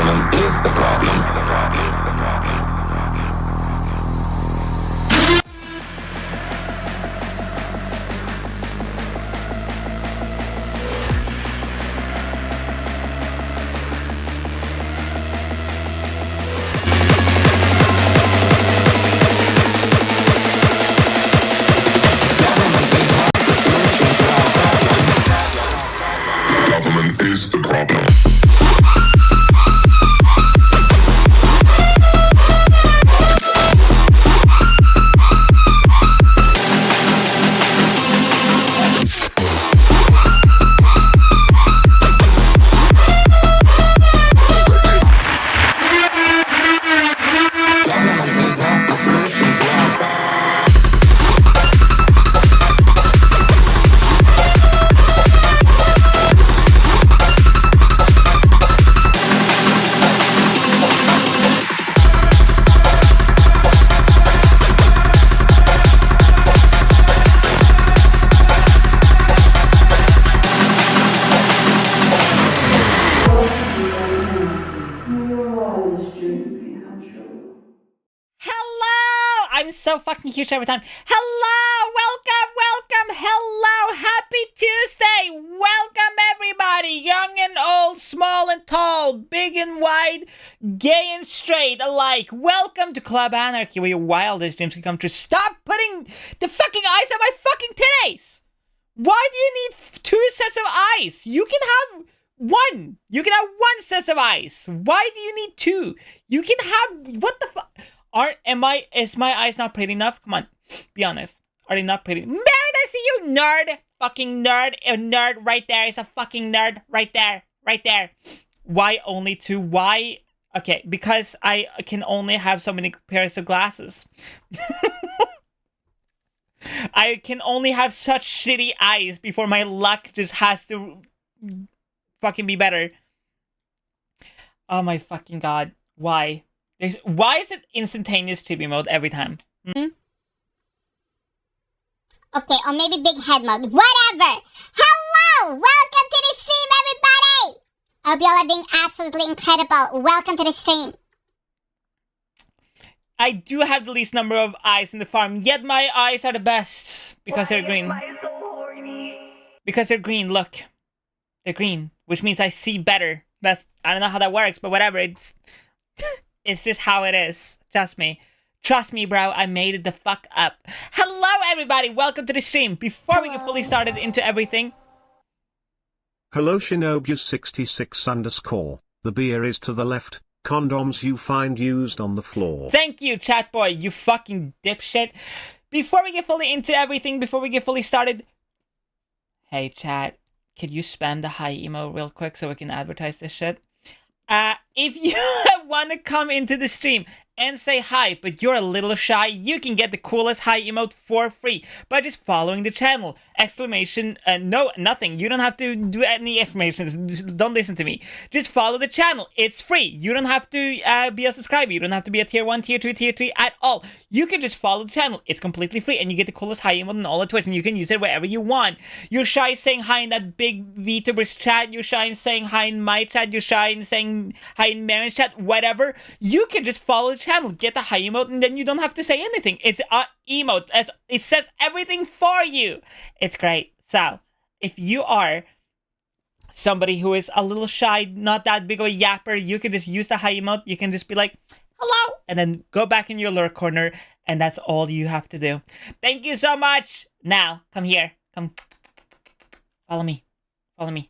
government is the problem. Government is the problem. Hello! I'm so fucking huge every time. Hello! Welcome! Hello! Happy Tuesday! Welcome everybody! Young and old, small and tall, big and wide, gay and straight alike. Welcome to Club Anarchy, where your wildest dreams can come true. Stop putting the fucking eyes on my fucking titties! Why do you need two sets of eyes? You can have one. You can have one set of eyes. Why do you need two? You can have, what the fuck? Is my eyes not pretty enough? Come on, be honest. Are they not pretty? Man, I see you, nerd! Fucking nerd. A nerd right there is a fucking nerd. Right there. Right there. Why only two? Why? Okay, because I can only have so many pairs of glasses. I can only have such shitty eyes before my luck just has to fucking be better. Oh my fucking god. Why? Why is it instantaneous chibi mode every time? Okay, or maybe big head mode. Whatever! Hello! Welcome to the stream, everybody! I hope y'all are doing absolutely incredible. Welcome to the stream. I do have the least number of eyes in the farm, yet my eyes are the best. Because they're green. Why am I so horny? Because they're green, look. They're green, which means I see better. I don't know how that works, but whatever, it's... It's just how it is. Trust me. Trust me, bro. I made it the fuck up. Hello, everybody. Welcome to the stream. Before we get fully started into everything. Hello, Shinobu66_. The beer is to the left. Condoms you find used on the floor. Thank you, chat boy. You fucking dipshit. Before we get fully into everything, before we get fully started. Hey, chat. Could you spam the hi emo real quick so we can advertise this shit? If you want to come into the stream and say hi, but you're a little shy, you can get the coolest hi emote for free by just following the channel. Exclamation, no, nothing. You don't have to do any explanations. Don't listen to me. Just follow the channel. It's free. You don't have to be a subscriber. You don't have to be a tier 1, tier 2, tier 3 at all. You can just follow the channel. It's completely free, and you get the coolest hi emote in all of Twitch, and you can use it wherever you want. You're shy saying hi in that big VTubers chat. You're shy in saying hi in my chat. You're shy in saying hi in Marin's chat. Whatever. You can just follow the channel, get the hi emote, and then you don't have to say anything. It's a emote. It says everything for you. It's great. So, if you are somebody who is a little shy, not that big of a yapper, you can just use the hi emote. You can just be like, hello, and then go back in your lurk corner, and that's all you have to do. Thank you so much. Now, come here. Come. Follow me. Follow me.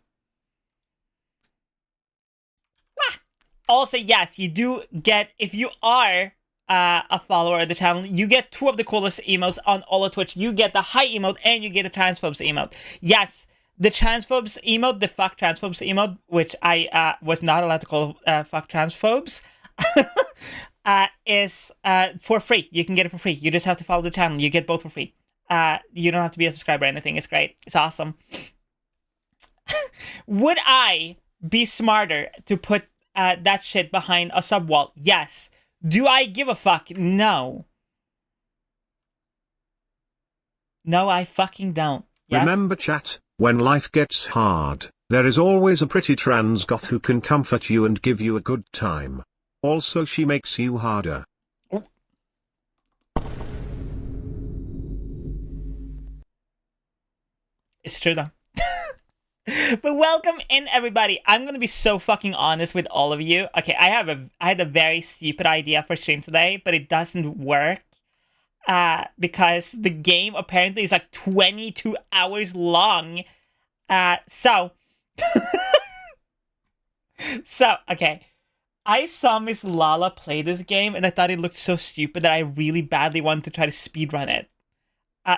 Also, yes, you do get, if you are a follower of the channel, you get two of the coolest emotes on all of Twitch. You get the hi emote and you get the transphobes emote. Yes, the transphobes emote, the fuck transphobes emote, which I was not allowed to call fuck transphobes, is for free. You can get it for free. You just have to follow the channel. You get both for free. You don't have to be a subscriber or anything. It's great. It's awesome. Would I be smarter to put that shit behind a subwall? Yes. Do I give a fuck? No. No, I fucking don't. Yes? Remember, chat, when life gets hard, There is always a pretty trans goth who can comfort you and give you a good time. Also she makes you harder. It's true though. But welcome in, everybody. I'm gonna be so fucking honest with all of you. Okay, I had a very stupid idea for stream today, but it doesn't work. Because the game apparently is like 22 hours long. So okay. I saw Miss Lala play this game and I thought it looked so stupid that I really badly wanted to try to speedrun it.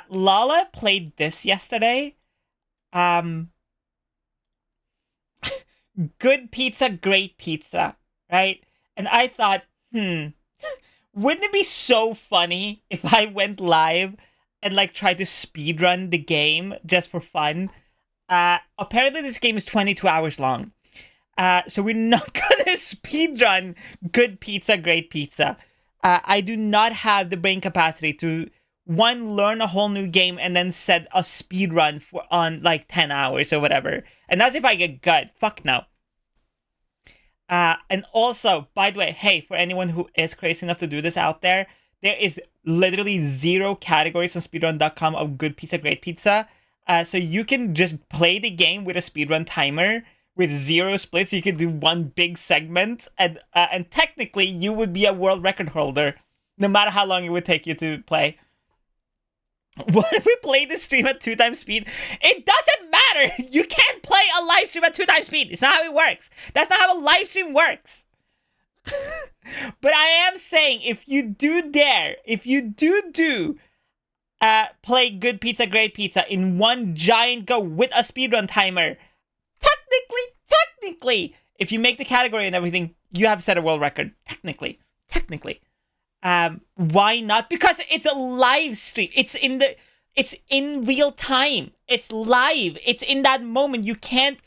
Lala played this yesterday. Good pizza, great pizza, right? And I thought, wouldn't it be so funny if I went live and like tried to speedrun the game just for fun? Apparently this game is 22 hours long. So we're not gonna speedrun Good Pizza, Great Pizza. I do not have the brain capacity to learn a whole new game and then set a speedrun on like 10 hours or whatever. And that's if I get gut. Fuck no. And also, by the way, hey, for anyone who is crazy enough to do this out there is literally 0 categories on speedrun.com of Good Pizza, Great Pizza. So you can just play the game with a speedrun timer with 0 splits. You can do one big segment, and technically you would be a world record holder, no matter how long it would take you to play. What if we play the stream at 2 times speed? It doesn't matter! You can't play a live stream at 2 times speed! It's not how it works! That's not how a live stream works! But I am saying, if you do play Good Pizza, Great Pizza in one giant go with a speedrun timer, technically, if you make the category and everything, you have set a world record. Technically. Why not? Because it's a live stream. It's in real time. It's live. It's in that moment. You can't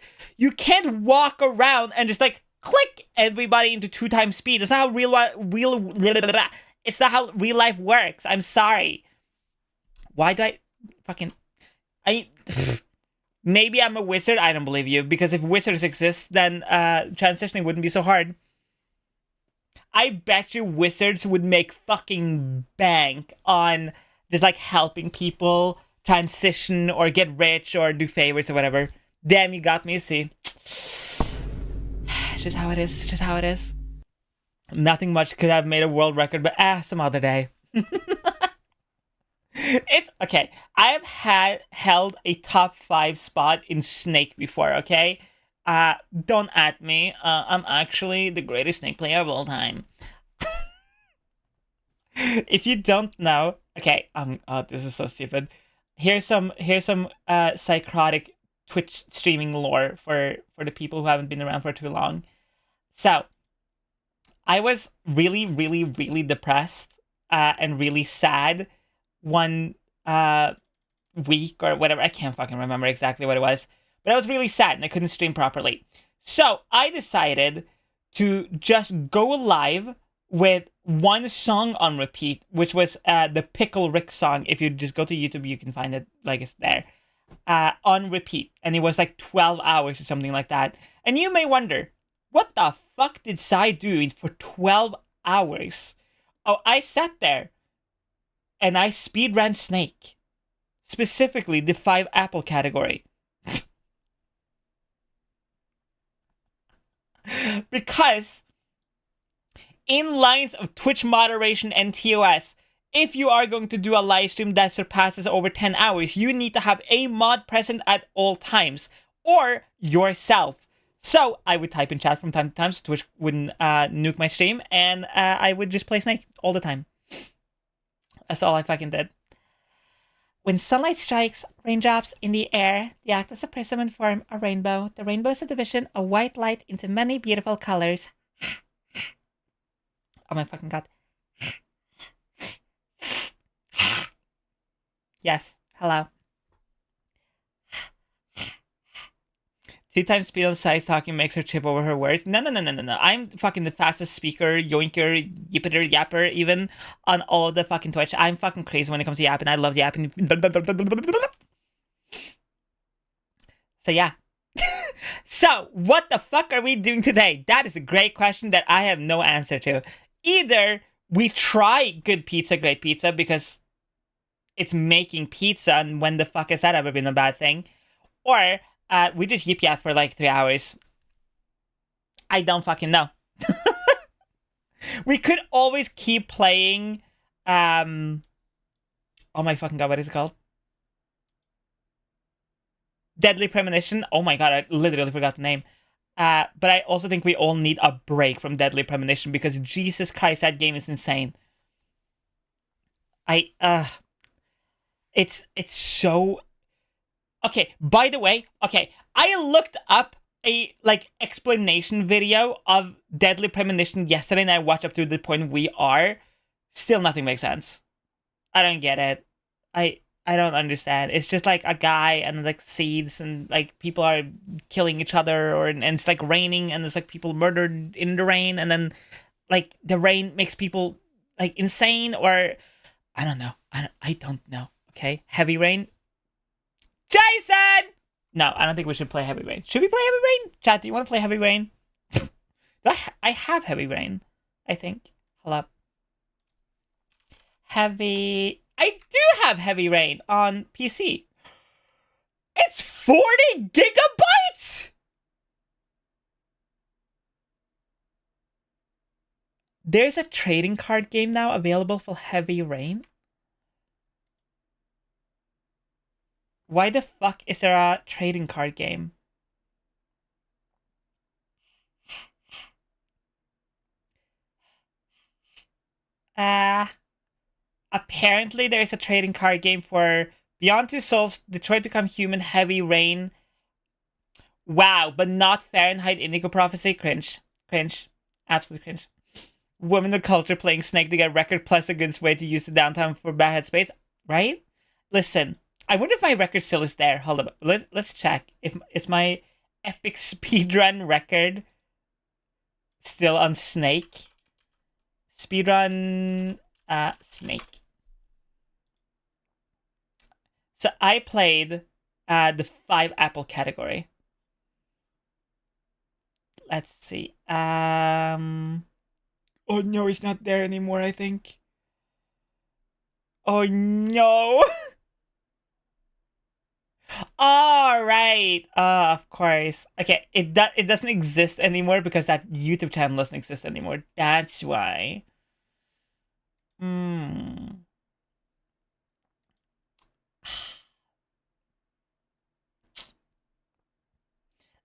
walk around and just like click everybody into 2 times speed. It's not how it's not how real life works. I'm sorry. Why do maybe I'm a wizard. I don't believe you, because if wizards exist, then transitioning wouldn't be so hard. I bet you wizards would make fucking bank on just like helping people transition or get rich or do favors or whatever. Damn, you got me, see. It's just how it is. Nothing much could have made a world record, but some other day. It's okay. I have held a top 5 spot in Snake before, okay? Don't at me. I'm actually the greatest Snake player of all time. If you don't know, okay, oh, this is so stupid. Here's some psychotic Twitch streaming lore for the people who haven't been around for too long. So, I was really, really, really depressed and really sad one week or whatever. I can't fucking remember exactly what it was. But I was really sad and I couldn't stream properly. So I decided to just go live with one song on repeat, which was the Pickle Rick song. If you just go to YouTube, you can find it, like it's there. On repeat. And it was like 12 hours or something like that. And you may wonder, what the fuck did Sai do for 12 hours? Oh, I sat there and I speedran Snake. Specifically, the 5 apple category. Because in lines of Twitch moderation and TOS, if you are going to do a live stream that surpasses over 10 hours, you need to have a mod present at all times, or yourself. So I would type in chat from time to time so Twitch wouldn't nuke my stream, and I would just play Snake all the time. That's all I fucking did. When sunlight strikes raindrops in the air, they act as a prism and form a rainbow. The rainbow is a division of white light into many beautiful colors. Oh my fucking god. Yes, hello. 2 times speed on Sai's talking makes her trip over her words. No. I'm fucking the fastest speaker, yoinker, yipper, yapper, even on all of the fucking Twitch. I'm fucking crazy when it comes to yapping. I love yapping. So yeah. So, what the fuck are we doing today? That is a great question that I have no answer to. Either we try good pizza, great pizza, because it's making pizza, and when the fuck has that ever been a bad thing? Or we just yip yap for like 3 hours. I don't fucking know. We could always keep playing. Oh my fucking god, what is it called? Deadly Premonition. Oh my god, I literally forgot the name. But I also think we all need a break from Deadly Premonition because Jesus Christ, that game is insane. It's so... Okay, by the way, I looked up a, like, explanation video of Deadly Premonition yesterday and I watched up to the point we are. Still nothing makes sense. I don't get it. I don't understand. It's just like a guy and like seeds and like people are killing each other and it's like raining and there's like people murdered in the rain and then like the rain makes people like insane or I don't know. I don't know. Okay, Heavy Rain. Jason! No, I don't think we should play Heavy Rain. Should we play Heavy Rain? Chat, do you want to play Heavy Rain? I have Heavy Rain, I think. Hold up. I do have Heavy Rain on PC. It's 40 gigabytes! There's a trading card game now available for Heavy Rain. Why the fuck is there a trading card game? Apparently there's a trading card game for Beyond Two Souls, Detroit Become Human, Heavy Rain. Wow, but not Fahrenheit Indigo Prophecy. Cringe. Cringe. Absolute cringe. Women of Culture playing Snake to get record plus a good way to use the downtime for bad headspace. Right? Listen, I wonder if my record still is there. Hold up. Let's check. If is my epic speedrun record still on Snake? Speedrun Snake. So I played the 5 apple category. Let's see. Oh no, it's not there anymore, I think. Oh no. All right. Of course. Okay, it doesn't exist anymore because that YouTube channel doesn't exist anymore. That's why.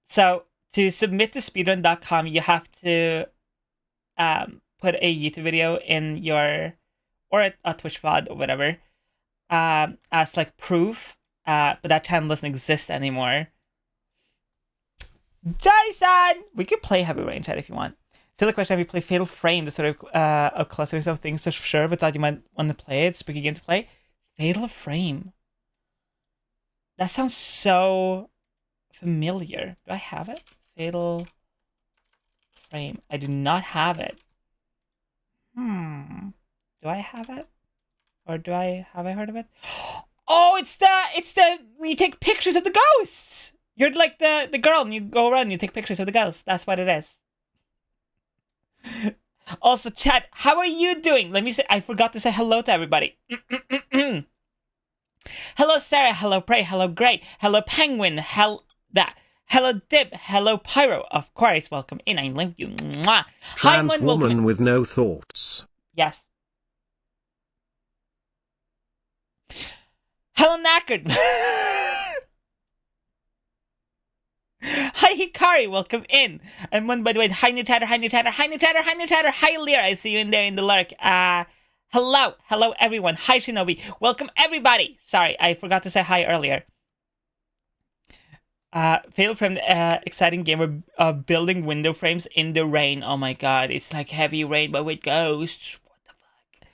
So to submit to speedrun.com, you have to put a YouTube video in your or a Twitch VOD or whatever as like proof. But that channel doesn't exist anymore. Jason! We could play Heavy Rain, chat, if you want. Still a question, have you played Fatal Frame, the sort of a cluster of things, so sure, but thought you might want to play it, spooky game to play? Fatal Frame. That sounds so familiar. Do I have it? Fatal Frame. I do not have it. Do I have it? Or have I heard of it? Oh, it's the when you take pictures of the ghosts. You're like the girl and you go around and you take pictures of the ghosts. That's what it is. Also, chat, how are you doing? Let me say, I forgot to say hello to everybody. Hello, Sarah. Hello, Prey. Hello, Great. Hello, Penguin. Hello, Dib. Hello, Pyro. Of course, welcome in. I love you. Mwah. Trans woman with no thoughts. Yes. Hello, Knackered. Hi, Hikari. Welcome in. And one, by the way, hi, new chatter. Hi, new chatter. Hi, new chatter. Hi, new chatter. Hi, Lear. I see you in there in the lurk. Hello. Hello, everyone. Hi, Shinobi. Welcome, everybody. Sorry, I forgot to say hi earlier. Fatal Frame, exciting game of building window frames in the rain. Oh my god, it's like Heavy Rain, but with ghosts. What the fuck?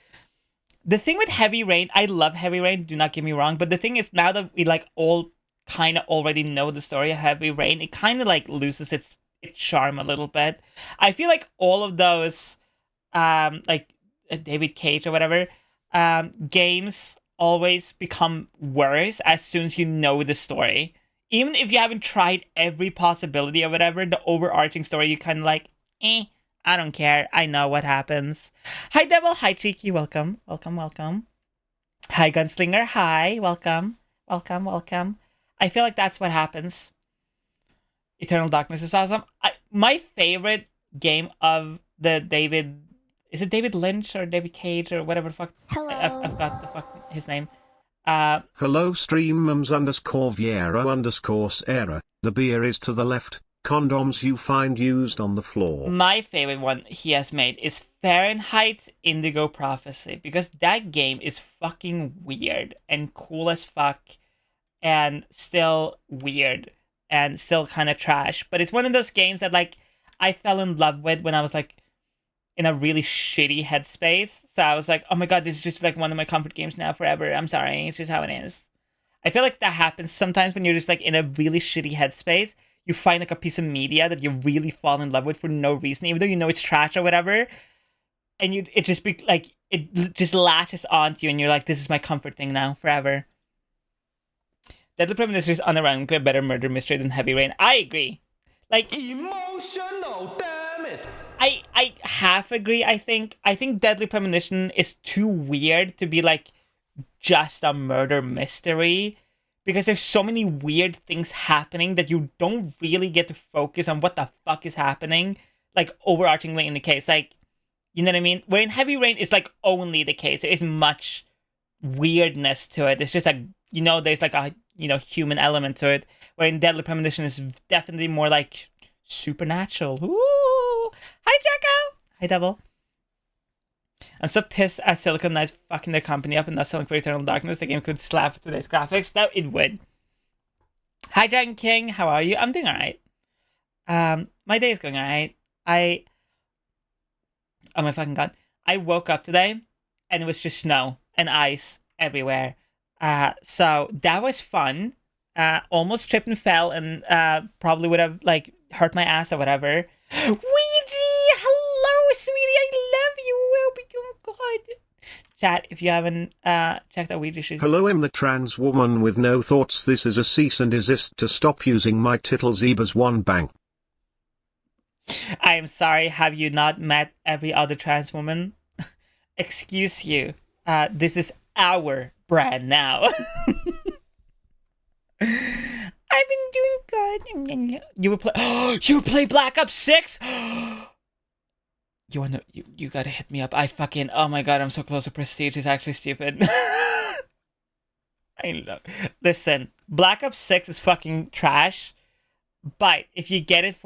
The thing with Heavy Rain, I love Heavy Rain, do not get me wrong, but the thing is, now that we like all kind of already know the story of Heavy Rain, it kind of like loses its charm a little bit. I feel like all of those, like David Cage or whatever, games always become worse as soon as you know the story. even if you haven't tried every possibility or whatever, the overarching story, you kind of like, I don't care. I know what happens. Hi, Devil. Hi, Cheeky. Welcome. Welcome, welcome. Hi, Gunslinger. Hi. Welcome. Welcome, welcome. I feel like that's what happens. Eternal Darkness is awesome. My favorite game of the David... Is it David Lynch or David Cage or whatever the fuck? Hello. I've got the fuck his name. Hello streamums_Viera_Sierra. The beer is to the left. Condoms you find used on the floor. My favorite one he has made is Fahrenheit Indigo Prophecy, because that game is fucking weird and cool as fuck and still weird and still kind of trash. But it's one of those games that like I fell in love with when I was like in a really shitty headspace. So I was like, oh my god, this is just like one of my comfort games now forever. I'm sorry, it's just how it is. I feel like that happens sometimes when you're just like in a really shitty headspace. You find like a piece of media that you really fall in love with for no reason, even though you know it's trash or whatever, and it just latches onto you, and you're like, this is my comfort thing now forever. Deadly Premonition is unironically a better murder mystery than Heavy Rain. I agree. Like emotional, damn it. I half agree. I think Deadly Premonition is too weird to be like just a murder mystery. Because there's so many weird things happening that you don't really get to focus on what the fuck is happening, like, overarchingly in the case. Like, you know what I mean? Where in Heavy Rain, it's, like, only the case. There isn't much weirdness to it. It's just, like, you know, there's, like, a, you know, human element to it. Where in Deadly Premonition, is definitely more, like, supernatural. Ooh! Hi, Jacko! Hi, Devil. I'm so pissed at Silicon Knights fucking their company up and not selling for Eternal Darkness. The game could slap today's graphics. No, it would. Hi, Dragon King. How are you? I'm doing alright. My day is going alright. Oh my fucking god. I woke up today and it was just snow and ice everywhere. So that was fun. Almost tripped and fell and probably would have like hurt my ass or whatever. Ouija! Hello, sweetie. I love you. Oh my god. Chat, if you haven't checked out Ouija, should... Hello, I'm the trans woman with no thoughts. This is a cease and desist to stop using my titles Eba's one bank. I am sorry. Have you not met every other trans woman? Excuse you. This is our brand now. I've been doing good. You would play. You would play Black Ops 6. You gotta hit me up. I fucking. Oh my god, I'm so close to Prestige. It's actually stupid. I love. Listen, Black Ops 6 is fucking trash. But if you get it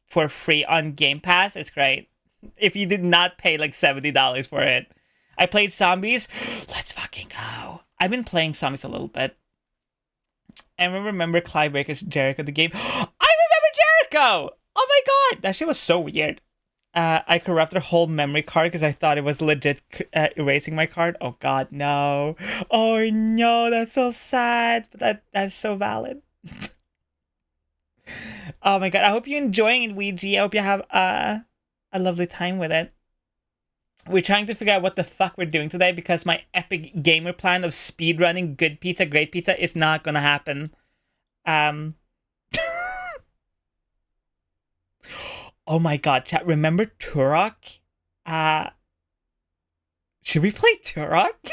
for free on Game Pass, it's great. If you did not pay like $70 for it, I played Zombies. Let's fucking go. I've been playing Zombies a little bit. And remember Clive Baker's Jericho the game? I remember Jericho! Oh my god! That shit was so weird. I corrupted a whole memory card because I thought it was legit erasing my card. Oh god, no. Oh no, that's so sad. But that's so valid. Oh my god, I hope you're enjoying it, Ouija. I hope you have a lovely time with it. We're trying to figure out what the fuck we're doing today because my epic gamer plan of speedrunning good pizza, great pizza is not gonna happen. Oh my god, chat, remember Turok? Should we play Turok?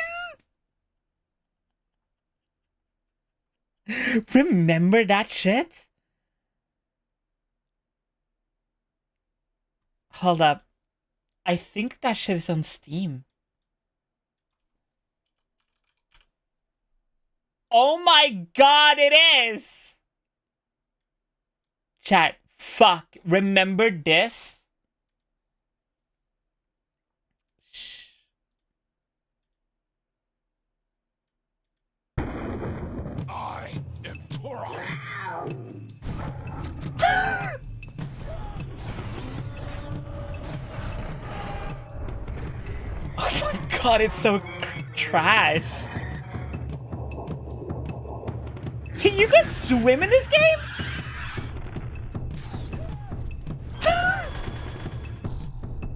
Remember that shit? Hold up. I think that shit is on Steam. Oh my god, it is! Chat, fuck. Remember this? Shh. I am Turok. Oh my god, it's so trash. Can you guys swim in this game?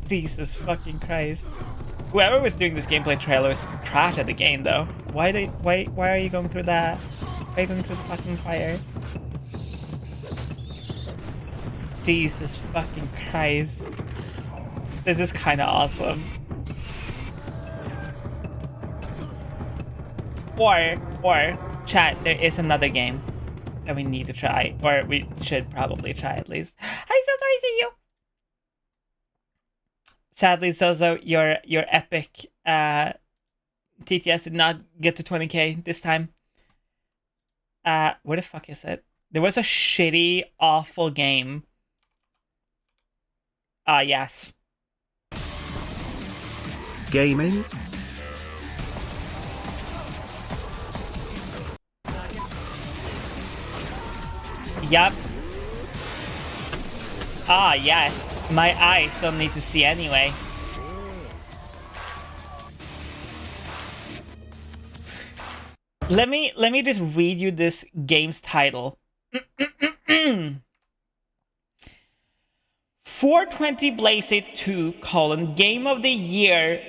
Jesus fucking Christ. Whoever was doing this gameplay trailer was trash at the game though. Why are you going through that? Why are you going through the fucking fire? Jesus fucking Christ. This is kind of awesome. Or, chat, there is another game that we need to try. Or we should probably try at least. Hi, so sorry to see you. Sadly, Zozo, your epic TTS did not get to 20k this time. Where the fuck is it? There was a shitty, awful game. Yes. Gaming? Yup. Yes. My eyes don't need to see anyway. Let me just read you this game's title. 420 Blaze It 2, Game of the Year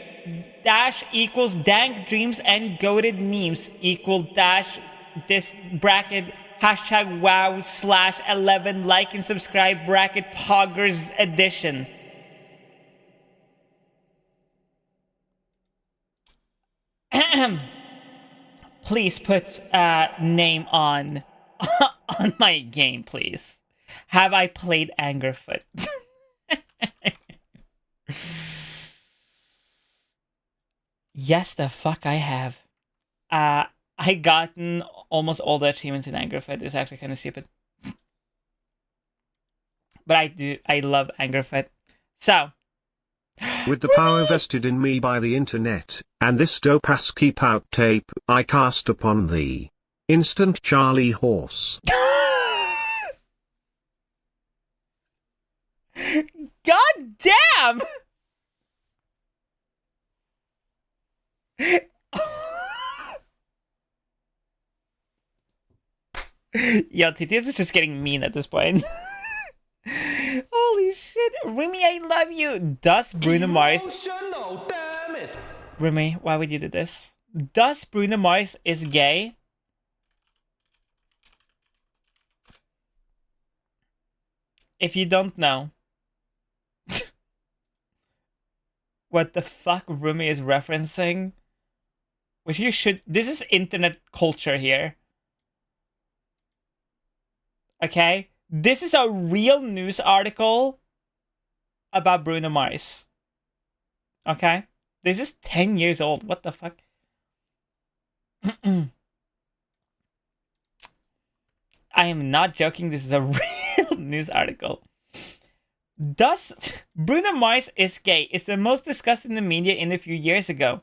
dash equals dank dreams and goated memes equal dash this bracket hashtag wow slash 11 like and subscribe bracket poggers edition. Please put name on my game, please. Have I played Angerfoot? Yes, the fuck I have. I gotten almost all the achievements in Angerfoot. It's actually kind of stupid. But I love Angerfoot. So. With the power vested in me by the internet, and this dope-ass keep-out tape, I cast upon thee. Instant Charlie Horse. God damn! Yo, TTS is just getting mean at this point. Holy shit. Remy, I love you. Does Bruno Mars... Emotional, damn it! Remy, why would you do this? Does Bruno Mars is gay? If you don't know what the fuck Remy is referencing, which you should... This is internet culture here. Okay? This is a real news article about Bruno Mars. Okay? This is 10 years old. What the fuck? I am not joking. This is a real news article. Thus, Bruno Mars is gay is the most discussed in the media in a few years ago.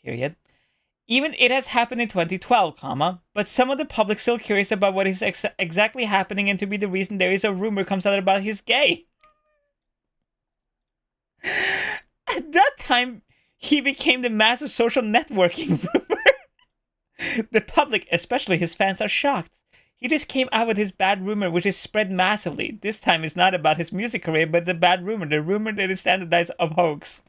Period. Even it has happened in 2012, but some of the public still curious about what is exactly happening and to be the reason there is a rumor comes out about he's gay. At that time, he became the massive social networking rumor. The public, especially his fans, are shocked. He just came out with his bad rumor, which is spread massively. This time it's not about his music career, but the bad rumor, the rumor that is standardized of hoax.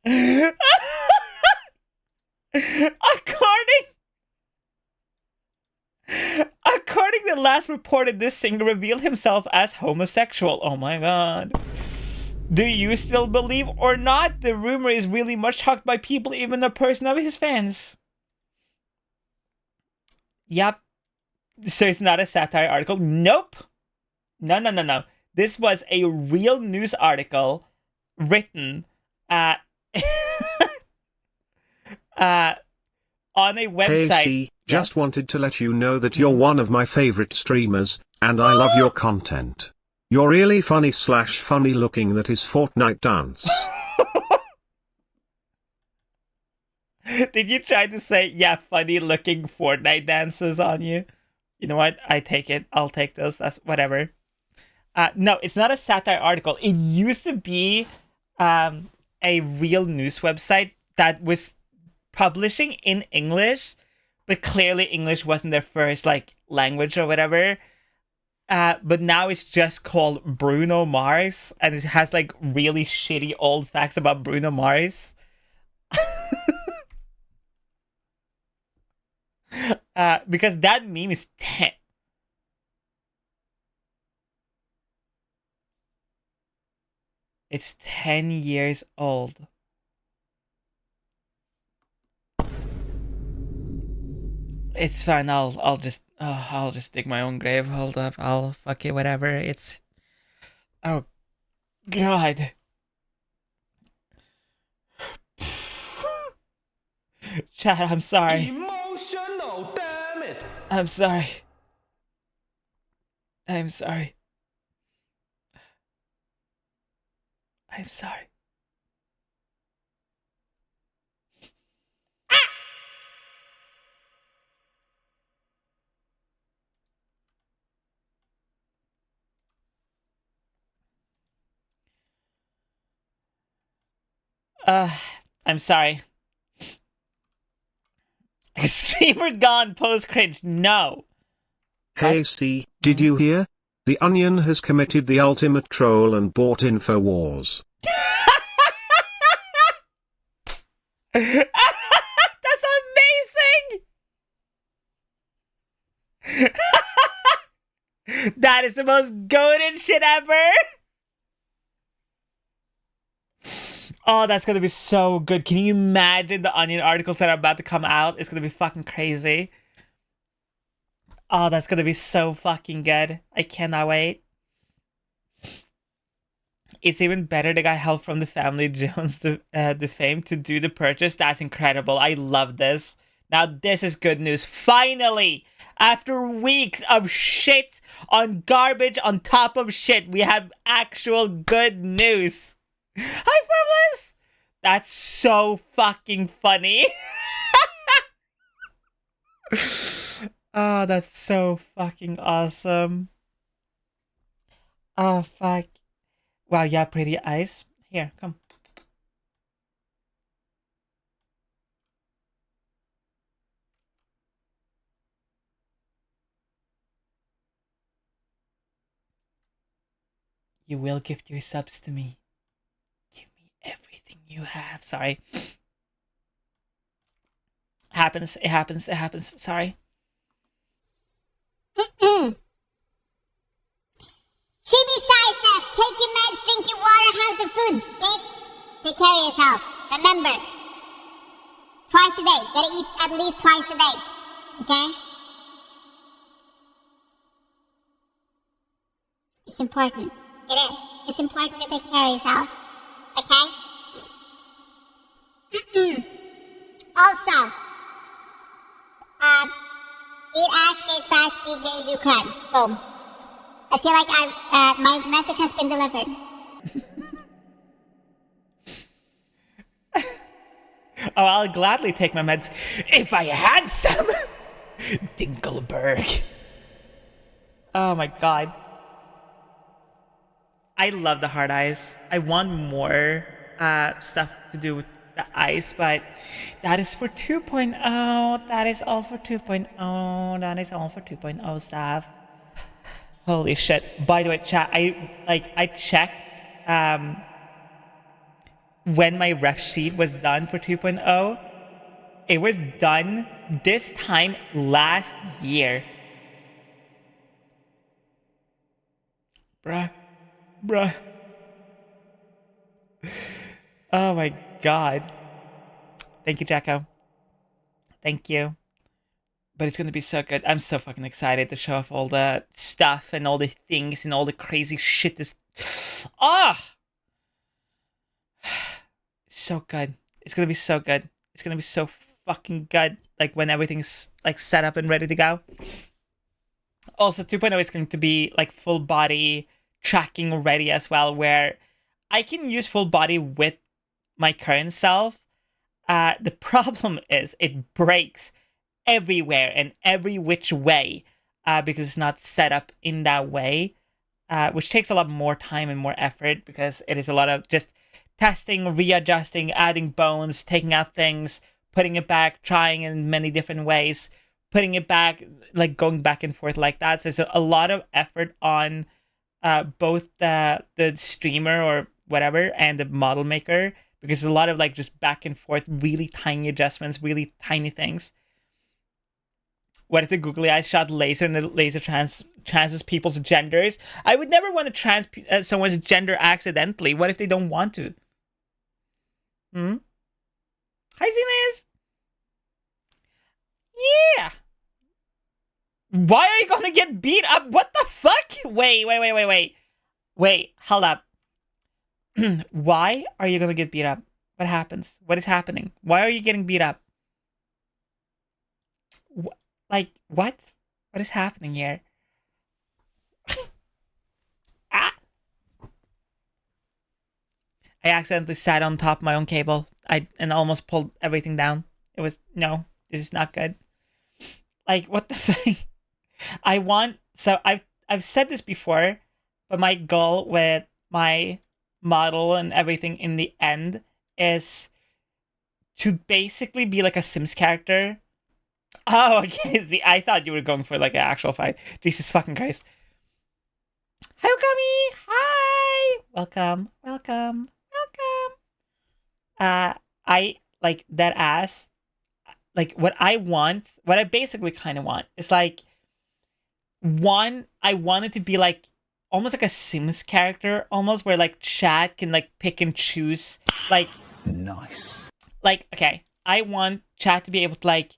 According to the last reported, this singer revealed himself as homosexual. Oh my god. Do you still believe or not? The rumor is really much talked by people, even a person of his fans. Yep. So it's not a satire article? Nope. No. This was a real news article written on a website. Hey C, just wanted to let you know that you're one of my favorite streamers, and I love your content. You're really funny looking. That is Fortnite dance. Did you try to say, yeah, funny looking Fortnite dances on you? You know what? I take it. I'll take those. That's whatever. No, it's not a satire article. It used to be a real news website that was publishing in English, but clearly English wasn't their first language or whatever. But now it's just called Bruno Mars, and it has really shitty old facts about Bruno Mars. Because that meme is 10. It's 10 years old. It's fine. I'll just dig my own grave. Hold up. I'll fuck it. Whatever. It's. Oh, God. Chat. I'm sorry. Emotional, damn it. I'm sorry. I'm sorry. I'm sorry. I'm sorry. Streamer gone post cringe. No. Hey C, did you hear? The Onion has committed the ultimate troll and bought InfoWars. That's amazing. That is the most goated shit ever. Oh, that's gonna be so good. Can you imagine the Onion articles that are about to come out? It's gonna be fucking crazy. Oh, that's gonna be so fucking good. I cannot wait. It's even better the guy helped from the family Jones the fame to do the purchase. That's incredible. I love this. Now this is good news. Finally, after weeks of shit on garbage on top of shit, we have actual good news. Hi, Formless! That's so fucking funny. Oh, that's so fucking awesome. Oh, fuck. Wow, yeah, pretty eyes. Here, come. You will gift your subs to me. Give me everything you have. Sorry. Happens, it happens, it happens. Sorry. Chibi Sai says, take your meds, drink your water, have some food, bitch. Take care of yourself. Remember, twice a day. Gotta eat at least twice a day. Okay? It's important. It is. It's important to take care of yourself. Okay? Also, eat ass, get fast, be gay, do crime. Boom. I feel like my message has been delivered. Oh, I'll gladly take my meds if I had some. Dinkelberg. Oh my god. I love the hard eyes. I want more stuff to do with the eyes, but that is for 2.0. That is all for 2.0. That is all for 2.0 stuff. Holy shit. By the way, chat, I checked when my ref sheet was done for 2.0. It was done this time last year. Bruh. Oh my god. Thank you, Jacko. Thank you. But it's gonna be so good. I'm so fucking excited to show off all the stuff and all the things and all the crazy shit. So good. It's gonna be so good. It's gonna be so fucking good. Like when everything's like set up and ready to go. Also, 2.0 is going to be like full body tracking ready as well, where I can use full body with my current self. The problem is it breaks everywhere and every which way because it's not set up in that way, which takes a lot more time and more effort because it is a lot of just testing, readjusting, adding bones, taking out things, putting it back, trying in many different ways, putting it back, like going back and forth like that. So there's a lot of effort on both the streamer or whatever and the model maker, because there's a lot of like just back and forth, really tiny adjustments, really tiny things. what if the googly eyes shot laser and the laser transes people's genders? I would never want to trans someone's gender accidentally. What if they don't want to? Hi, Zinez. Yeah. Why are you gonna get beat up? What the fuck? Wait. Wait, hold up. Why are you gonna get beat up? What happens? What is happening? Why are you getting beat up? Like, what? What is happening here? Ah! I accidentally sat on top of my own cable. And almost pulled everything down. It was, no, this is not good. Like, what the fuck? I've said this before, but my goal with my model and everything in the end is to basically be like a Sims character. Oh, okay. See, I thought you were going for like an actual fight. Jesus fucking Christ. Hi, Okami. Hi. Welcome. I like that ass. Like what I basically kind of want is like, I want it to be like almost like a Sims character, almost where like chat can like pick and choose. Like, Nice. like, okay, I want chat to be able to like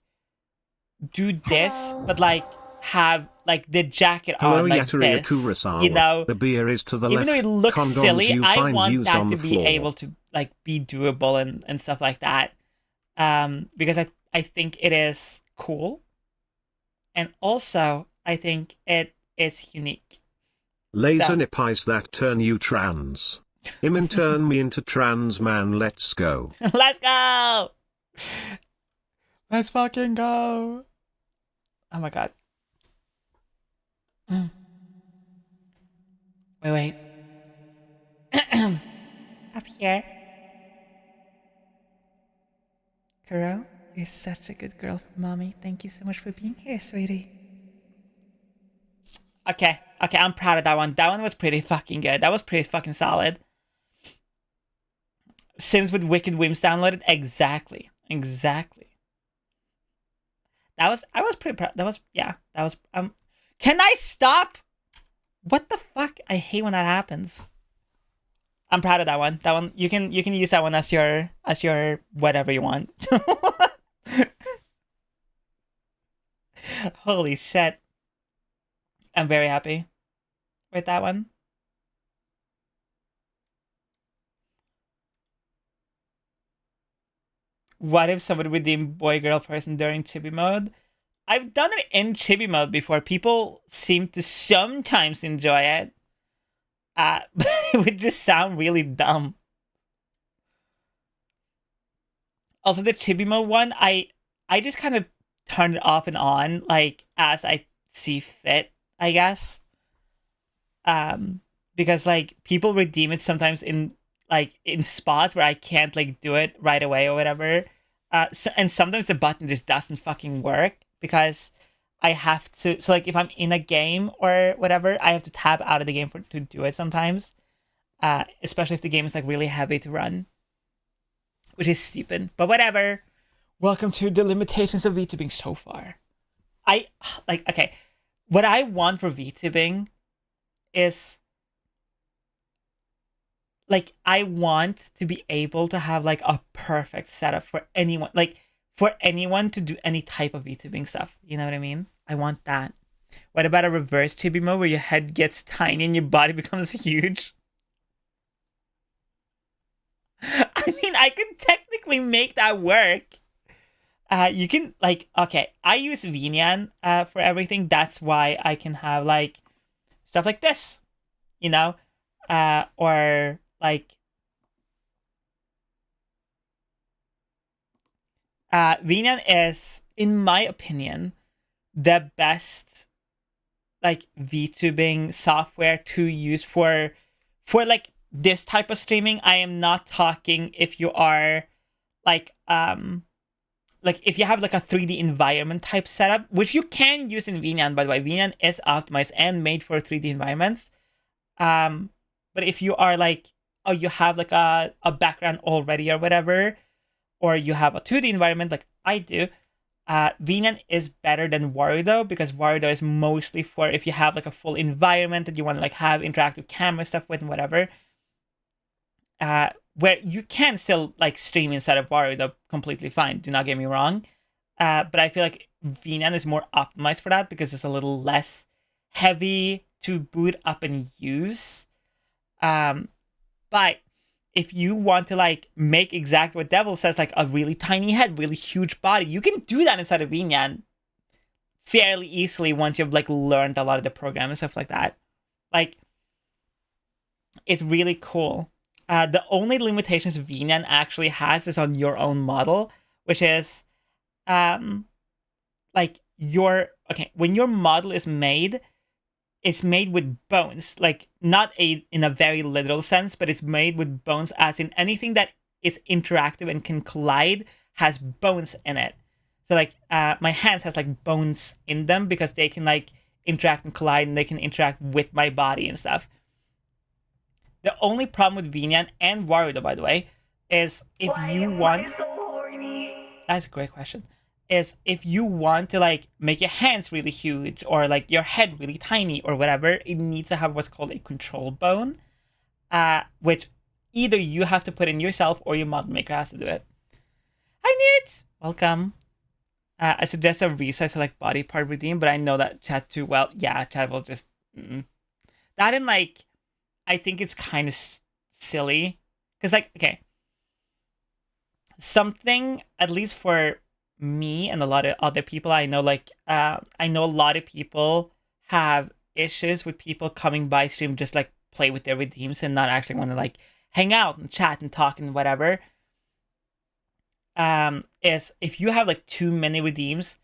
do this, but like have like the jacket Hello, on like Yataria this, Kurosawa. you know. The beer is to the Even left. though it looks Condoms silly, you I find want used that on to the be floor. able to like be doable and stuff like that. Because I think it is cool, and also I think it is unique. Laser So- nip eyes that turn you trans. Him and turn me into trans man. Let's go. Let's go! Let's fucking go! Oh my god. Wait. Up here. Kuro, you're such a good girl for mommy. Thank you so much for being here, sweetie. Okay, I'm proud of that one. That one was pretty fucking good. That was pretty fucking solid. Sims with Wicked Whims downloaded? Exactly. I was pretty proud. That was, can I stop? What the fuck? I hate when that happens. I'm proud of that one. That one, you can use that one as your whatever you want. Holy shit. I'm very happy with that one. What if somebody redeemed boy girl person during chibi mode? I've done it in chibi mode before. People seem to sometimes enjoy it. But it would just sound really dumb. Also, the chibi mode one, I just kind of turn it off and on, like, as I see fit, I guess. Because, like, people redeem it sometimes in spots where I can't, like, do it right away or whatever. And sometimes the button just doesn't fucking work because I have to. So, like, if I'm in a game or whatever, I have to tab out of the game to do it sometimes. Especially if the game is, like, really heavy to run. Which is stupid. But whatever. Welcome to the limitations of VTubing so far. Okay. What I want for VTubing is, like, I want to be able to have, like, a perfect setup for anyone. Like, for anyone to do any type of VTubing stuff. You know what I mean? I want that. What about a reverse chibi mode where your head gets tiny and your body becomes huge? I mean, I could technically make that work. You can, like, okay, I use Vinian for everything. That's why I can have, like, stuff like this, you know? Or, like, Vinian is, in my opinion, the best, like, VTubing software to use for like, this type of streaming. I am not talking if you are, like if you have, like, a 3D environment type setup, which you can use in Vinian, by the way. Vinian is optimized and made for 3D environments. But if you are, like, oh, you have, like, a background already or whatever, or you have a 2D environment like I do, VNAN is better than Wario though, because Wario is mostly for if you have like a full environment that you want to like have interactive camera stuff with and whatever. Where you can still like stream inside of Wario though completely fine. Do not get me wrong. But I feel like VNAN is more optimized for that because it's a little less heavy to boot up and use. But if you want to like make exactly what Devil says, like a really tiny head, really huge body, you can do that inside of VNAN fairly easily once you've like learned a lot of the program and stuff like that. Like, it's really cool. The only limitations VNAN actually has is on your own model, which is like when your model is made, it's made with bones, like not in a very literal sense, but it's made with bones as in anything that is interactive and can collide has bones in it. So like my hands has like bones in them because they can like interact and collide and they can interact with my body and stuff. The only problem with VNAN and Wario, by the way, is if you want. Why so horny? That's a great question. Is if you want to like make your hands really huge or like your head really tiny or whatever, it needs to have what's called a control bone, which either you have to put in yourself or your model maker has to do it. Hi Nate, welcome. I suggest a resize select body part redeem, but I know that chat too well. Yeah, chat will just that and like I think it's kind of silly because like okay, something at least for me and a lot of other people I know, like I know a lot of people have issues with people coming by stream just like play with their redeems and not actually want to like hang out and chat and talk and whatever. Is if you have like too many redeems,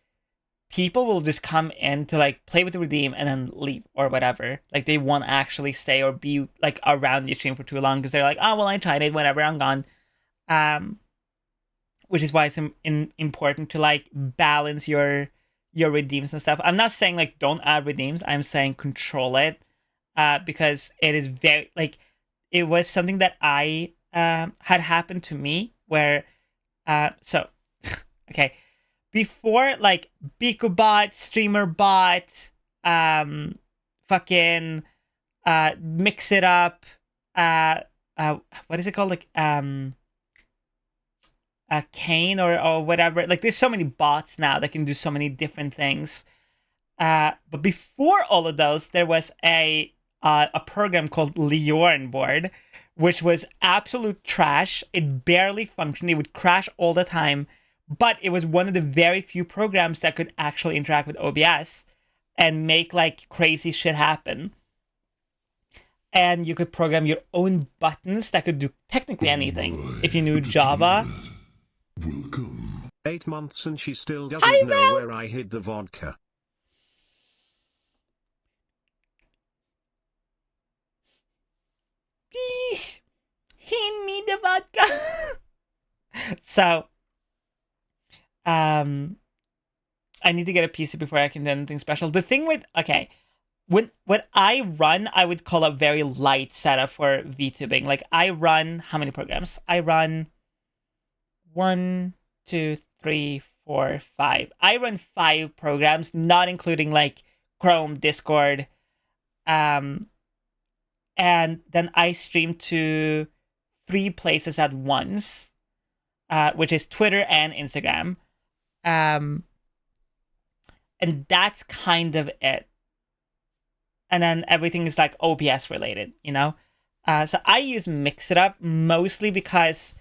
people will just come in to like play with the redeem and then leave or whatever. Like they won't actually stay or be like around your stream for too long because they're like, oh well, I tried it, whatever, I'm gone. Which is why it's important to like balance your redeems and stuff. I'm not saying like don't add redeems. I'm saying control it, because it is very like it was something that I had happened to me where so okay, before like BikuBot, StreamerBot, fucking Mix It Up, what is it called, like Kane or whatever. Like there's so many bots now that can do so many different things. But before all of those, there was a program called Leorn board, which was absolute trash. It barely functioned. It would crash all the time. But it was one of the very few programs that could actually interact with OBS and make like crazy shit happen. And you could program your own buttons that could do technically anything if you knew Java. Welcome. 8 months and she still doesn't know where I hid the vodka. Please, hand me the vodka. So, I need to get a PC before I can do anything special. The thing with when I run, I would call a very light setup for VTubing. Like I run how many programs? I run 1, 2, 3, 4, 5. I run 5 programs, not including like Chrome, Discord, and then I stream to 3 places at once, which is Twitter and Instagram, and that's kind of it. And then everything is like OBS related, you know. So I use Mix It Up mostly because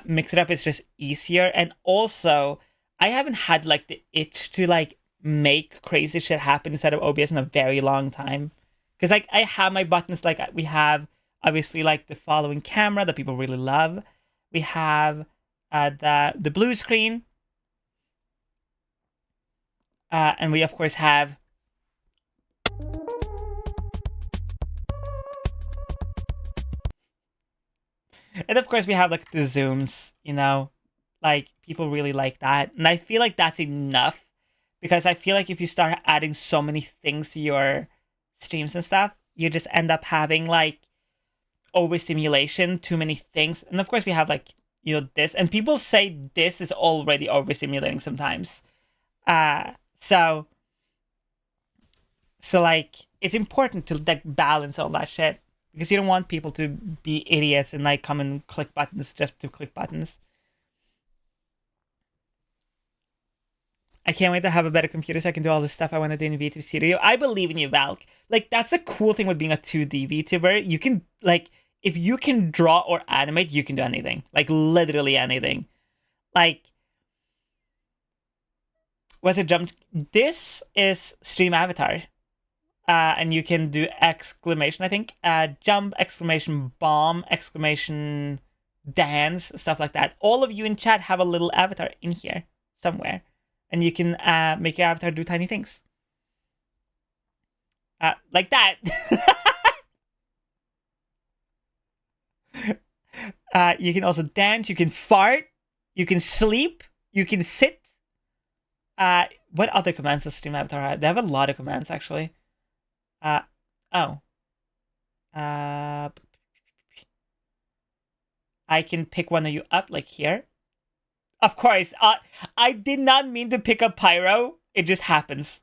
Mix It Up is just easier, and also I haven't had like the itch to like make crazy shit happen inside of OBS in a very long time. Because like I have my buttons, like we have obviously like the following camera that people really love. We have the blue screen, and we of course have and of course we have like the zooms, you know, like people really like that. And I feel like that's enough, because I feel like if you start adding so many things to your streams and stuff, you just end up having like overstimulation, too many things. And of course we have like, this, and people say this is already overstimulating sometimes. So like, it's important to like balance all that shit, because you don't want people to be idiots and like come and click buttons just to click buttons. I can't wait to have a better computer so I can do all this stuff I want to do in VTube Studio. I believe in you, Valk. Like, that's the cool thing with being a 2D VTuber. You can, like, if you can draw or animate, you can do anything. Like, literally anything. Like, what's it jump? This is Stream Avatar. And you can do exclamation, I think. Jump, exclamation, bomb, exclamation, dance, stuff like that. All of you in chat have a little avatar in here somewhere. And you can make your avatar do tiny things. Like that. You can also dance, you can fart, you can sleep, you can sit. What other commands does Stream Avatar have? They have a lot of commands, actually. I can pick one of you up, like here. Of course, I did not mean to pick up Pyro. It just happens.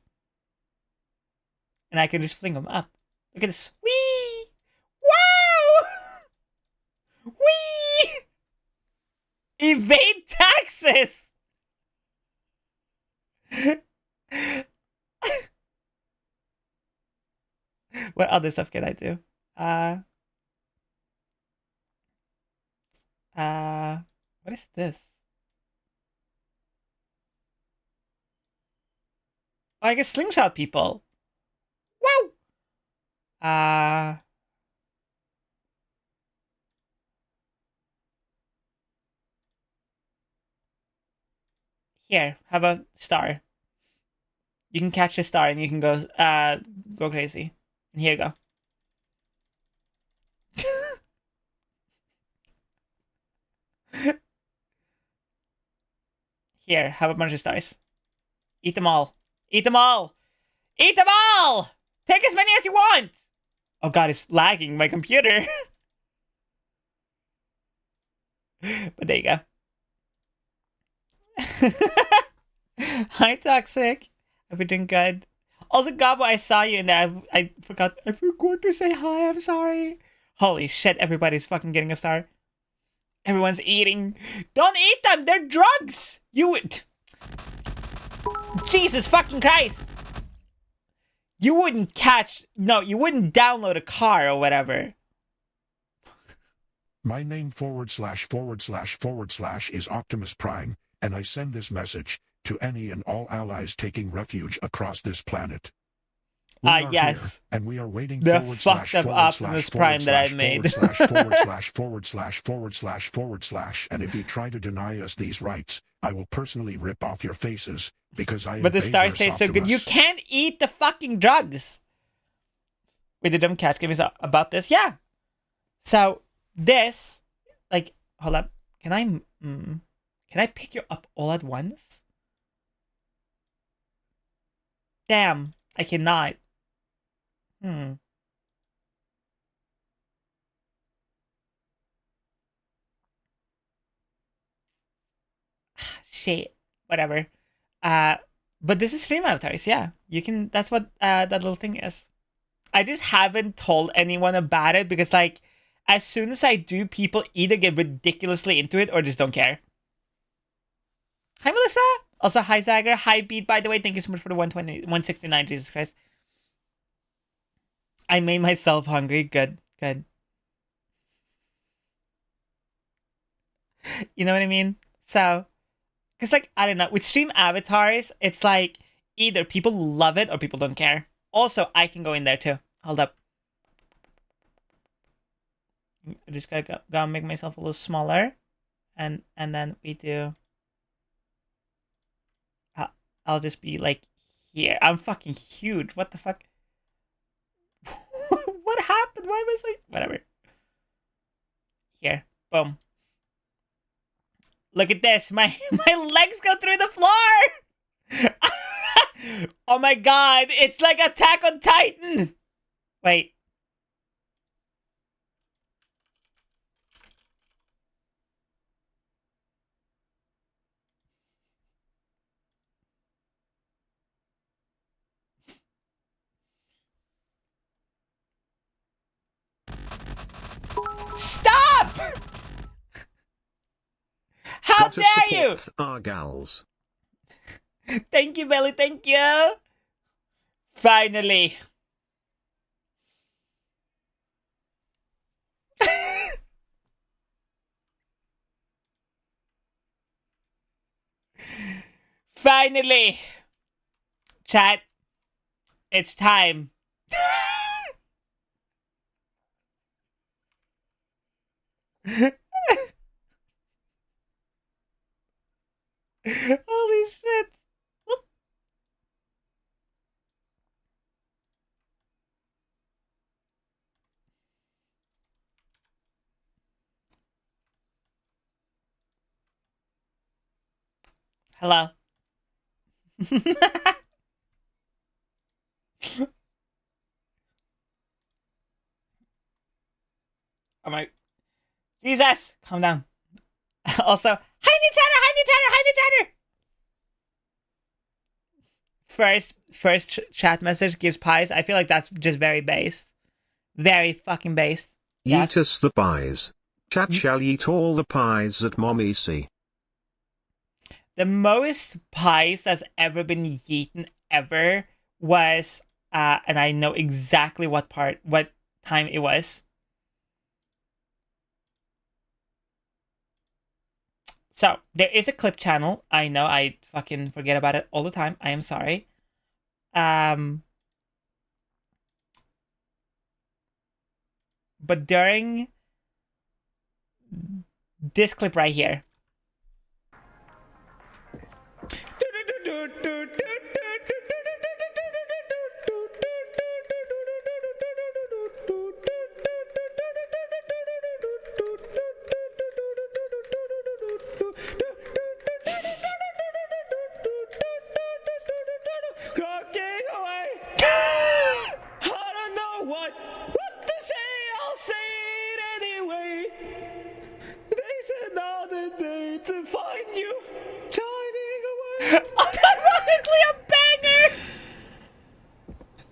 And I can just fling them up. Look at this. Whee! Wow! Whee! Evade taxes! What other stuff can I do? What is this? Oh, I can slingshot people. Wow! Here, have a star. You can catch a star and you can go crazy. And here you go. Here, have a bunch of stars. Eat them all. Eat them all! Eat them all! Take as many as you want! Oh god, it's lagging my computer. But there you go. Hi, Toxic. Everything good? Also, Gabo, I saw you in there. I forgot to say hi. I'm sorry. Holy shit, everybody's fucking getting a star. Everyone's eating. Don't eat them! They're drugs! You would... Jesus fucking Christ! You wouldn't you wouldn't download a car or whatever. My name / / is Optimus Prime, and I send this message to any and all allies taking refuge across this planet. Yes. Here, and we are waiting the / fucked up Optimus Prime that I made. / and if you try to deny us these rights, I will personally rip off your faces, because I am But the stars taste so good. You can't eat the fucking drugs. Wait, the dumb catch gave us about this? Yeah. So, this, like, hold up. Can I pick you up all at once? Damn, I cannot. Shit. Whatever. But this is Stream Avatars, yeah. You can, that's what that little thing is. I just haven't told anyone about it because, like, as soon as I do, people either get ridiculously into it or just don't care. Hi, Melissa. Also, hi, Zagger. Hi, Beat, by the way. Thank you so much for the 169. Jesus Christ. I made myself hungry. Good. Good. You know what I mean? So, because, like, I don't know. With Stream Avatars, it's like either people love it or people don't care. Also, I can go in there too. Hold up. I just gotta make myself a little smaller. And then we do... I'll just be like here. I'm fucking huge. What the fuck? What happened? Why am I so... Whatever. Here. Boom. Look at this. My legs go through the floor. Oh my god. It's like Attack on Titan. Wait. up! How Gotta dare you! support our gals. Thank you, Billy, thank you! Finally! Finally! Chat, it's time. Holy shit. Hello. Oh my. Jesus! Calm down. Also, hi new chatter, hi new chatter, hi new chatter! First chat message gives pies. I feel like that's just very based. Very fucking based. Yes. Yeet us the pies. Chat shall eat all the pies at Mommy C. The most pies that's ever been eaten ever was, and I know exactly what time it was. So, there is a clip channel. I know, I fucking forget about it all the time. I am sorry. But during this clip right here.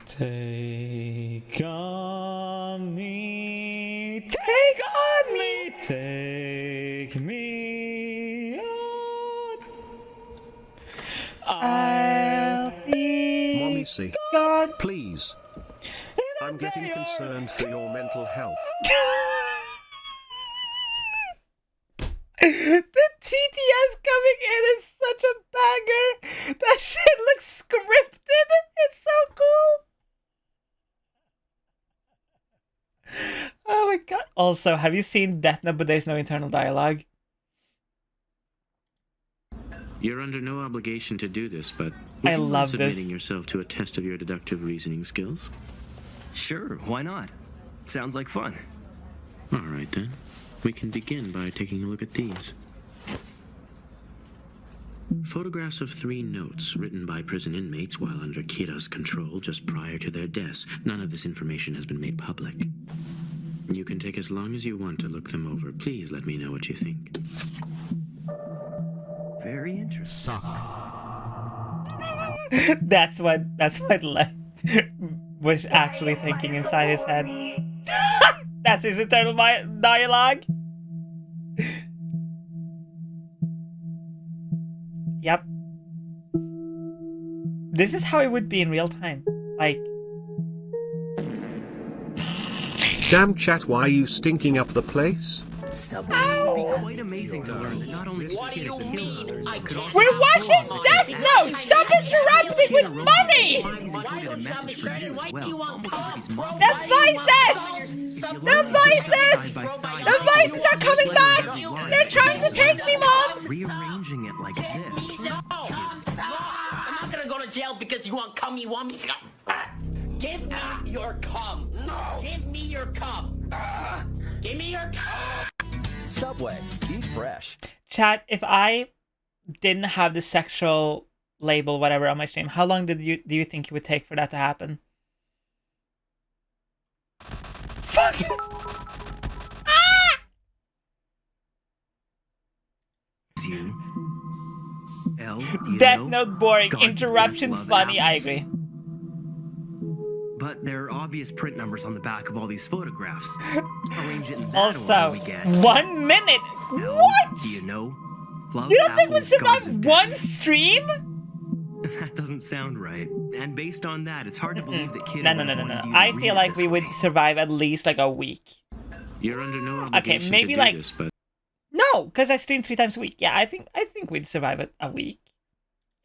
Take on me, take on me, take me on. I'll be Mommy C. gone. Please. I'm getting concerned for your mental health. The TTS coming in is such a banger. That shit looks scripted. It's so cool. Oh my god. Also, have you seen Death Note but there's no internal dialogue? You're under no obligation to do this, but I would you love mind submitting this. yourself to a test of your deductive reasoning skills? Sure, why not? Sounds like fun. All right, then. We can begin by taking a look at these. Photographs of 3 notes written by prison inmates while under Kira's control just prior to their deaths. None of this information has been made public. You can take as long as you want to look them over. Please let me know what you think. Very interesting. That's what Le was actually thinking inside his head. That's his internal dialogue. Yep. This is how it would be in real time. Like, Damn chat, why are you stinking up the place? Subway. It would be quite amazing to learn that not only What do you mean? I could also we're watching Death Note! Stop interrupting with money! He's included a message for you as well, almost as if he's mom. The voices! The voices! The voices are coming back! They're trying to take me, Mom! Rearranging it like this. No! I'm not gonna go to jail because you want cum, you want me. Give me your cum. No! Give me your cum. Give me your cum. Subway, eat fresh. Chat, if I didn't have the sexual label, whatever, on my stream, how long do you think it would take for that to happen? Fuck! You. L. Death Note boring. God's Interruption death, love, funny. I apples. agree. But there are obvious print numbers on the back of all these photographs. Arrange it in that Also, order we get. 1 minute. Now, What? Do you know? Love You don't think we apples, gods survived of one death. stream? That doesn't sound right. And based on that, it's hard to believe that Kid No. wanted you to I read feel it like this we would way. survive at least like a week. You're under no obligation maybe to do like- this, but No, because I stream 3 times a week. Yeah, I think we'd survive a week.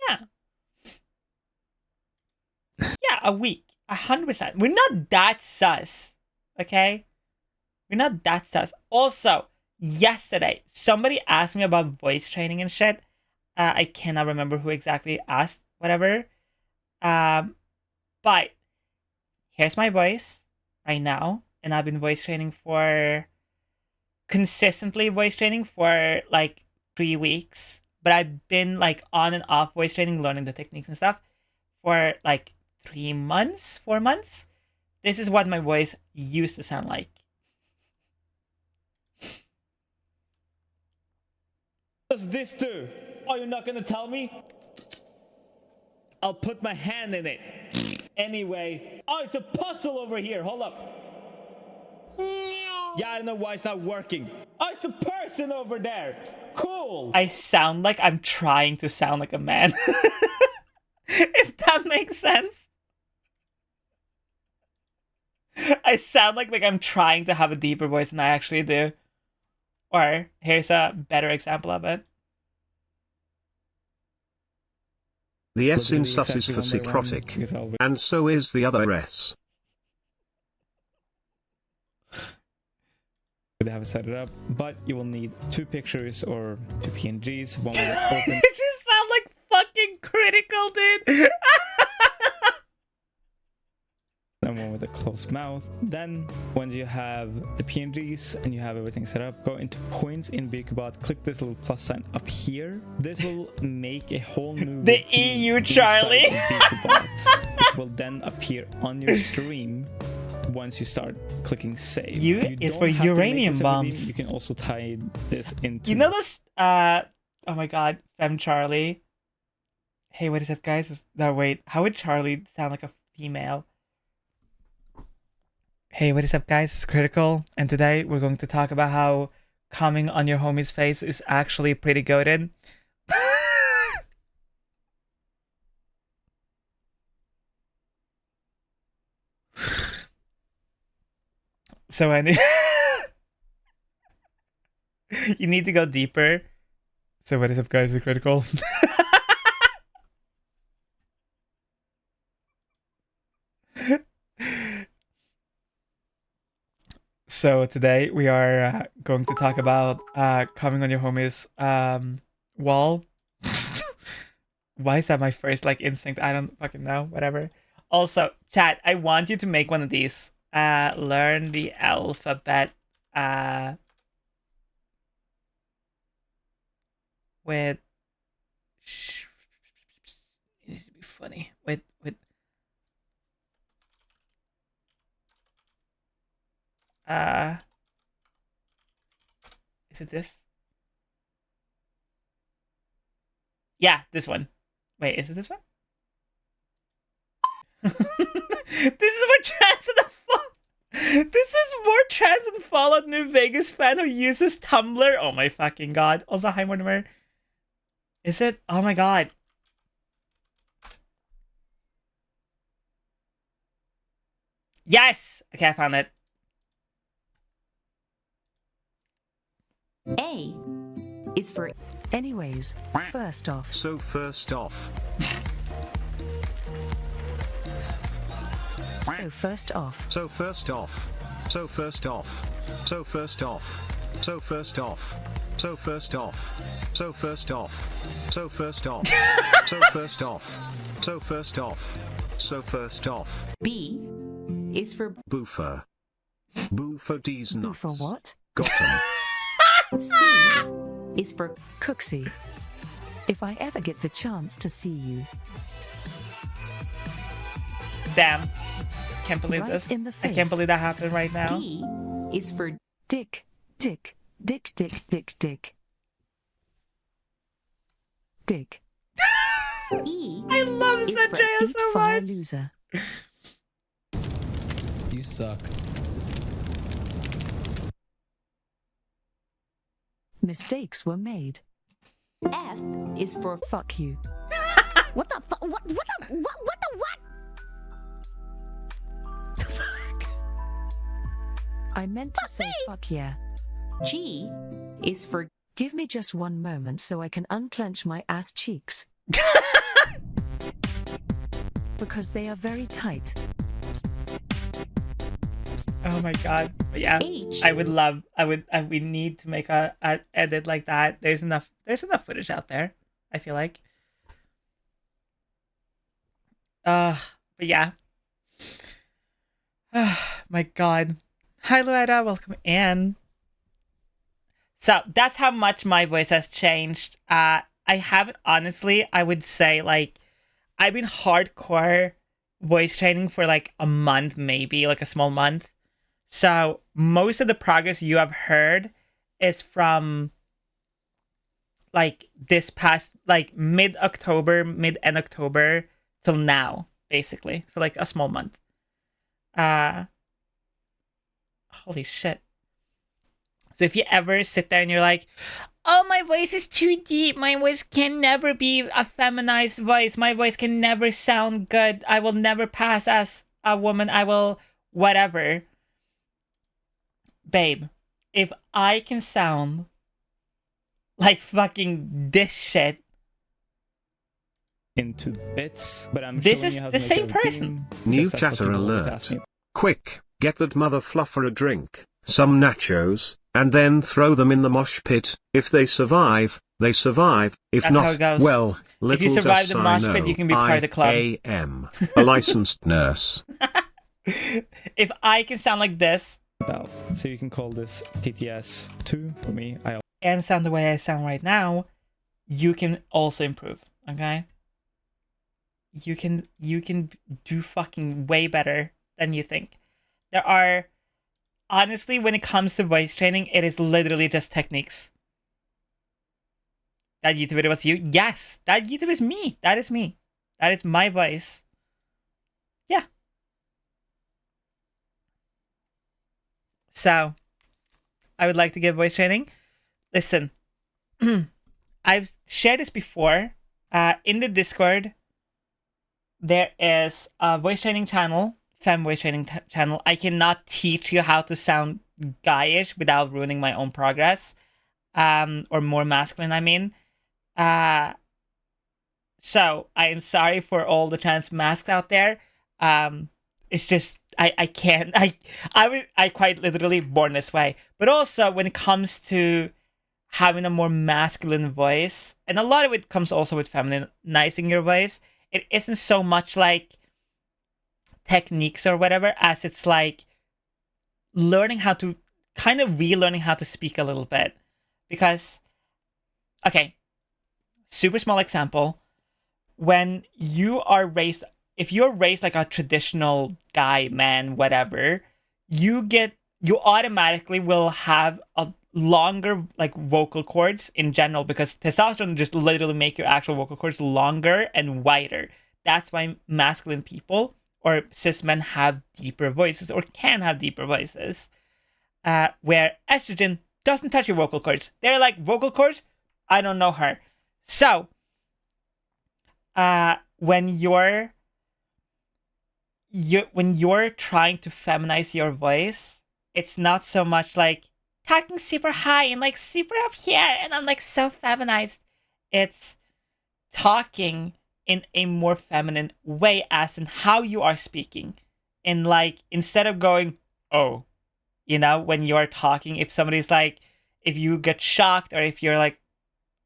Yeah. Yeah, a week. 100%. We're not that sus. Okay? We're not that sus. Also, yesterday, somebody asked me about voice training and shit. I cannot remember who exactly asked, whatever. But here's my voice right now. And I've been consistently voice training for like 3 weeks. But I've been like on and off voice training, learning the techniques and stuff for like 4 months. This is what my voice used to sound like. What does this do? Oh, you're not gonna tell me? I'll put my hand in it. Anyway. Oh, it's a puzzle over here. Hold up. Yeah, I don't know why it's not working. Oh, it's a person over there. Cool. I sound like I'm trying to sound like a man. If that makes sense. I sound like I'm trying to have a deeper voice than I actually do. Or, here's a better example of it. The S in sus is for secrotic, and so is the other S. They have set it up, but you will need 2 pictures or 2 PNGs. One will open. You just sound like fucking critical, dude. And one with a closed mouth. Then, when you have the PNGs and you have everything set up, go into points in BeautyBot, click this little plus sign up here. This will make a whole new The EU Charlie. BeautyBot, which will then appear on your stream once you start clicking save. U You is don't for have to make uranium this everything. bombs. You can also tie this into. You know those, oh my god, Fem Charlie. Hey, what is up, guys? No, wait, how would Charlie sound like a female? Hey, what is up, guys? It's Critical, and today we're going to talk about how coming on your homie's face is actually pretty goated. So you need to go deeper. So what is up, guys? It's Critical. So today we are going to talk about coming on your homie's wall. Why is that my first instinct? I don't fucking know. Whatever. Also, chat, I want you to make one of these. Learn the alphabet with it needs to be funny. With is it this? Yeah, this one. Wait, is it this one? This is more trans than This is more trans than Fallout New Vegas fan who uses Tumblr. Oh my fucking god. Also, hi Mortimer. Is it? Oh my god. Yes! Okay, I found it. A is for anyways. First off. So first off. So first off. So first off. So first off. So first off. So first off. So first off. So first off. So first off. So first off. So first off. So first off. B is for Boofer. Boofer D's nuts. for what? Got 'em. C is for Cooksy. If I ever get the chance to see you. Damn. Can't believe Right this. in the I can't face. believe that happened right now. D is for Dick. Dick. Dick. Dick. Dick. Dick. Dick. E I love is for Sanjaya Eat so Fire much. Loser. suck. Mistakes were made. F is for fuck you. What the fuck? What the what? I meant to say fuck yeah. G is for give me just one moment so I can unclench my ass cheeks. Because they are very tight. Oh my god. But yeah. H. We need to make a edit like that. There's enough footage out there, I feel like. But yeah. My god. Hi Lueda, welcome in. So that's how much my voice has changed. I haven't, honestly, I would say, like, I've been hardcore voice training for like a month, maybe, like a small month. So most of the progress you have heard is from like this past, like mid-end October till now, basically. So like a small month. Holy shit. So if you ever sit there and you're like, oh, my voice is too deep. My voice can never be a feminized voice. My voice can never sound good. I will never pass as a woman. I will whatever. Babe, if I can sound like fucking this shit into bits, but I'm this showing is you how the to make same a routine, person. New because that's what chatter people always alert. ask me. Quick, get that mother fluffer a drink, some nachos, and then throw them in the mosh pit. If they survive, they survive. If That's not, how it goes. well, little If you survive does the I mosh pit, know, you can be part of the club. I am a licensed nurse. If I can sound like this About. So you can call this TTS 2 for me. and sound the way I sound right now, you can also improve, okay? You can do fucking way better than you think. There are, honestly, when it comes to voice training, it is literally just techniques. That YouTube video was you? Yes, that YouTube is me. That is me. That is my voice. Yeah. So, I would like to give voice training. Listen, I've shared this before. In the Discord, there is a voice training channel, fem voice training channel. I cannot teach you how to sound guyish without ruining my own progress, or more masculine, I mean. So I am sorry for all the trans masks out there. It's just I can't. I quite literally born this way. But also when it comes to having a more masculine voice, and a lot of it comes also with feminizing your voice, it isn't so much like techniques or whatever as it's like learning how to kind of relearning how to speak a little bit. Because, okay, super small example, when you are raised, if you're raised like a traditional guy, man, whatever, you automatically will have a longer like vocal cords in general, because testosterone just literally make your actual vocal cords longer and wider. That's why masculine people or cis men have deeper voices or can have deeper voices, where estrogen doesn't touch your vocal cords. They're like, vocal cords? I don't know her. So, when you're trying to feminize your voice, it's not so much like talking super high and like super up here and I'm like so feminized. It's talking in a more feminine way, as in how you are speaking. And like, instead of going, oh, you know, when you're talking, if somebody's like, if you get shocked or if you're like,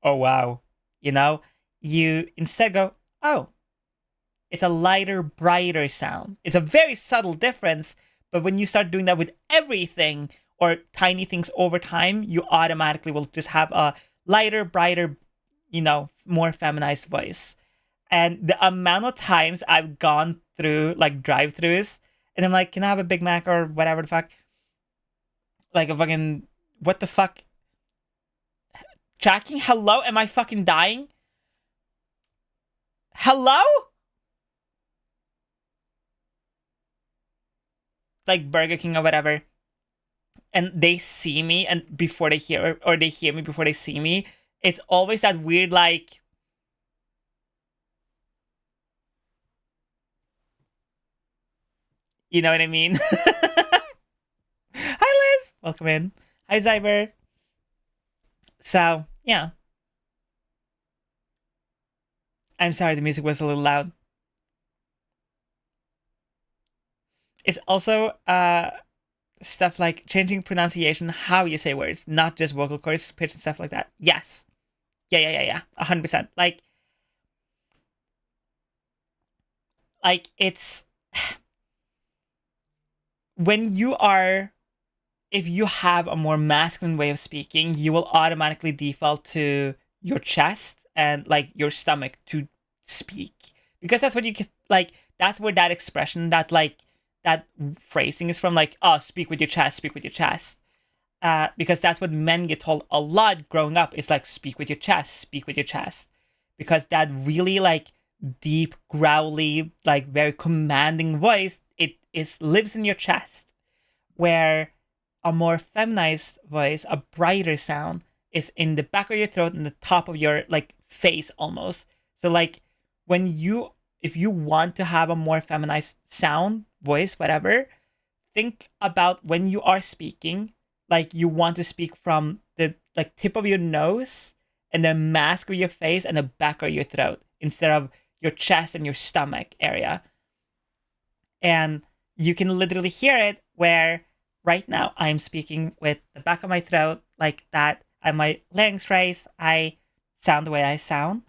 oh wow, you know, you instead go, oh, it's a lighter, brighter sound. It's a very subtle difference, but when you start doing that with everything or tiny things over time, you automatically will just have a lighter, brighter, you know, more feminized voice. And the amount of times I've gone through like drive-thrus and I'm like, can I have a Big Mac or whatever the fuck? Like a fucking, what the fuck? Tracking? Hello? Am I fucking dying? Hello? like Burger King or whatever, and they see me and before they hear, or they hear me before they see me, it's always that weird, like, you know what I mean? Hi, Liz. Welcome in. Hi, Zyber. So, yeah. I'm sorry, the music was a little loud. It's also stuff like changing pronunciation, how you say words, not just vocal cords, pitch, and stuff like that. Yes. Yeah. 100%. Like it's when you are, if you have a more masculine way of speaking, you will automatically default to your chest and like your stomach to speak, because that's what you get, like that's where that expression, that like that phrasing is from, like, oh, speak with your chest, because that's what men get told a lot growing up, is like, speak with your chest, because that really like deep, growly, like very commanding voice, it lives in your chest, where a more feminized voice, a brighter sound, is in the back of your throat and the top of your like face almost. So like if you want to have a more feminized sound, voice, whatever, think about when you are speaking, like you want to speak from the like tip of your nose and the mask of your face and the back of your throat instead of your chest and your stomach area. And you can literally hear it where right now I'm speaking with the back of my throat like that. I have my larynx raised. I sound the way I sound.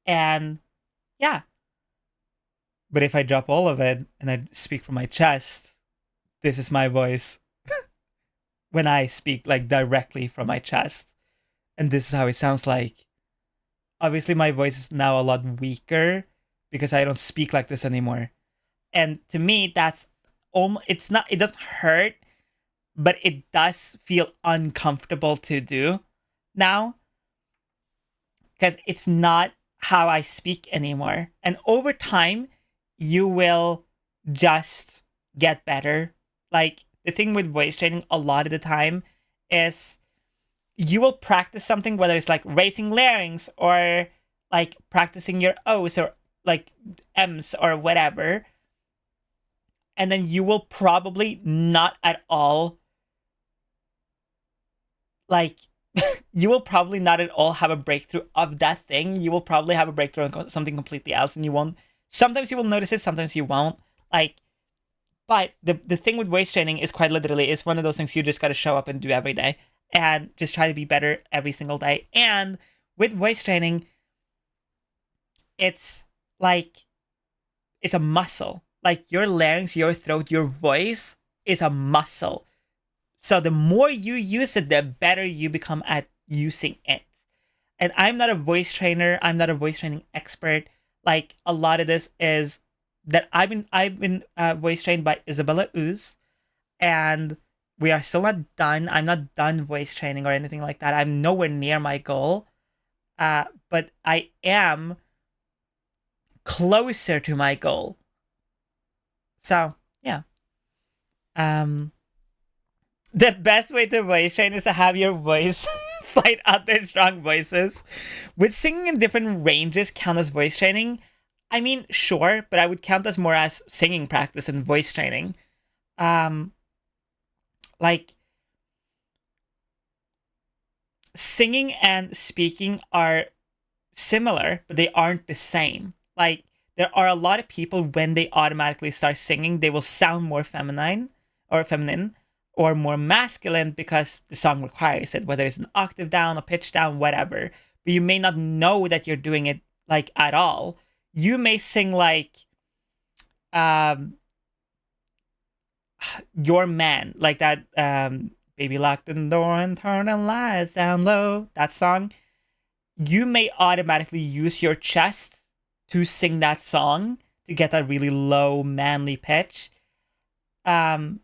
And yeah. But if I drop all of it and I speak from my chest, this is my voice when I speak like directly from my chest. And this is how it sounds like. Obviously, my voice is now a lot weaker because I don't speak like this anymore. And to me, that's it doesn't hurt, but it does feel uncomfortable to do now, because it's not how I speak anymore. And over time, you will just get better. Like, the thing with voice training a lot of the time is you will practice something, whether it's like raising larynx or like practicing your O's or like M's or whatever. And then you will probably not at all, like, you will probably not at all have a breakthrough of that thing. You will probably have a breakthrough on something completely else, and you won't. Sometimes you will notice it, sometimes you won't. Like, but the thing with voice training is quite literally, it's one of those things you just got to show up and do every day and just try to be better every single day. And with voice training, it's like, it's a muscle. Like, your larynx, your throat, your voice is a muscle. So the more you use it, the better you become at using it. And I'm not a voice trainer. I'm not a voice training expert. Like, a lot of this is that I've been voice trained by Isabella Ooze, and we are still not done. I'm not done voice training or anything like that. I'm nowhere near my goal, but I am closer to my goal. So yeah, the best way to voice train is to have your voice fight other strong voices. Would singing in different ranges count as voice training? I mean, sure, but I would count this more as singing practice and voice training. Like, singing and speaking are similar, but they aren't the same. Like, there are a lot of people, when they automatically start singing, they will sound more feminine or more masculine because the song requires it, whether it's an octave down, a pitch down, whatever. But you may not know that you're doing it like at all. You may sing like Your Man, like that Baby Lock the Door and Turn the Lights Down Low, that song. You may automatically use your chest to sing that song to get that really low manly pitch. But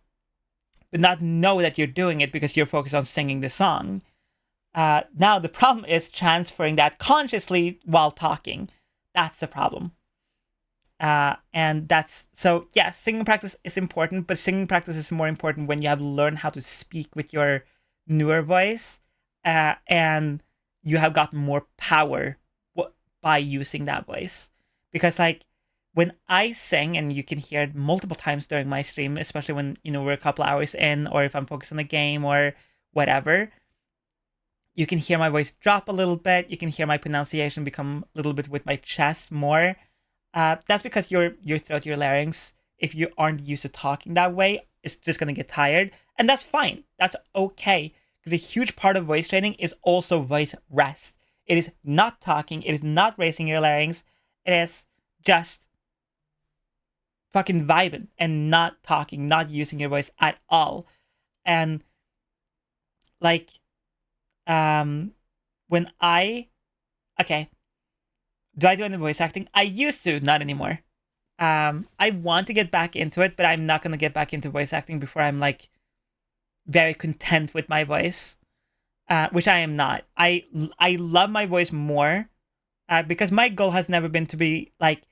not know that you're doing it because you're focused on singing the song. Now, the problem is transferring that consciously while talking. That's the problem. And that's so yeah, singing practice is important, but singing practice is more important when you have learned how to speak with your newer voice, and you have gotten more power by using that voice. Because like when I sing, and you can hear it multiple times during my stream, especially when we're a couple hours in, or if I'm focused on a game or whatever, you can hear my voice drop a little bit. You can hear my pronunciation become a little bit with my chest more. That's because your throat, your larynx, if you aren't used to talking that way, it's just gonna get tired, and that's fine. That's okay, because a huge part of voice training is also voice rest. It is not talking. It is not raising your larynx. It is just fucking vibing and not talking, not using your voice at all. And like, when do I do any voice acting? I used to, not anymore. I want to get back into it, but I'm not going to get back into voice acting before I'm like very content with my voice, which I am not. I love my voice more, because my goal has never been to be like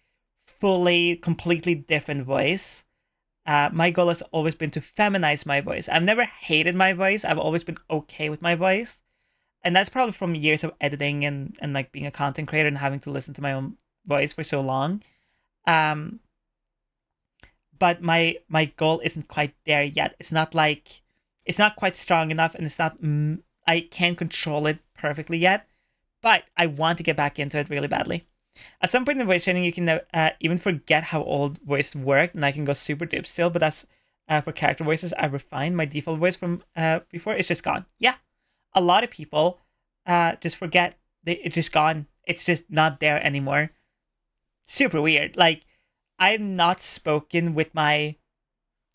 fully, completely different voice. My goal has always been to feminize my voice. I've never hated my voice. I've always been okay with my voice. And that's probably from years of editing and like being a content creator and having to listen to my own voice for so long. But my goal isn't quite there yet. It's not quite strong enough, and it's not, I can't control it perfectly yet, but I want to get back into it really badly. At some point in voice training, you can even forget how old voice worked, and I can go super deep still, but that's for character voices. I refined my default voice from before. It's just gone. Yeah. A lot of people just forget. It's just gone. It's just not there anymore. Super weird. Like, I've not spoken with my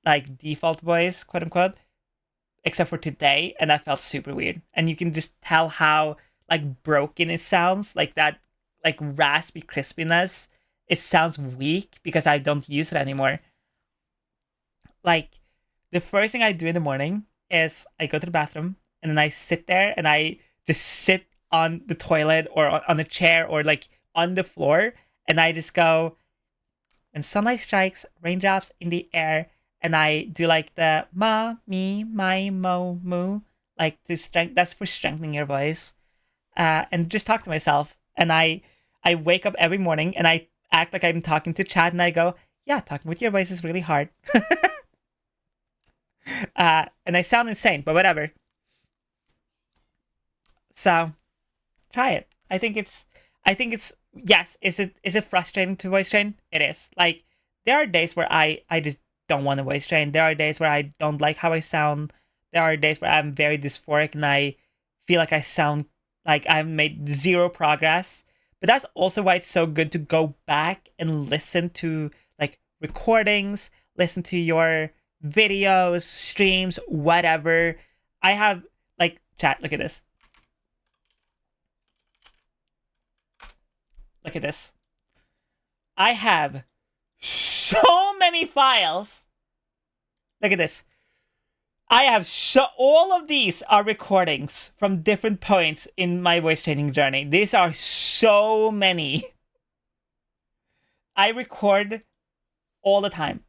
like default voice, quote unquote, except for today, and that felt super weird. And you can just tell how like broken it sounds, like that like raspy crispiness. It sounds weak because I don't use it anymore. Like, the first thing I do in the morning is I go to the bathroom, and then I sit there and I just sit on the toilet or on a chair or like on the floor, and I just go, and sunlight strikes, raindrops in the air, and I do like the ma, me, my, mo, moo, like that's for strengthening your voice, and just talk to myself. And I wake up every morning and I act like I'm talking to Chad, and I go, yeah, talking with your voice is really hard. And I sound insane, but whatever. So, try it. I think it's yes. Is it frustrating to voice train? It is. Like, there are days where I just don't want to voice train. There are days where I don't like how I sound. There are days where I'm very dysphoric and I feel like I sound like I've made zero progress. But that's also why it's so good to go back and listen to like recordings, listen to your videos, streams, whatever. I have like, chat, look at this. Look at this. I have so many files. Look at this. I have all of these are recordings from different points in my voice training journey. These are so many. I record all the time.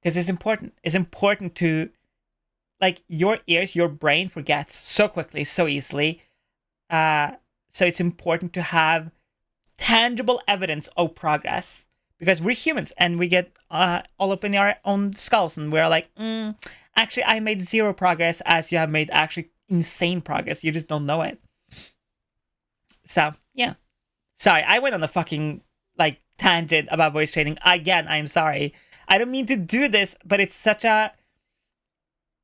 Because it's important. It's important to, like, your ears, your brain forgets so quickly, so easily. So it's important to have tangible evidence of progress, because we're humans and we get all up in our own skulls and we're like, actually, I made zero progress, as you have made actually insane progress. You just don't know it. So, yeah. Sorry, I went on a fucking, like, tangent about voice training. Again, I'm sorry. I don't mean to do this, but it's such a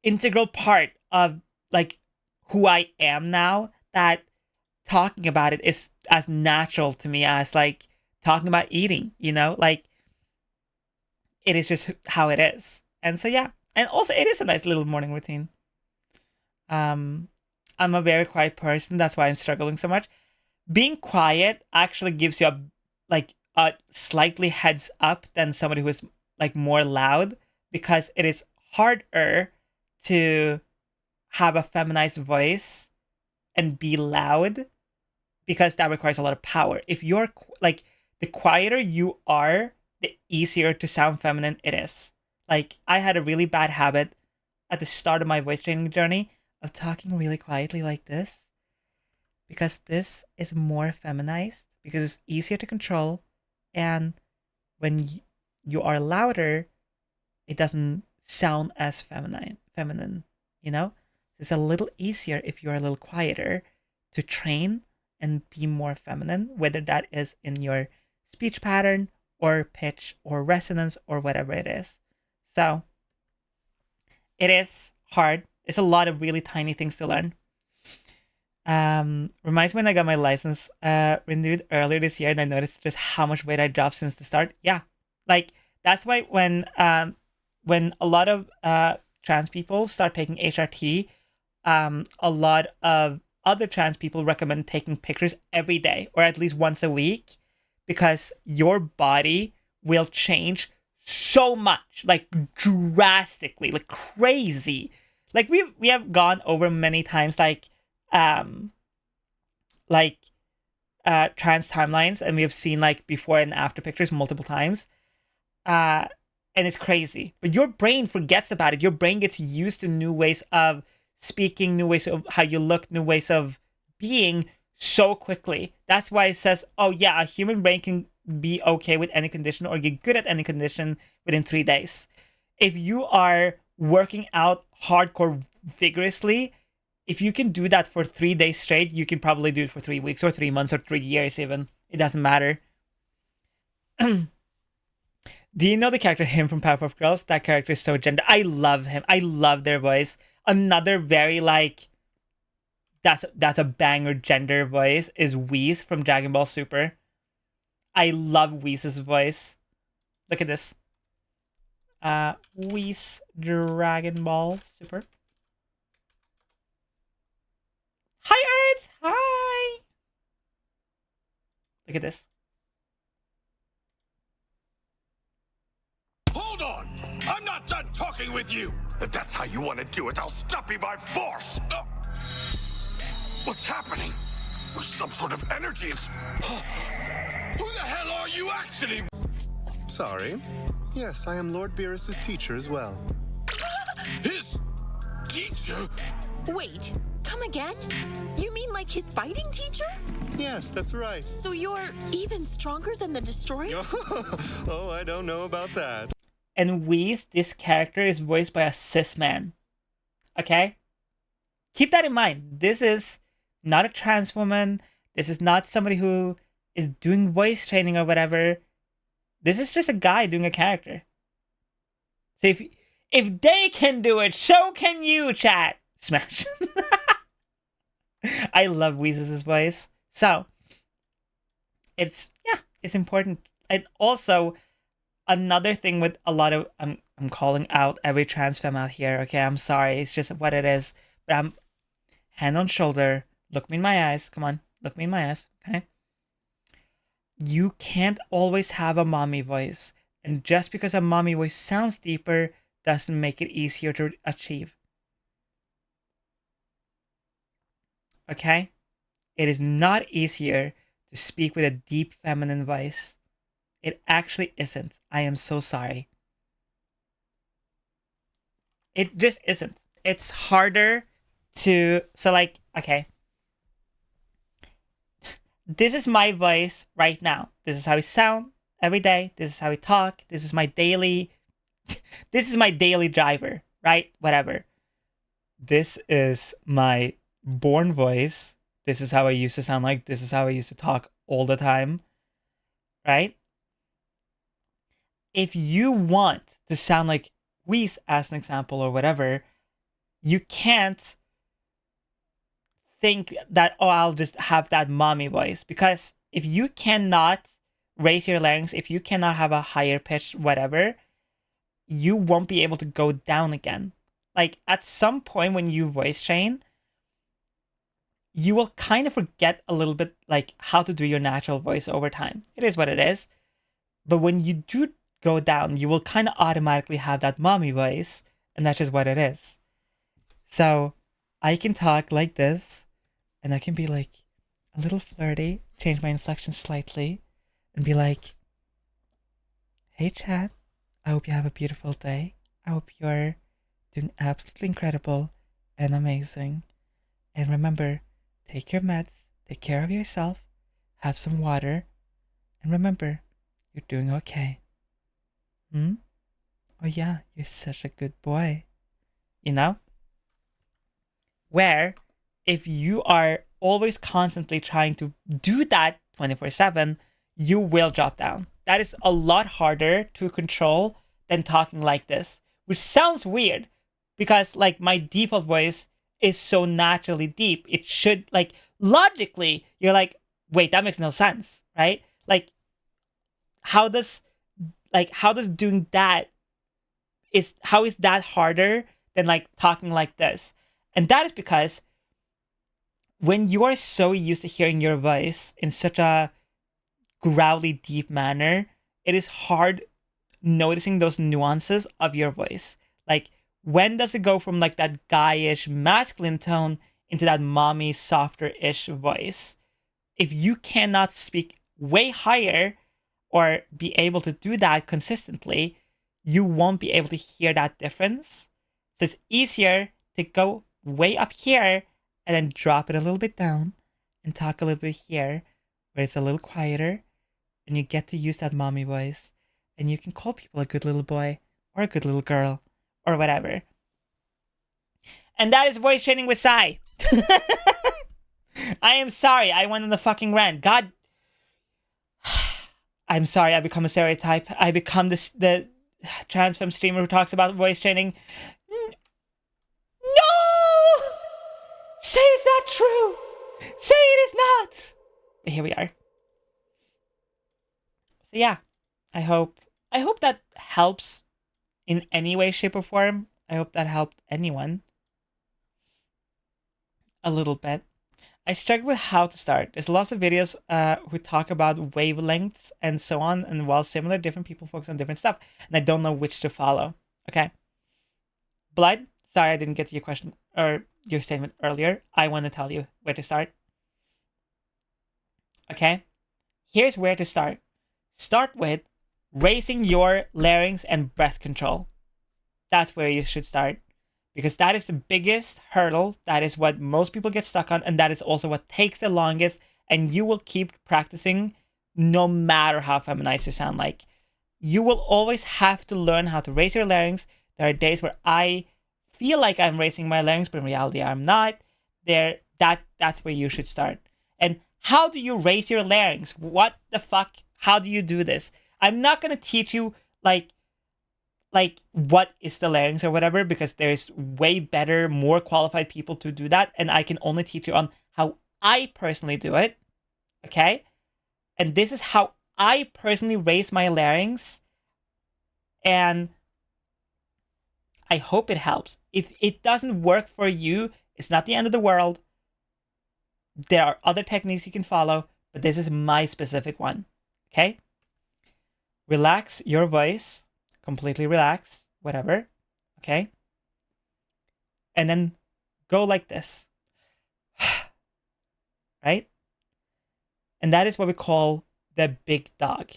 integral part of, like, who I am now that talking about it is as natural to me as like talking about eating, like it is just how it is. And so, yeah. And also it is a nice little morning routine. I'm a very quiet person. That's why I'm struggling so much. Being quiet actually gives you a slightly heads up than somebody who is like more loud, because it is harder to have a feminized voice and be loud, because that requires a lot of power. If you're like, the quieter you are, the easier to sound feminine it is. Like, I had a really bad habit at the start of my voice training journey of talking really quietly like this, because this is more feminized, because it's easier to control, and when you are louder, it doesn't sound as feminine, you know? It's a little easier if you're a little quieter to train and be more feminine, whether that is in your speech pattern or pitch or resonance or whatever it is. So it is hard. It's a lot of really tiny things to learn. Reminds me when I got my license renewed earlier this year, and I noticed just how much weight I dropped since the start. Yeah, like that's why when a lot of trans people start taking HRT, a lot of other trans people recommend taking pictures every day or at least once a week, because your body will change so much, like drastically, like crazy. Like we have gone over many times, like trans timelines, and we have seen like before and after pictures multiple times, and it's crazy. But your brain forgets about it. Your brain gets used to new ways of speaking, new ways of how you look, new ways of being so quickly. That's why it says, oh yeah, a human brain can be okay with any condition or get good at any condition within 3 days. If you are working out hardcore vigorously, if you can do that for 3 days straight, you can probably do it for 3 weeks or 3 months or 3 years even. It doesn't matter. Do you know the character Him from Powerpuff Girls? That character is so gender. I love him. I love their voice. Another very like that's a banger gender voice is Whis from Dragon Ball Super. I love Whis' voice. Look at this. Whis Dragon Ball Super. Hi Earth! Hi! Look at this. Hold on! I'm not done talking with you! If that's how you want to do it, I'll stop you by force! What's happening? There's some sort of energy. It's... Who the hell are you actually? Sorry. Yes, I am Lord Beerus's teacher as well. His teacher? Wait, come again? You mean like his fighting teacher? Yes, that's right. So you're even stronger than the Destroyer? Oh, I don't know about that. And Whis, this character, is voiced by a cis man. Okay? Keep that in mind. This is not a trans woman. This is not somebody who is doing voice training or whatever. This is just a guy doing a character. So if they can do it, so can you, chat. Smash. I love Whis' voice. So, it's important. And also, another thing with a lot of... I'm calling out every trans femme out here, okay? I'm sorry. It's just what it is. But I'm hand on shoulder. Look me in my eyes. Come on. Look me in my eyes, okay? You can't always have a mommy voice. And just because a mommy voice sounds deeper doesn't make it easier to achieve. Okay? It is not easier to speak with a deep feminine voice. It actually isn't. I am so sorry. It just isn't. It's harder to... So like, okay. This is my voice right now. This is how I sound every day. This is how I talk. This is my daily... This is my daily driver, right? Whatever. This is my born voice. This is how I used to sound like. This is how I used to talk all the time. Right? If you want to sound like Whis, as an example, or whatever, you can't think that, oh, I'll just have that mommy voice. Because if you cannot raise your larynx, if you cannot have a higher pitch, whatever, you won't be able to go down again. Like, at some point when you voice train, you will kind of forget a little bit, like, how to do your natural voice over time. It is what it is. But when you do go down, you will kind of automatically have that mommy voice, and that's just what it is. So, I can talk like this, and I can be, like, a little flirty, change my inflection slightly, and be like, hey chat, I hope you have a beautiful day. I hope you're doing absolutely incredible and amazing. And remember, take your meds, take care of yourself, have some water, and remember, you're doing okay. Oh yeah, you're such a good boy. You know? Where, if you are always constantly trying to do that 24/7, you will drop down. That is a lot harder to control than talking like this, which sounds weird because like my default voice is so naturally deep. It should, like, logically, you're like, wait, that makes no sense, right? Like, how does doing that how is that harder than like talking like this? And that is because when you are so used to hearing your voice in such a growly, deep manner, it is hard noticing those nuances of your voice. Like, when does it go from like that guyish masculine tone into that mommy, softer-ish voice? If you cannot speak way higher or be able to do that consistently, you won't be able to hear that difference. So it's easier to go way up here and then drop it a little bit down and talk a little bit here where it's a little quieter, and you get to use that mommy voice, and you can call people a good little boy or a good little girl or whatever. And that is voice training with Sai. I am sorry I went on the fucking rant. God, I'm sorry I become a stereotype. I become the trans femme streamer who talks about voice training. No! Say it's not true! Say it is not! But here we are. So yeah, I hope that helps in any way, shape, or form. I hope that helped anyone a little bit. I struggle with how to start. There's lots of videos who talk about wavelengths and so on, and while similar, different people focus on different stuff, and I don't know which to follow. Okay. Blood, sorry I didn't get to your question or your statement earlier. I want to tell you where to start. Okay. Here's where to start. Start with raising your larynx and breath control. That's where you should start. Because that is the biggest hurdle. That is what most people get stuck on. And that is also what takes the longest. And you will keep practicing no matter how feminized you sound like. You will always have to learn how to raise your larynx. There are days where I feel like I'm raising my larynx, but in reality I'm not. That's where you should start. And how do you raise your larynx? What the fuck? How do you do this? I'm not going to teach you like what is the larynx or whatever, because there's way better, more qualified people to do that, and I can only teach you on how I personally do it, okay? And this is how I personally raise my larynx, and I hope it helps. If it doesn't work for you, it's not the end of the world. There are other techniques you can follow, but this is my specific one, okay? Relax your voice. Completely relax, whatever, okay? And then go like this, right? And that is what we call the big dog,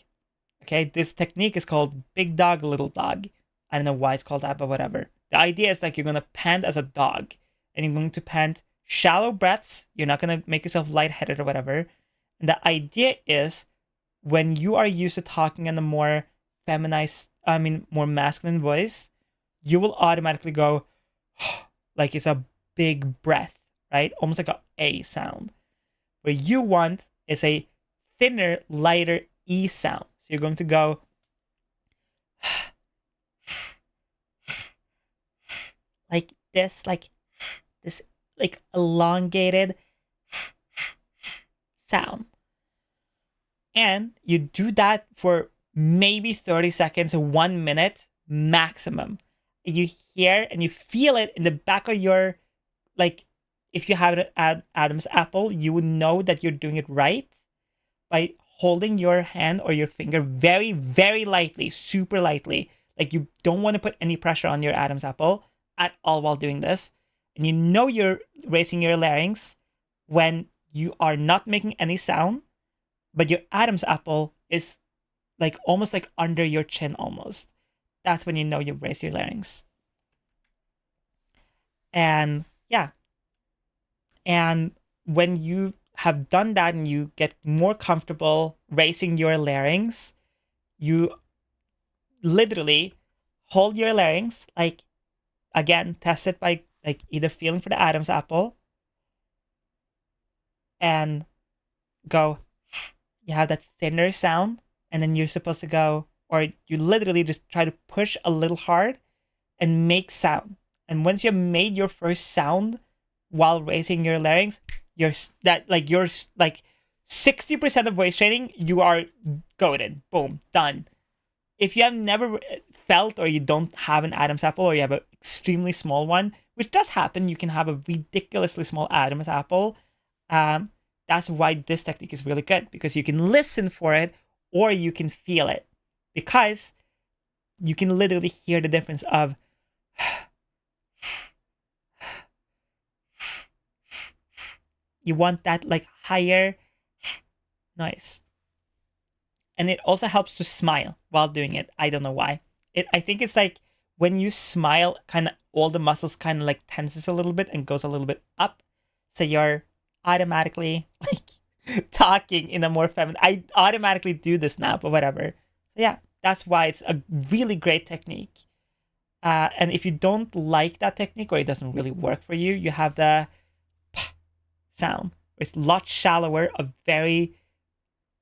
okay? This technique is called big dog, little dog. I don't know why it's called that, but whatever. The idea is like you're going to pant as a dog, and you're going to pant shallow breaths. You're not going to make yourself lightheaded or whatever. And the idea is when you are used to talking in a more more masculine voice, you will automatically go like it's a big breath, right? Almost like a sound. What you want is a thinner, lighter E sound. So you're going to go like this like elongated sound. And you do that for maybe 30 seconds, 1 minute maximum. You hear and you feel it in the back of your, like, if you have an Adam's apple, you would know that you're doing it right by holding your hand or your finger very, very lightly, super lightly. Like, you don't want to put any pressure on your Adam's apple at all while doing this. And you know you're raising your larynx when you are not making any sound, but your Adam's apple is like almost like under your chin almost. That's when you know you've raised your larynx. And yeah. And when you have done that and you get more comfortable raising your larynx, you literally hold your larynx, like, again, test it by like either feeling for the Adam's apple and go, you have that thinner sound, and then you're supposed to go, or you literally just try to push a little hard and make sound. And once you've made your first sound while raising your larynx, you're 60% of voice training, you are goated. Boom, done. If you have never felt, or you don't have an Adam's apple, or you have an extremely small one, which does happen, you can have a ridiculously small Adam's apple. That's why this technique is really good, because you can listen for it or you can feel it, because you can literally hear the difference of you want that like higher noise. And it also helps to smile while doing it. I don't know why. I think it's like when you smile, kind of all the muscles kind of like tenses a little bit and goes a little bit up. So you're automatically like talking in a more feminine. I automatically do this now, but whatever. So yeah, that's why it's a really great technique. And if you don't like that technique, or it doesn't really work for you, you have the sound. It's a lot shallower,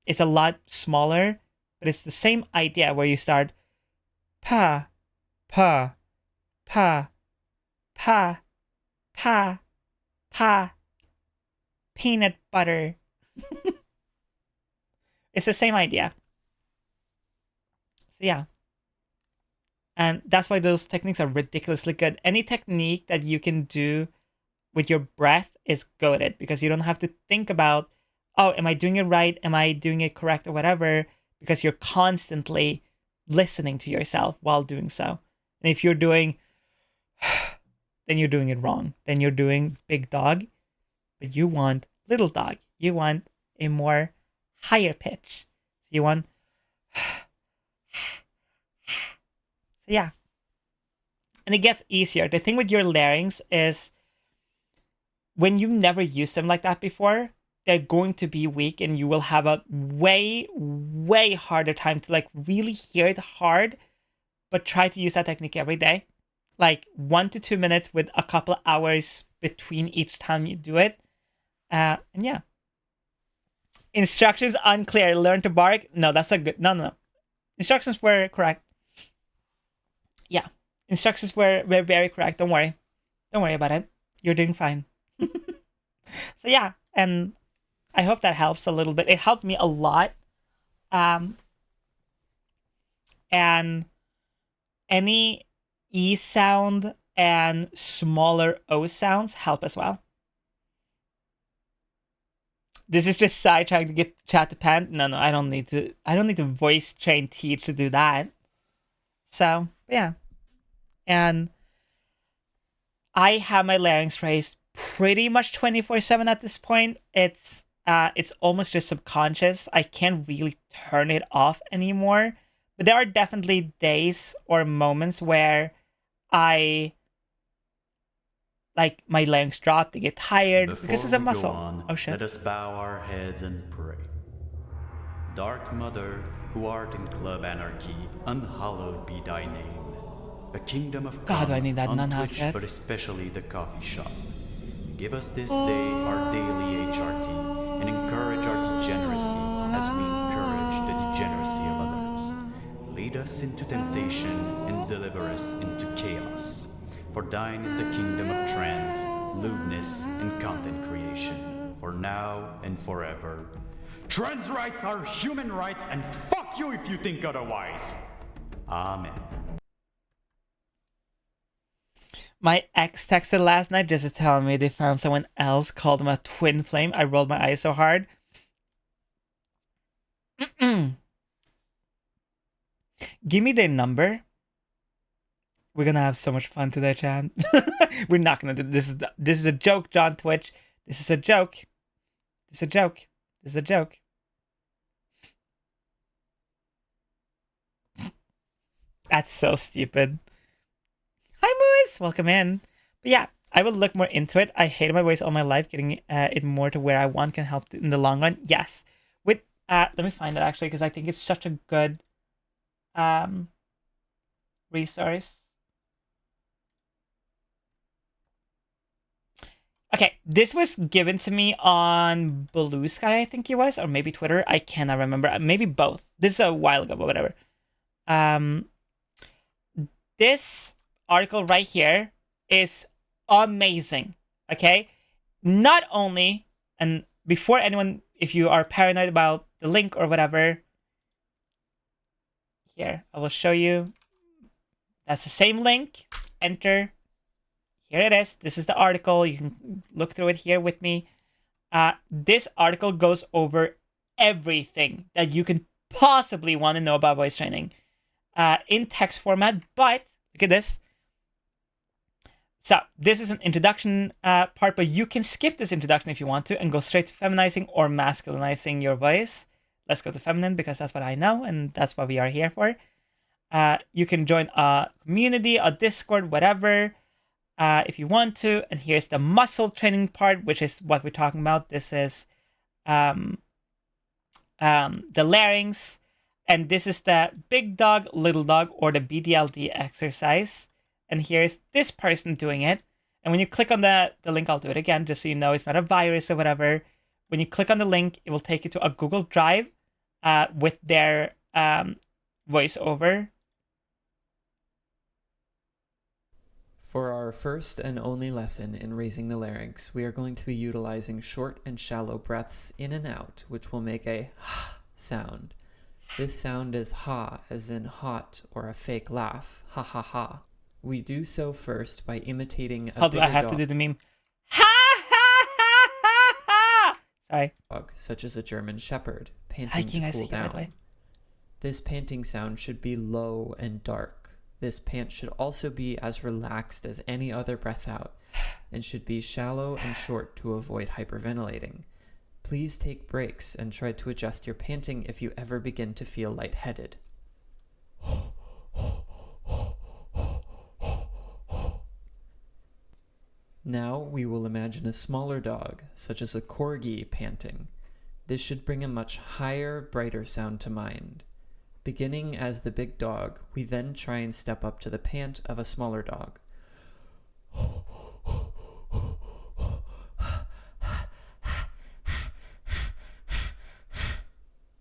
it's a lot smaller, but it's the same idea where you start pa, pa, pa, pa, pa, pa, peanut butter. It's the same idea. So yeah. And that's why those techniques are ridiculously good. Any technique that you can do with your breath is goated, because you don't have to think about, oh, am I doing it right? Am I doing it correct or whatever? Because you're constantly listening to yourself while doing so. And if you're doing, then you're doing it wrong. Then you're doing big dog, but you want little dog. You want a more higher pitch. You want, so yeah. And it gets easier. The thing with your larynx is when you never used them like that before, they're going to be weak, and you will have a way, way harder time to like really hear it hard. But try to use that technique every day. Like 1 to 2 minutes with a couple hours between each time you do it. And yeah. Instructions unclear. Learn to bark. No, that's a good. No. Instructions were correct. Yeah. Instructions were very correct. Don't worry. Don't worry about it. You're doing fine. So yeah. And I hope that helps a little bit. It helped me a lot. And any E sound and smaller O sounds help as well. This is just Sai trying to get chat to pant. No, I don't need to voice train Teach to do that. So yeah. And I have my larynx raised pretty much 24/7 at this point. It's almost just subconscious. I can't really turn it off anymore. But there are definitely days or moments where I like my larynx drop, they get tired because it's a muscle. Oh shit. Let us bow our heads and pray. Dark Mother, who art in Club Anarchy, unhallowed be thy name. A kingdom of God, do I need that nun on Twitch, outfit? but especially the coffee shop. Give us this day our daily HRT, and encourage our degeneracy as we encourage the degeneracy of others. Lead us into temptation and deliver us into chaos. For thine is the kingdom of trance, lewdness, and content creation, for now and forever. Trans rights are human rights, and fuck you if you think otherwise. Amen. My ex texted last night just to tell me they found someone else, called him a twin flame. I rolled my eyes so hard. Give me their number. We're gonna have so much fun today, Chan. We're not gonna do this. This is a joke, John Twitch. This is a joke. This is a joke. This is a joke. That's so stupid. Hi, Moose! Welcome in. But yeah, I will look more into it. I hated my voice all my life. Getting it more to where I want can help in the long run. Yes. With let me find it actually, because I think it's such a good resource. Okay, this was given to me on Blue Sky, I think it was, or maybe Twitter. I cannot remember. Maybe both. This is a while ago, but whatever. This article right here is amazing. Okay, not only, and before anyone, if you are paranoid about the link or whatever, here I will show you. That's the same link. Enter. Here it is. This is the article. You can look through it here with me. This article goes over everything that you can possibly want to know about voice training in text format. But look at this. So this is an introduction part, but you can skip this introduction if you want to and go straight to feminizing or masculinizing your voice. Let's go to feminine because that's what I know and that's what we are here for. You can join a community, a Discord, whatever. If you want to, and here's the muscle training part, which is what we're talking about. This is the larynx, and this is the big dog, little dog, or the BDLD exercise. And here's this person doing it. And when you click on the link, I'll do it again, just so you know it's not a virus or whatever. When you click on the link, it will take you to a Google Drive with their voiceover. For our first and only lesson in raising the larynx, we are going to be utilizing short and shallow breaths in and out, which will make a ha sound. This sound is ha, as in hot or a fake laugh, ha ha ha. We do so first by imitating a I have to do the meme. Ha ha ha ha ha! Sorry. Dog, such as a German Shepherd, panting Hiking, to I cool see, by the down. way. This panting sound should be low and dark. This pant should also be as relaxed as any other breath out and should be shallow and short to avoid hyperventilating. Please take breaks and try to adjust your panting if you ever begin to feel lightheaded. Now we will imagine a smaller dog, such as a corgi, panting. This should bring a much higher, brighter sound to mind. Beginning as the big dog, we then try and step up to the pant of a smaller dog.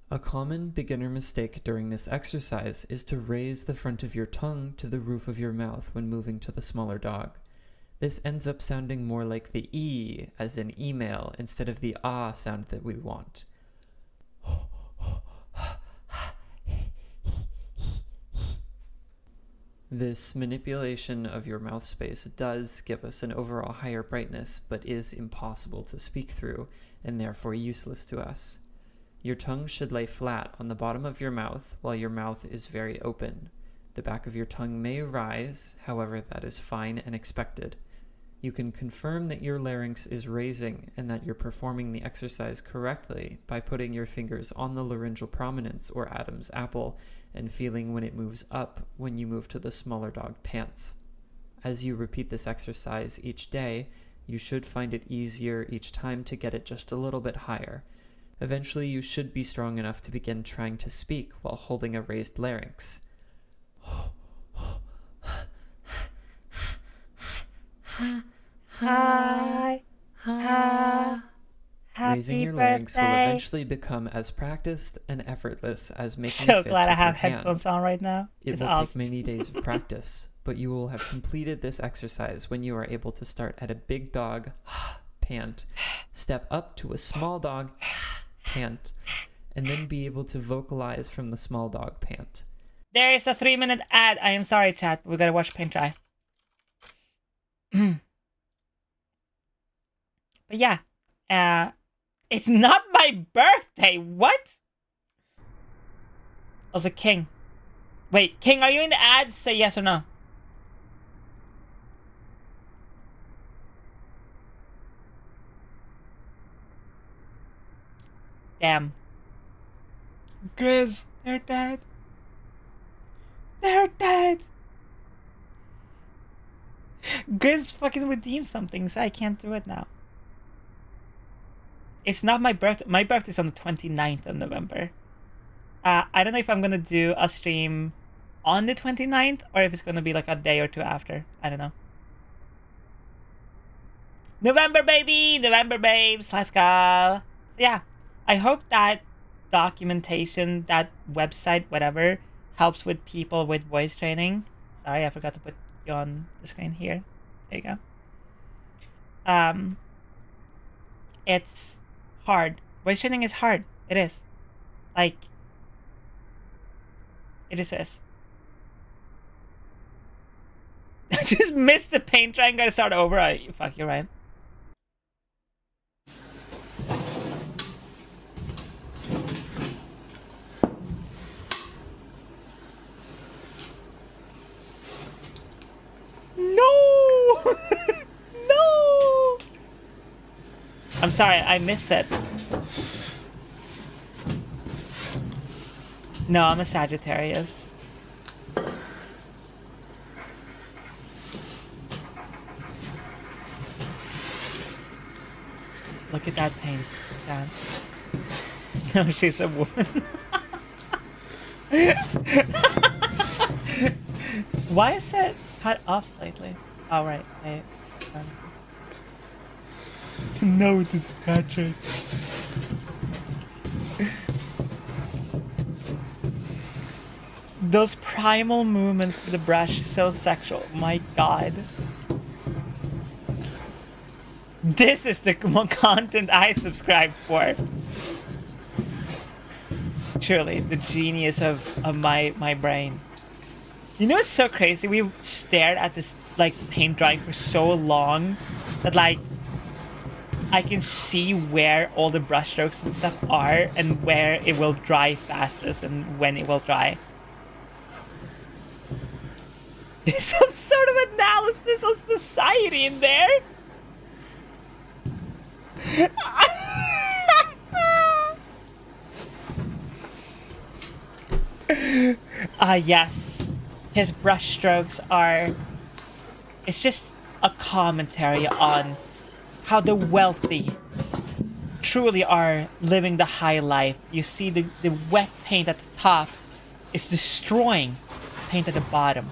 A common beginner mistake during this exercise is to raise the front of your tongue to the roof of your mouth when moving to the smaller dog. This ends up sounding more like the E, as in email, instead of the ah sound that we want. This manipulation of your mouth space does give us an overall higher brightness, but is impossible to speak through, and therefore useless to us. Your tongue should lay flat on the bottom of your mouth while your mouth is very open. The back of your tongue may rise, however that is fine and expected. You can confirm that your larynx is raising and that you're performing the exercise correctly by putting your fingers on the laryngeal prominence or Adam's apple and feeling when it moves up when you move to the smaller dog pants. As you repeat this exercise each day, you should find it easier each time to get it just a little bit higher. Eventually, you should be strong enough to begin trying to speak while holding a raised larynx. Hi. Hi. Raising your larynx will eventually become as practiced and effortless as making So a fist glad I with your have headphones hand. on right now. It It's will awesome. take many days of practice, but you will have completed this exercise when you are able to start at a big dog pant, step up to a small dog pant, and then be able to vocalize from the small dog pant. There is a 3-minute ad. I am sorry, chat. We gotta watch paint dry. But yeah, it's not my birthday. What? Also, King. Wait, King, are you in the ad? Say yes or no. Damn. Grizz, they're dead. They're worth it. Grizz fucking redeemed something, so I can't do it now. It's not my birthday. My birthday is on the 29th of November. I don't know if I'm gonna do a stream on the 29th or if it's gonna be like a day or two after. I don't know. November, baby! November, babes! Let's go! So yeah, I hope that documentation, that website, whatever, helps with people with voice training. Sorry, I forgot to put you on the screen here. There you go. It's hard. Voice training is hard. It is. Like, it just is. I just missed the paint try and gotta start over. Fuck, you're right. No! No! I'm sorry, I missed it. No, I'm a Sagittarius. Look at that paint. God. No, she's a woman. Why is it cut off slightly? Oh, right. No, this is Patrick. Those primal movements with the brush, so sexual. My god. This is the content I subscribe for. Truly, the genius of my brain. You know what's so crazy? We stared at this like paint drying for so long that like I can see where all the brush strokes and stuff are and where it will dry fastest and when it will dry. There's some sort of analysis of society in there. Yes. His brush strokes are... It's just a commentary on how the wealthy truly are living the high life. You see the wet paint at the top is destroying paint at the bottom,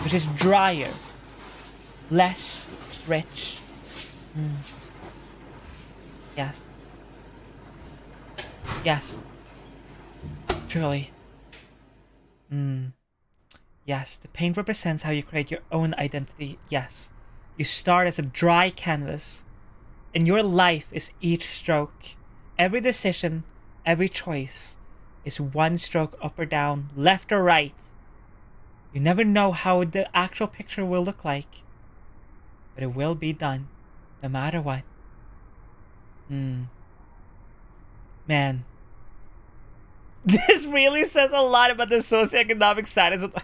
which is drier, less rich. Yes. Yes. Truly. Yes, the paint represents how you create your own identity. Yes. You start as a dry canvas, and your life is each stroke. Every decision, every choice is one stroke up or down, left or right. You never know how the actual picture will look like, but it will be done, no matter what. Man. This really says a lot about the socioeconomic status of...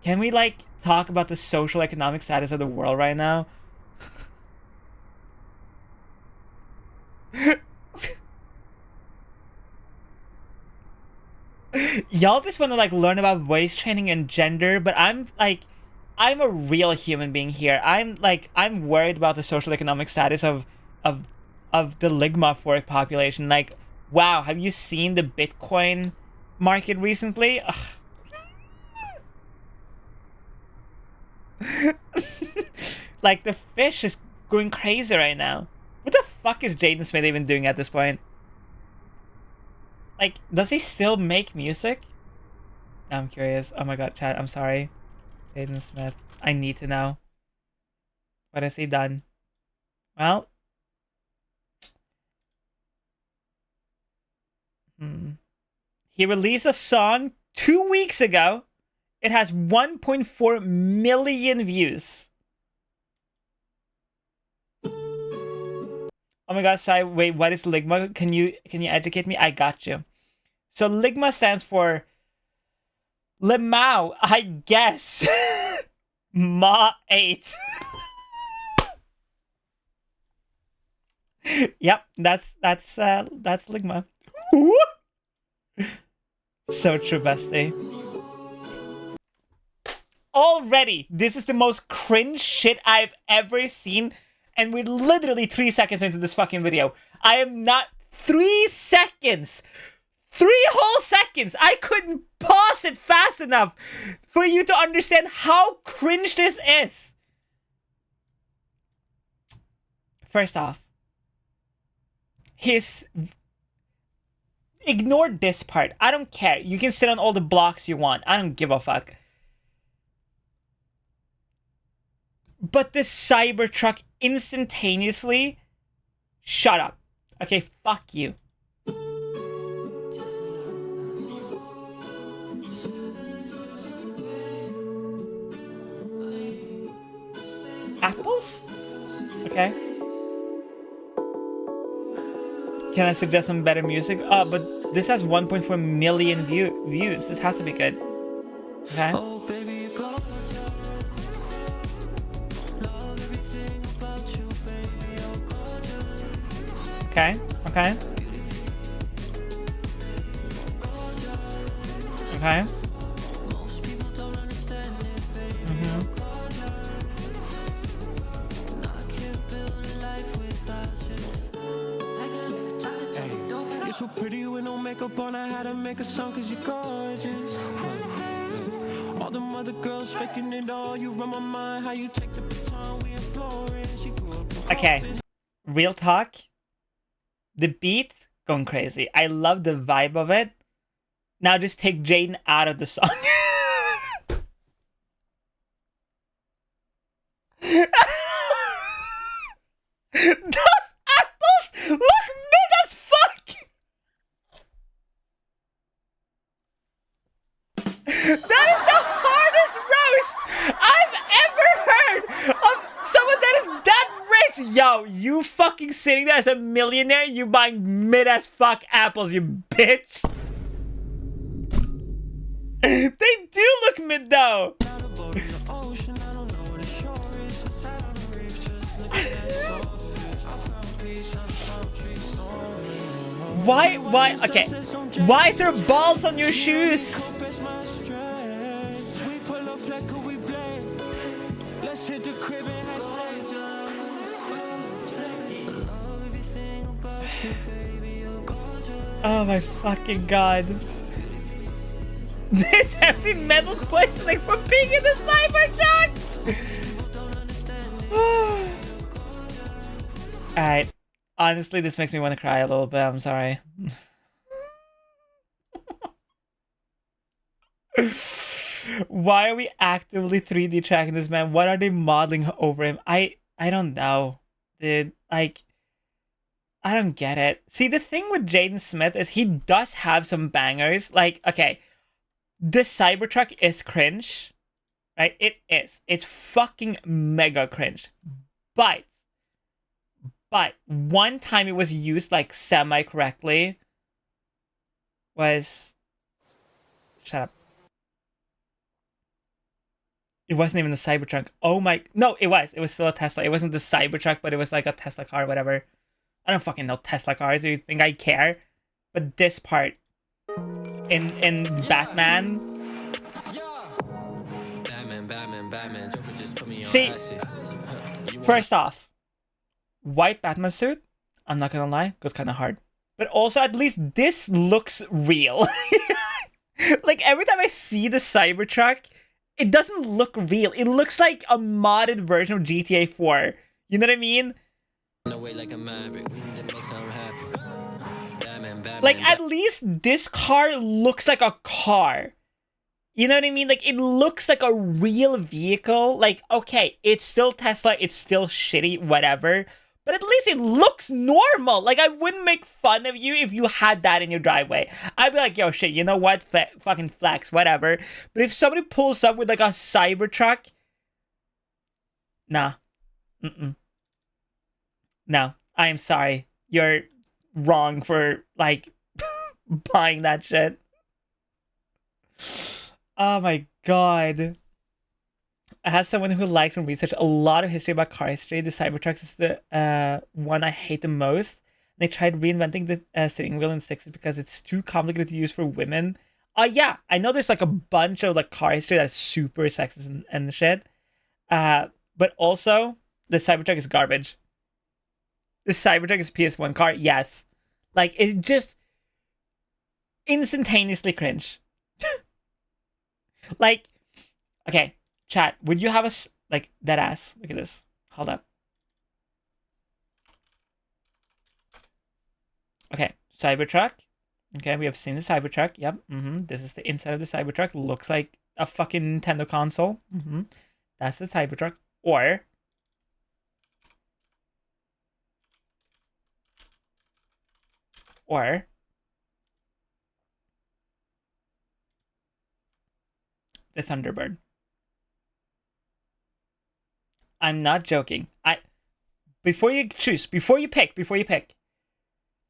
Can we, like, talk about the social economic status of the world right now? Y'all just want to, like, learn about voice training and gender, but I'm a real human being here. I'm worried about the social economic status of the Ligma fork population. Like, wow, have you seen the Bitcoin market recently? Ugh. Like, the fish is going crazy right now. What the fuck is Jaden Smith even doing at this point? Like, does he still make music? I'm curious. Oh my god, chat, I'm sorry. Jaden Smith. I need to know. What has he done? Well. He released a song 2 weeks ago. It has 1.4 million views. Oh my god, sorry, wait, what is Ligma? Can you educate me? I got you. So Ligma stands for Lemao, I guess. Ma 8. Yep, that's Ligma. So true, bestie. already, this is the most cringe shit I've ever seen. And we're literally 3 seconds into this fucking video. I am not 3 seconds. 3 whole seconds. I couldn't pause it fast enough for you to understand how cringe this is. First off, ignore this part. I don't care. You can sit on all the blocks you want. I don't give a fuck. But this Cybertruck instantaneously... Shut up. Okay, fuck you. Apples? Okay. Can I suggest some better music? Oh, but this has 1.4 million views. This has to be good. Okay. Okay. Okay. Okay. So pretty with no makeup on, I had to make a song cause you're gorgeous. All them other girls faking it all, you run my mind, how you take the baton, we in Florence, you grew up. Okay, real talk. The beat, going crazy. I love the vibe of it. Now just take Jaden out of the song. Those apples look mid as fuck! That is the hardest roast I've ever heard of someone that is that rich. Yo, you fucking sitting there as a millionaire, you buying mid as fuck apples, you bitch. They do look mid though. Why, okay. Why is there balls on your shoes? Oh my fucking god. This heavy metal questioning for being in the Cybertruck! Alright. Honestly, this makes me want to cry a little bit. I'm sorry. Why are we actively 3D tracking this man? What are they modeling over him? I don't know, dude. Like, I don't get it. See, the thing with Jaden Smith is he does have some bangers. Like, okay, this Cybertruck is cringe, right? It is. It's fucking mega cringe. But one time it was used like semi-correctly was... Shut up. It wasn't even the Cybertruck. Oh my... No, it was. It was still a Tesla. It wasn't the Cybertruck, but it was like a Tesla car or whatever. I don't fucking know Tesla cars. Do you think I care? But this part in Batman... Batman, just put me on. See, first off, white Batman suit, I'm not gonna lie, goes kind of hard. But also, at least this looks real. Like, every time I see the Cybertruck, it doesn't look real. It looks like a modded version of GTA 4. You know what I mean? Like, at least this car looks like a car. You know what I mean? Like, it looks like a real vehicle. Like, okay, it's still Tesla, it's still shitty, whatever. But at least it looks normal. Like, I wouldn't make fun of you if you had that in your driveway. I'd be like, yo, shit, you know what? Fucking flex, whatever. But if somebody pulls up with, like, a Cybertruck... Nah. No, I am sorry. You're wrong for, like, buying that shit. Oh my god. As someone who likes and research a lot of history about car history, the Cybertruck is the one I hate the most. They tried reinventing the steering wheel in the 60s because it's too complicated to use for women. Yeah, I know there's like a bunch of like car history that's super sexist and shit. But also the Cybertruck is garbage. The Cybertruck is a PS1 car, yes. Like it just instantaneously cringe. Like, okay, chat, would you have like that ass? Look at this. Hold up. Okay, Cybertruck. Okay, we have seen the Cybertruck. Yep. This is the inside of the Cybertruck. Looks like a fucking Nintendo console. That's the Cybertruck. Or the Thunderbird. I'm not joking. Before you pick,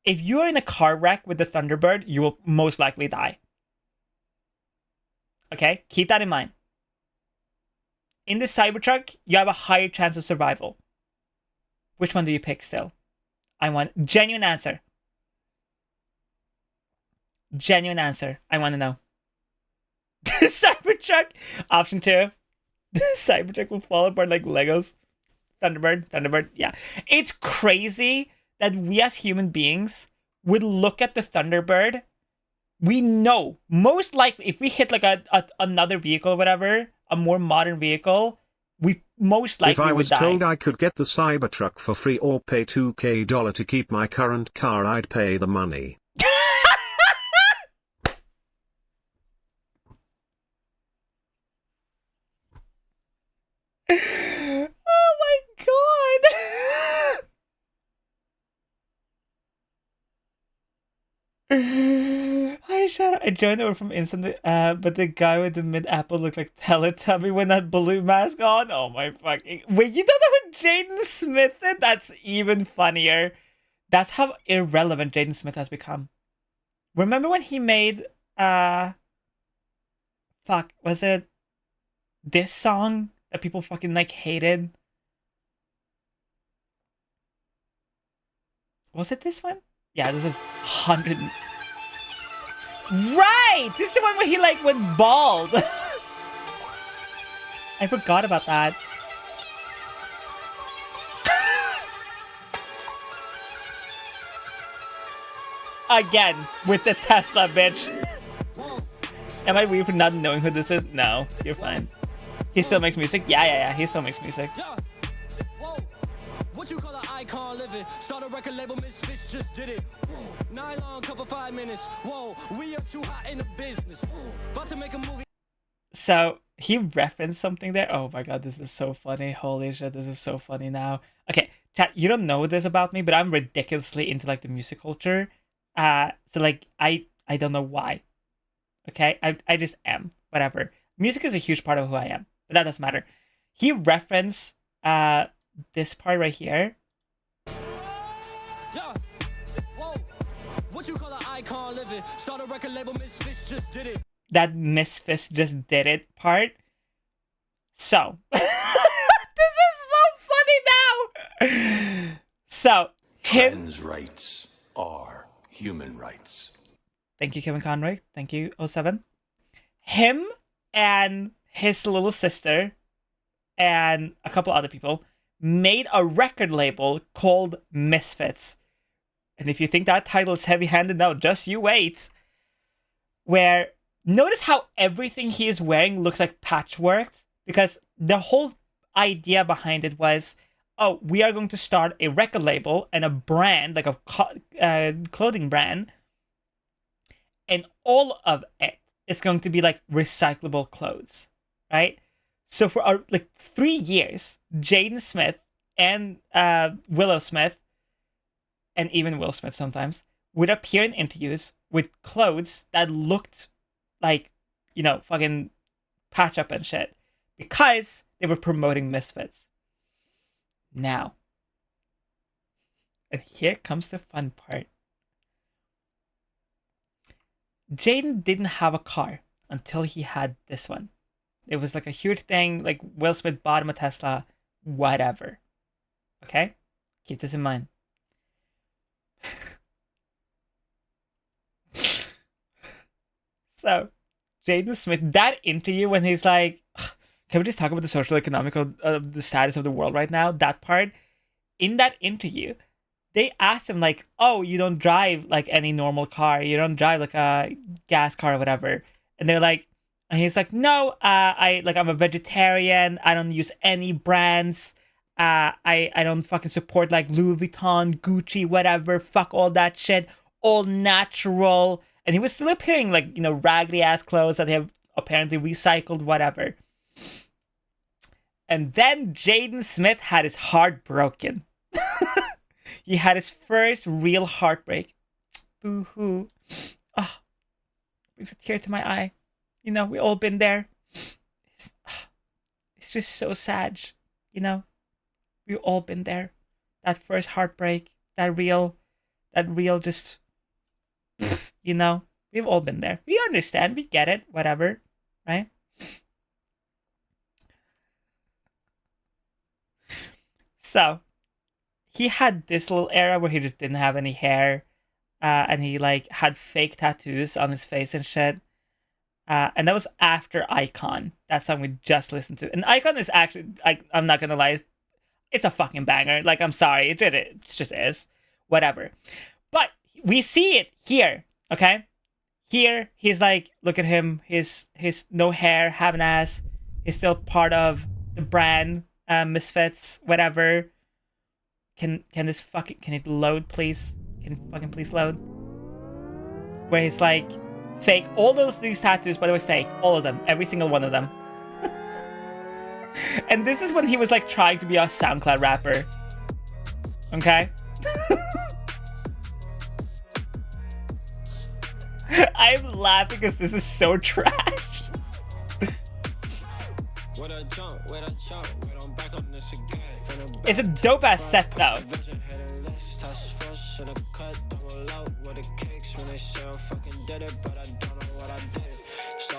if you are in a car wreck with the Thunderbird, you will most likely die. Okay? Keep that in mind. In the Cybertruck, you have a higher chance of survival. Which one do you pick still? I want genuine answer. Genuine answer. I want to know. The Cybertruck. Option 2. The Cybertruck will fall apart like Legos. Thunderbird. Yeah. It's crazy that we as human beings would look at the Thunderbird. We know, most likely, if we hit like another vehicle or whatever, a more modern vehicle, we most likely would die. If I was told I could get the Cybertruck for free or pay $2,000 to keep my current car, I'd pay the money. Oh my god! I joined over from Instant, but the guy with the mid-apple looked like Teletubby when that blue mask on. Oh my fucking... Wait, you don't know who Jaden Smith is? That's even funnier. That's how irrelevant Jaden Smith has become. Remember when he made, was it this song that people fucking, like, hated? Was it this one? Yeah, this is 100... Right! This is the one where he, like, went bald. I forgot about that. Again, with the Tesla, bitch. Am I weird for not knowing who this is? No, you're fine. He still makes music? Yeah, he still makes music. What you call an icon living? Start a record label, Misfits just did it. Nylon cover 5 minutes. Whoa, we are too hot in the business. About to make a movie. So he referenced something there. Oh my god, this is so funny. Holy shit, this is so funny now. Okay, chat, you don't know this about me, but I'm ridiculously into like the music culture. So like I don't know why. Okay, I just am. Whatever. Music is a huge part of who I am, but that doesn't matter. He referenced this part right here. Yeah. Whoa. What you call an icon living? Start a record label, Misfits just did it. That Misfits just did it part. So this is so funny now. So Trans rights are human rights. Thank you, Kevin Conroy. Thank you, 07. Him and his little sister and a couple other people made a record label called Misfits. And if you think that title is heavy-handed, no, just you wait. Where, notice how everything he is wearing looks like patchwork? Because the whole idea behind it was, oh, we are going to start a record label and a brand, like a clothing brand. And all of it is going to be like recyclable clothes, right? So for like 3 years, Jaden Smith and Willow Smith, and even Will Smith sometimes, would appear in interviews with clothes that looked like, you know, fucking patch up and shit. Because they were promoting Misfits. Now. And here comes the fun part. Jaden didn't have a car until he had this one. It was like a huge thing, like Will Smith bought him a Tesla, whatever. Okay? Keep this in mind. So, Jaden Smith, that interview when he's like, can we just talk about the social economical the status of the world right now? That part. In that interview, they asked him like, oh, you don't drive like any normal car. You don't drive like a gas car or whatever. And they're like, and he's like, no, I'm a vegetarian. I don't use any brands. I don't fucking support like Louis Vuitton, Gucci, whatever. Fuck all that shit. All natural. And he was still appearing like, raggedy ass clothes that they have apparently recycled, whatever. And then Jaden Smith had his heart broken. He had his first real heartbreak. Boo-hoo. Oh, brings a tear to my eye. We all been there. It's just so sad. We've all been there. That first heartbreak. That real just, we've all been there. We understand. We get it. Whatever. Right? So, he had this little era where he just didn't have any hair, and he like had fake tattoos on his face and shit. And that was after Icon, that song we just listened to. And Icon is actually, I'm not gonna lie, it's a fucking banger. Like, I'm sorry, it just is, whatever. But we see it here, okay? Here, he's like, look at him, his no hair, have an ass. He's still part of the brand. Misfits, whatever. Can it load, please? Can it fucking please load? Where he's like, fake. All these tattoos, by the way, fake. All of them. Every single one of them. And this is when he was like trying to be a SoundCloud rapper. Okay? I'm laughing because this is so trash. It's a dope ass set though.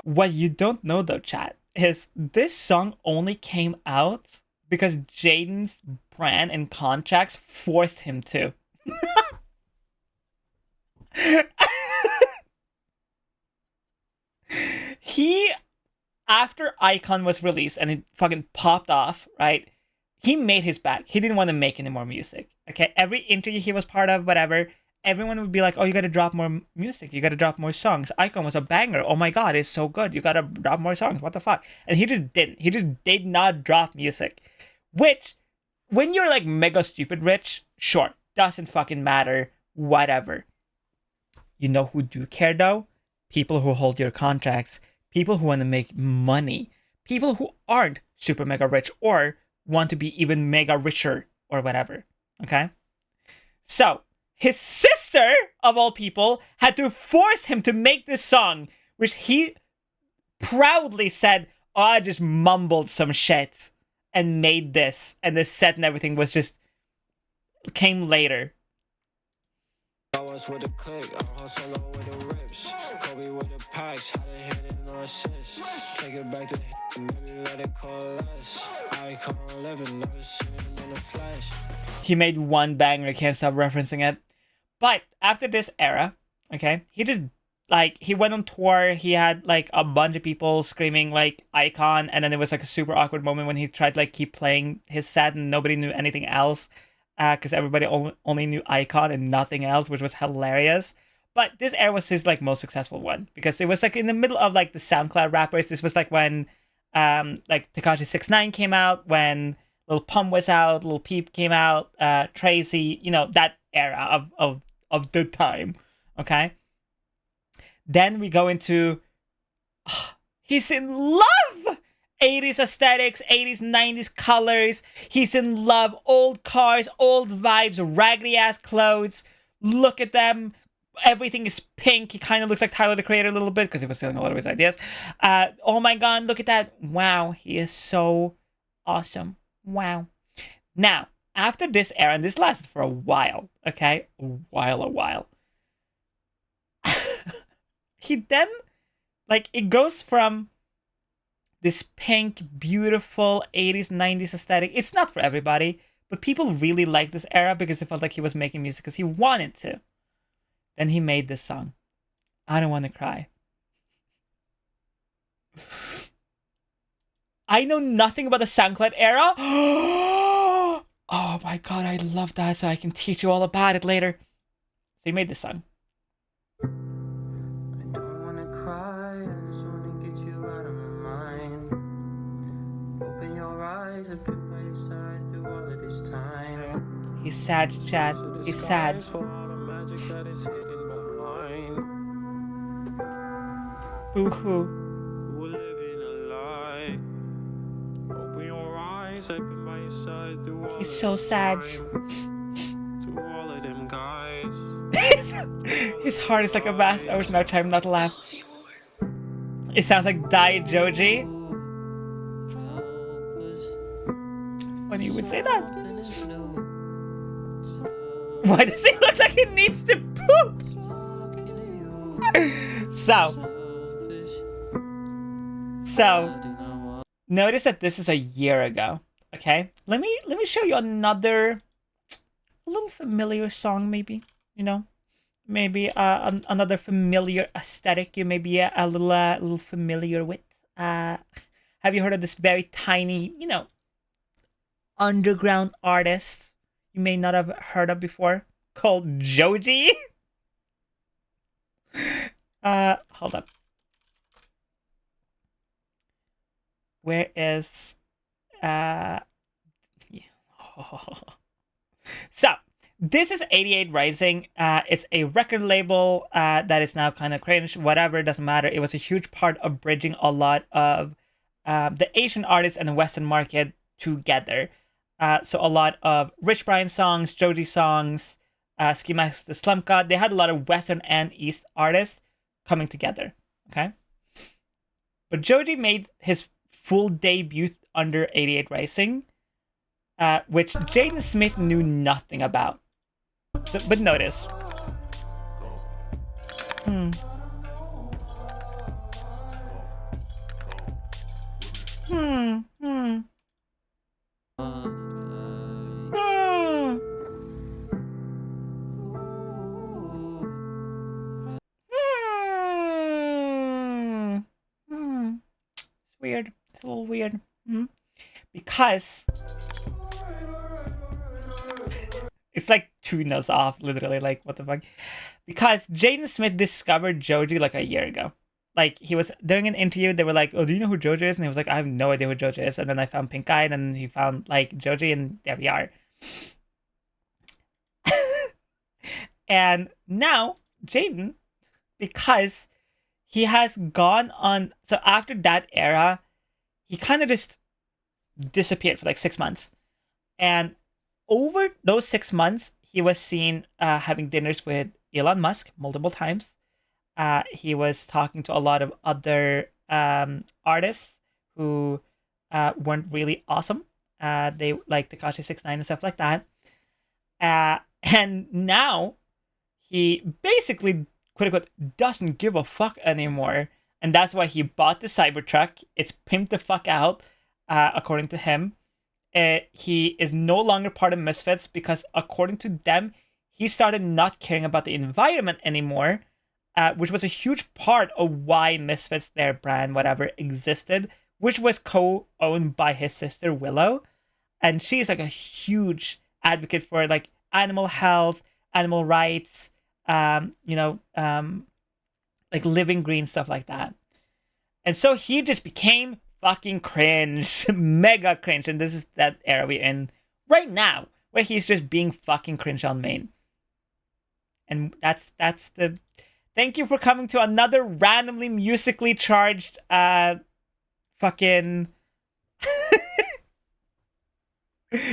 What you don't know though, chat, is this song only came out because Jaden's brand and contracts forced him to. After Icon was released and it fucking popped off, right? He made his back. He didn't want to make any more music. Okay, every interview he was part of, whatever, everyone would be like, oh, you gotta drop more music. You gotta drop more songs. Icon was a banger. Oh my god, it's so good. You gotta drop more songs. What the fuck? And he just didn't. He just did not drop music. Which, when you're like mega stupid rich, sure, doesn't fucking matter. Whatever. You know who do care though? People who hold your contracts. People who want to make money. People who aren't super mega rich or want to be even mega richer or whatever. Okay? So, his sister, of all people, had to force him to make this song, which he proudly said, oh, I just mumbled some shit and made this. And the set and everything was just, came later. I was with a click, I'm hustling with the rips. Kobe with the packs, how they hit it, no assist. Take it back to maybe let it coalesce. I can't live it, never seen it in the flesh. He made one banger, I can't stop referencing it. But after this era, okay, he just, like, he went on tour, he had, like, a bunch of people screaming, like, Icon, and then there was, like, a super awkward moment when he tried to, like, keep playing his set and nobody knew anything else. Because everybody only knew Icon and nothing else, which was hilarious. But this era was his like most successful one because it was like in the middle of like the SoundCloud rappers. This was like when like Tekashi 6ix9ine came out, when Lil Pump was out, Lil Peep came out, Tracy, that era of the time. Okay. Then we go into he's in love. 80s aesthetics, 80s, 90s colors. He's in love. Old cars, old vibes, raggedy ass clothes. Look at them. Everything is pink. He kind of looks like Tyler the Creator a little bit because he was stealing a lot of his ideas. Oh my god, look at that. Wow, he is so awesome. Wow. Now, after this era, and this lasted for a while, okay? A while. He then, like, it goes from this pink, beautiful 80s, 90s aesthetic. It's not for everybody, but people really liked this era because it felt like he was making music because he wanted to. Then he made this song, I Don't Want to Cry. I know nothing about the SoundCloud era. Oh my god, I love that, so I can teach you all about it later. So he made this song. He's sad, Chad. He's sad. Boo-hoo. He's so sad. His heart is like a vast ocean. I try not to laugh. It sounds like Die Joji. Funny you would say that. Why does he look like he needs to poop? So notice that this is a year ago. Okay, let me show you a little familiar song, maybe, you know, maybe another familiar aesthetic you may be a little familiar with. Have you heard of this very tiny, you know, underground artist you may not have heard of before called Joji? Hold up. Where is yeah. So this is 88 Rising. It's a record label that is now kind of cringe. Whatever, doesn't matter. It was a huge part of bridging a lot of the Asian artists and the Western market together. So a lot of Rich Brian songs, Joji songs, Ski Mask the Slump God. They had a lot of Western and East artists coming together. Okay, but Joji made his full debut under 88 Rising, which Jaden Smith knew nothing about. But notice. It's weird. It's a little weird. Because it's like 2 notes off, literally. Like, what the fuck? Because Jaden Smith discovered Joji like a year ago. Like, he was during an interview, they were like, "Oh, do you know who Joji is?" And he was like, "I have no idea who Joji is." And then I found Pink Eye, and then he found like Joji, and there we are. And now Jaden, because he has gone on, so after that era, he kind of just disappeared for like 6 months. And over those 6 months, he was seen having dinners with Elon Musk multiple times. He was talking to a lot of other artists who weren't really awesome. They like Tekashi 69 and stuff like that. And now he basically, quote unquote, doesn't give a fuck anymore. And that's why he bought the Cybertruck. It's pimped the fuck out, according to him. He is no longer part of Misfits because, according to them, he started not caring about the environment anymore, which was a huge part of why Misfits, their brand, whatever, existed, which was co-owned by his sister Willow. And she's like a huge advocate for like animal health, animal rights, like living green, stuff like that. And so he just became fucking cringe, mega cringe. And this is that era we're in right now, where he's just being fucking cringe on main. And that's the... Thank you for coming to another randomly musically charged fucking...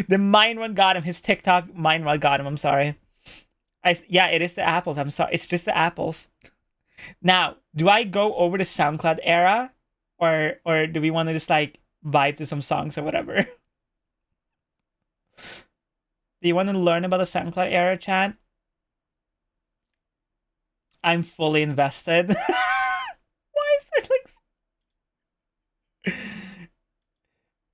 The Mind Run got him. His TikTok Mind Run got him. I'm sorry. Yeah, it is the apples. I'm sorry. It's just the apples. Now, do I go over the SoundCloud era? Or do we want to just like vibe to some songs or whatever? Do you want to learn about the SoundCloud era, chat? I'm fully invested. Why is there like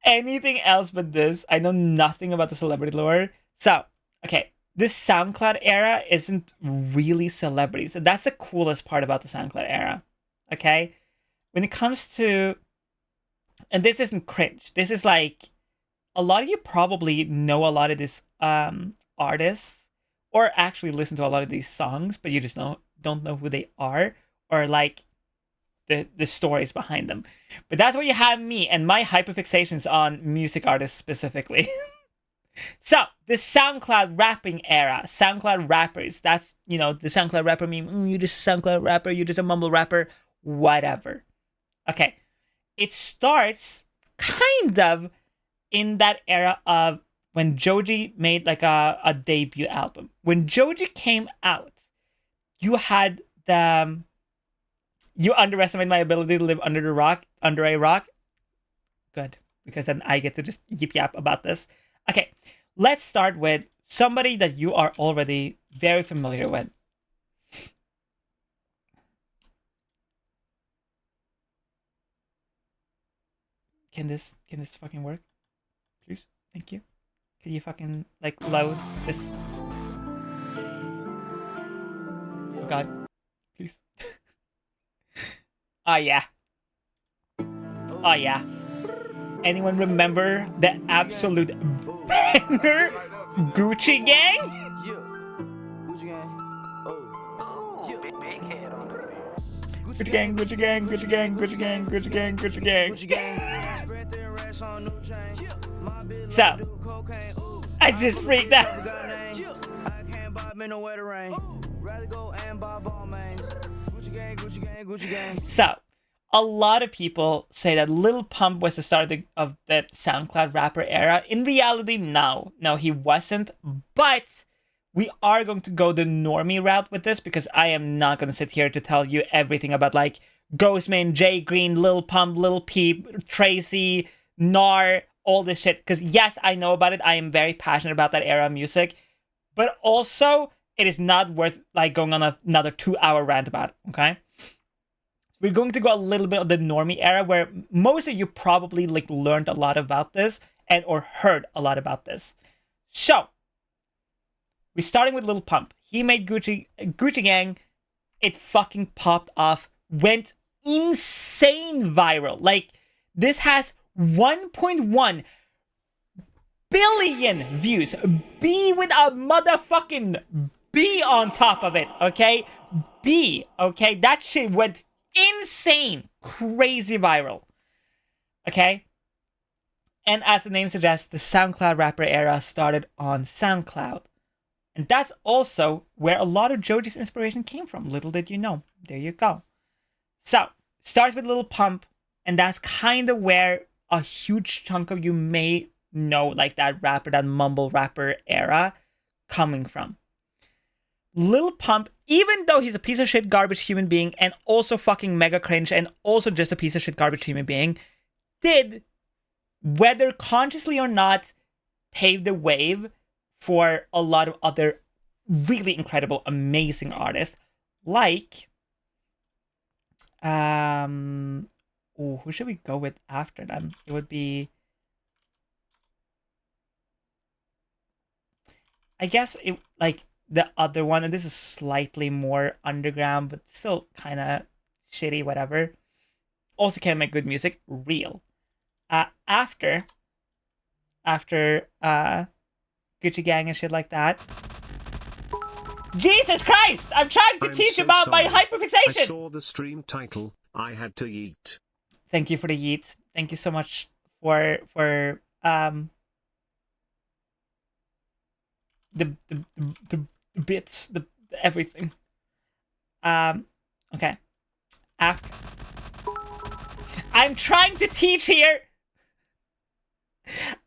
anything else but this? I know nothing about the celebrity lore. So, okay, this SoundCloud era isn't really celebrities. And that's the coolest part about the SoundCloud era. Okay? when it comes to, and this isn't cringe, this is like, a lot of you probably know a lot of these artists, or actually listen to a lot of these songs, but you just don't know who they are, or like the stories behind them. But that's where you have me and my hyperfixations on music artists specifically. So, the SoundCloud rapping era, SoundCloud rappers, that's, you know, the SoundCloud rapper meme, you're just a SoundCloud rapper, you're just a mumble rapper, whatever. Okay, it starts kind of in that era of when Joji made like a debut album. When Joji came out, you had the, you underestimate my ability to live under a rock? Good, because then I get to just yip yap about this. Okay, let's start with somebody that you are already very familiar with. Can this fucking work? Please? Thank you. Can you fucking, like, load this? Oh god. Please. Oh yeah. Oh yeah. Anyone remember the absolute banger Gucci Gang? Gucci Gang, Gucci Gang, Gucci Gang, Gucci Gang, Gucci Gang, Gucci Gang. So, I just freaked out. So, a lot of people say that Lil Pump was the start of the SoundCloud rapper era. In reality, no, he wasn't. But we are going to go the normie route with this, because I am not going to sit here to tell you everything about like Ghostman, Jay Green, Lil Pump, Lil Peep, Tracy, Nar, all this shit. Because yes, I know about it. I am very passionate about that era of music. But also, it is not worth like going on another 2-hour rant about it, okay? We're going to go a little bit of the normie era, where most of you probably like learned a lot about this and or heard a lot about this. So, we're starting with Lil Pump. He made Gucci Gang. It fucking popped off, went insane viral. Like, this has 1.1 billion views. B with a motherfucking B on top of it, okay? B, okay? That shit went insane, crazy viral. Okay? And as the name suggests, the SoundCloud rapper era started on SoundCloud. And that's also where a lot of Joji's inspiration came from. Little did you know. There you go. So, starts with Lil Pump, and that's kind of where a huge chunk of you may know, like, that rapper, that mumble rapper era coming from. Lil Pump, even though he's a piece of shit garbage human being and also fucking mega cringe and also just a piece of shit garbage human being, did, whether consciously or not, pave the wave for a lot of other really incredible, amazing artists, like, who should we go with after them? It would be, I guess it, like, the other one, and this is slightly more underground, but still kind of shitty, whatever. Also can make good music, Real. After Gucci Gang and shit like that. Jesus Christ! I'm trying to teach so about sorry. my hyperfixation! I saw the stream title. I had to yeet. Thank you for the yeet. Thank you so much for the bits, the everything. Okay. After, I'm trying to teach here.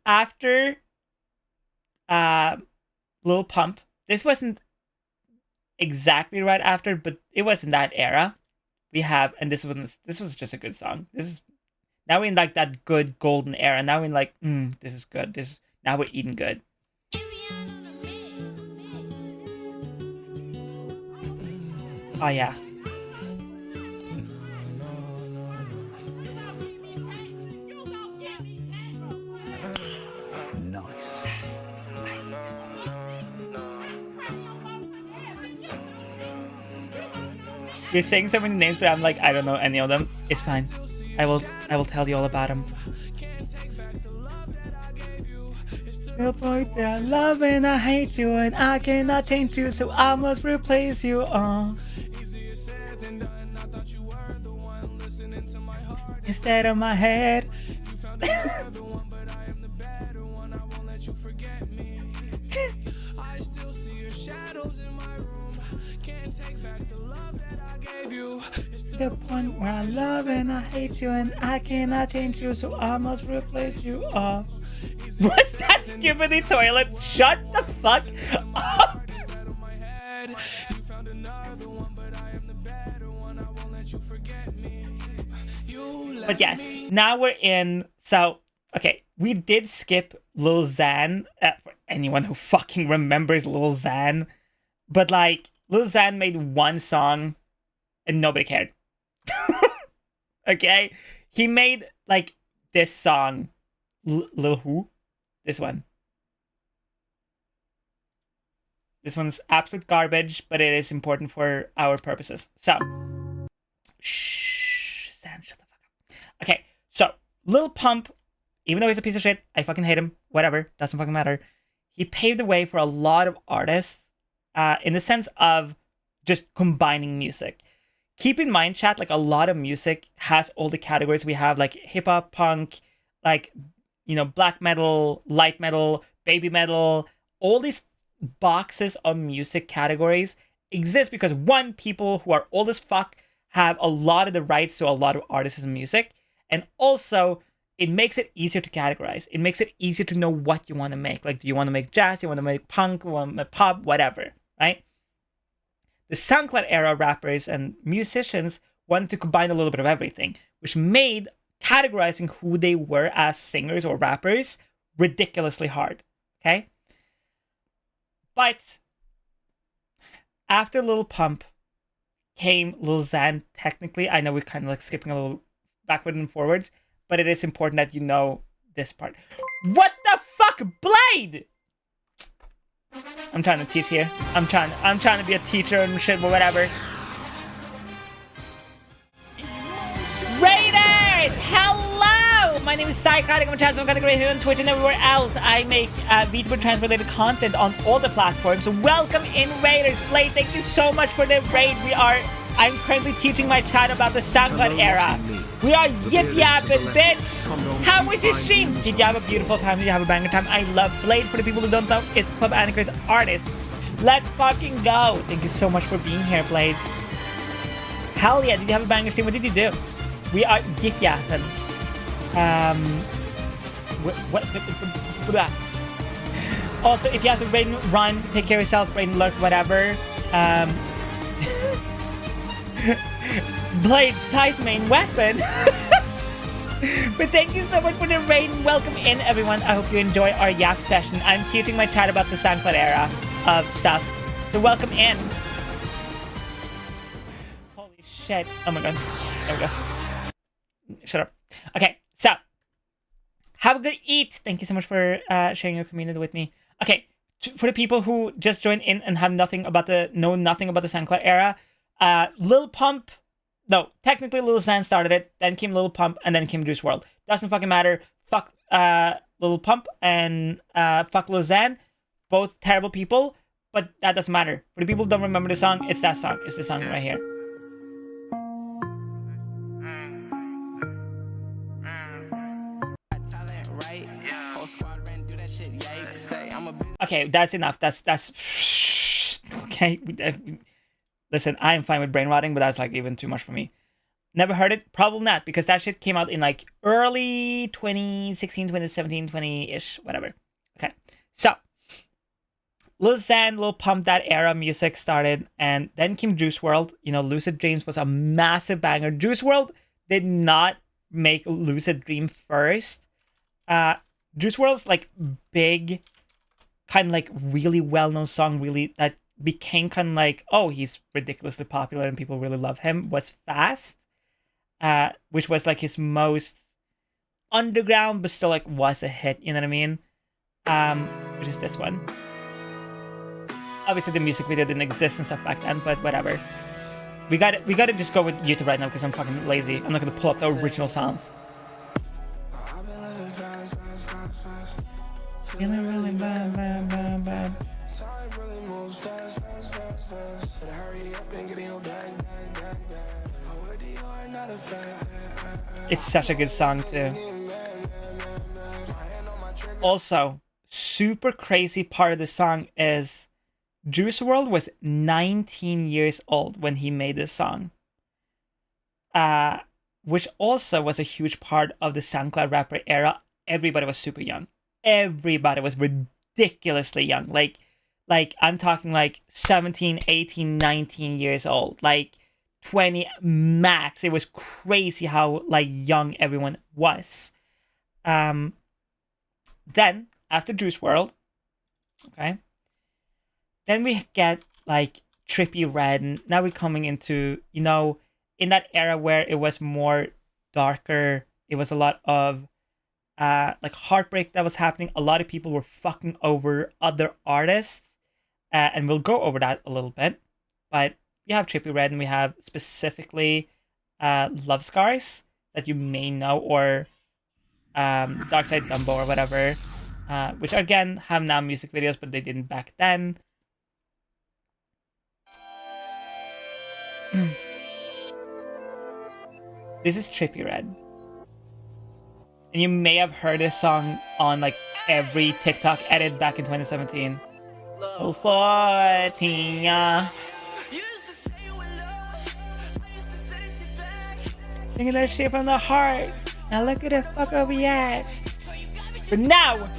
After Lil Pump, this wasn't exactly right after, but it was in that era. We have, and this was just a good song. This is, now we're in like that good golden era. Now we're in like, this is good. Now we're eating good. Oh yeah. Nice. You're saying so many names, but I'm like, I don't know any of them. It's fine. I will tell you all about him. The point that I love and I hate you, and I cannot change you, so I must replace you. Instead of my head. The point where I love and I hate you, and I cannot change you, so I must replace you. Was that Skibidi Toilet? Shut the fuck up! But yes, now we're in. So, okay, we did skip Lil Xan. For anyone who fucking remembers Lil Xan. But like, Lil Xan made one song and nobody cared. Okay? He made like this song. Lil who? This one. This one's absolute garbage, but it is important for our purposes. So, shh, Stan, shut the fuck up. Okay, so Lil Pump, even though he's a piece of shit, I fucking hate him. Whatever, doesn't fucking matter. He paved the way for a lot of artists, in the sense of just combining music. Keep in mind, chat, like a lot of music has all the categories we have, like hip hop, punk, like, you know, black metal, light metal, baby metal. All these boxes of music categories exist because one, people who are old as fuck have a lot of the rights to a lot of artists' music, and also it makes it easier to categorize. It makes it easier to know what you want to make. Like, do you want to make jazz? Do you want to make punk? Do you want to make pop? Whatever, right? The SoundCloud era rappers and musicians wanted to combine a little bit of everything, which made categorizing who they were as singers or rappers ridiculously hard, okay? But after Lil Pump came Lil Xan, technically. I know we're kind of like skipping a little backward and forwards, but it is important that you know this part. What the fuck, Blade? I'm trying to teach here. I'm trying to be a teacher and shit, but whatever. Raiders! Hello! My name is Psychotic. I'm a trans content creator on Twitch and everywhere else. I make VTuber trans-related content on all the platforms. So welcome in, Raiders. Blade, thank you so much for the raid. I'm currently teaching my chat about the SoundCloud era. We are yip-yapping, bitch! How was your stream? Did you have a beautiful time? Did you have a banger time? I love Blade. For the people who don't know, is Club Anarchist artist. Let's fucking go! Thank you so much for being here, Blade. Hell yeah, did you have a banger stream? What did you do? We are yip-yapping. Also, if you have to raid and run, take care of yourself, raid and lurk, whatever. Blade's Ty's main weapon. But thank you so much for the raid and welcome in, everyone. I hope you enjoy our yap session. I'm teaching my chat about the SoundCloud era of stuff. So welcome in. Holy shit. Oh my god. There we go. Shut up. Okay, so have a good eat. Thank you so much for sharing your community with me. Okay, for the people who just joined in and have know nothing about the SoundCloud era, Lil Pump, no, technically Lil Xan started it, then came Lil Pump, and then came Juice WRLD. Doesn't fucking matter. Fuck Lil Pump and fuck Lil Xan. Both terrible people, but that doesn't matter. For the people who don't remember the song, it's that song. It's the song right here. Okay, that's enough. That's okay. Listen, I am fine with brain rotting, but that's like even too much for me. Never heard it? Probably not, because that shit came out in like early 2016, 2017, 20-ish, whatever. Okay, so Lil Xan, Lil Pump, that era music started, and then came Juice WRLD. You know, Lucid Dreams was a massive banger. Juice WRLD did not make Lucid Dream first. Juice WRLD's like big, kind of like really well-known song, really that became kind of like, oh, he's ridiculously popular and people really love him, was Fast, which was like his most underground, but still like was a hit, you know what I mean? Which is this one. Obviously the music video didn't exist and stuff back then, but whatever. we gotta just go with YouTube right now because I'm fucking lazy. I'm not gonna pull up the original songs. Feeling really bad, bad, bad, bad. It's such a good song too. Also, super crazy part of the song is Juice WRLD was 19 years old when he made this song. Which also was a huge part of the SoundCloud rapper era. Everybody was super young. Everybody was ridiculously young. Like I'm talking like 17, 18, 19 years old. Like 20 max. It was crazy how like young everyone was. Then after Juice WRLD, okay, then we get like Trippie Redd, and now we're coming into, you know, in that era where it was more darker. It was a lot of like heartbreak that was happening. A lot of people were fucking over other artists, and we'll go over that a little bit. But we have Trippie Redd, and we have specifically Love Scars that you may know, or Dark Side Dumbo or whatever, which again have now music videos, but they didn't back then. This is Trippie Redd. And you may have heard this song on like every TikTok edit back in 2017. Oh, 14, yeah. Thinking that shit from the heart. Now look at the fuck where we at. But now,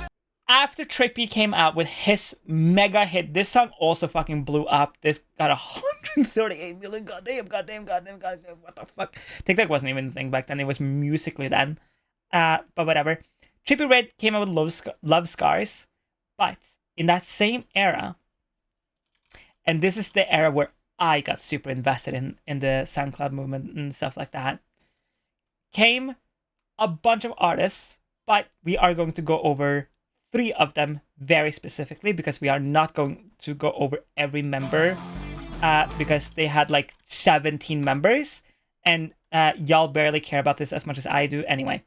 after Trippie came out with his mega hit, this song also fucking blew up. This got 138 million. Goddamn, what the fuck? TikTok wasn't even a thing back then. It was Musical.ly then. But whatever. Trippie Redd came out with Love Scars. But in that same era, and this is the era where I got super invested in the SoundCloud movement and stuff like that, came a bunch of artists, but we are going to go over 3 of them very specifically because we are not going to go over every member because they had like 17 members, and y'all barely care about this as much as I do anyway.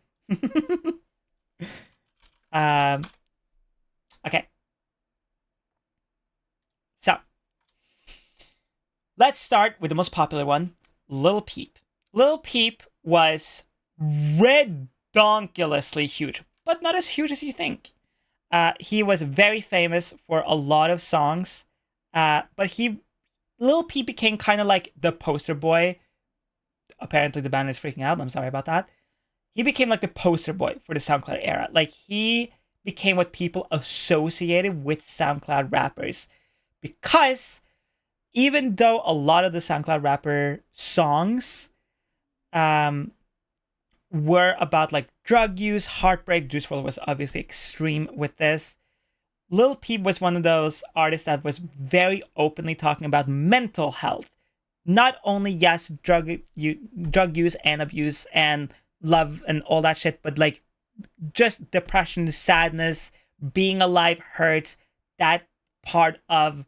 Okay. So, let's start with the most popular one, Lil Peep. Lil Peep was redonkulously huge, but not as huge as you think. He was very famous for a lot of songs, but Lil Peep became kind of like the poster boy. Apparently the band is freaking out, I'm sorry about that. He became like the poster boy for the SoundCloud era. Like, he became what people associated with SoundCloud rappers. Because even though a lot of the SoundCloud rapper songs were about like drug use, heartbreak, Juice WRLD was obviously extreme with this, Lil Peep was one of those artists that was very openly talking about mental health. Not only, yes, drug use and abuse and love and all that shit, but like just depression, sadness, being alive hurts, that part of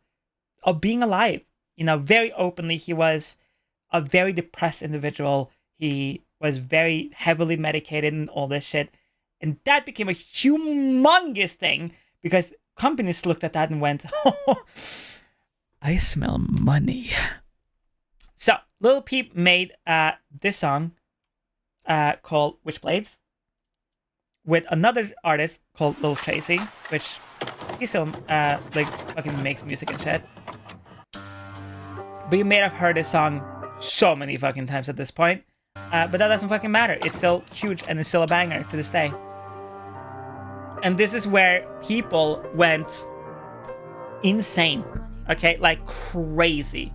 being alive. You know, very openly, he was a very depressed individual. He was very heavily medicated and all this shit. And that became a humongous thing because companies looked at that and went, oh, I smell money. So, Lil Peep made this song called Witchblades with another artist called Lil Tracy, which he still like fucking makes music and shit. But you may have heard this song so many fucking times at this point. But that doesn't fucking matter. It's still huge and it's still a banger to this day. And this is where people went insane. Okay, like crazy.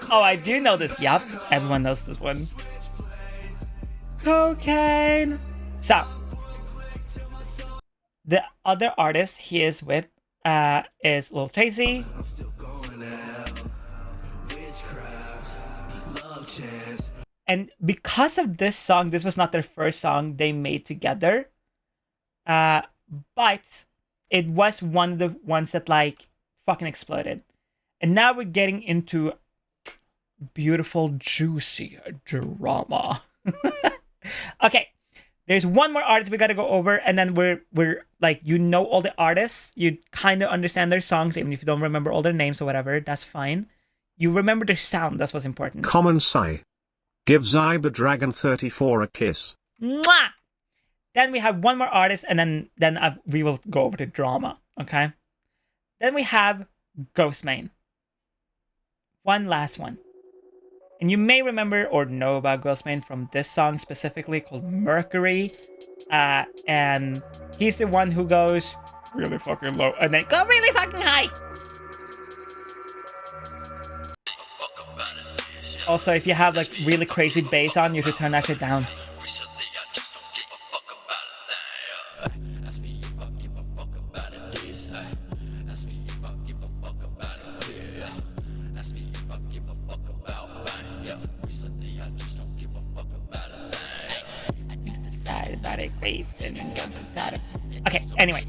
Oh, I do know this. Yup, everyone knows this one. Cocaine. So, the other artist he is with is Lil Tracy. And because of this song, this was not their first song they made together. But it was one of the ones that like fucking exploded. And now we're getting into beautiful, juicy drama. Okay, there's one more artist we gotta go over, and then we're like, you know all the artists, you kind of understand their songs, even if you don't remember all their names or whatever, that's fine. You remember their sound, that's what's important. Common Sai. Give Zyber Dragon 34 a kiss. Mwah! Then we have one more artist, and then we will go over to drama, okay? Then we have Ghostemane. One last one. And you may remember or know about Ghostemane from this song specifically called Mercury. And he's the one who goes really fucking low and then go really fucking high. Also, if you have like really crazy bass on, you should turn that shit down. Okay, anyway.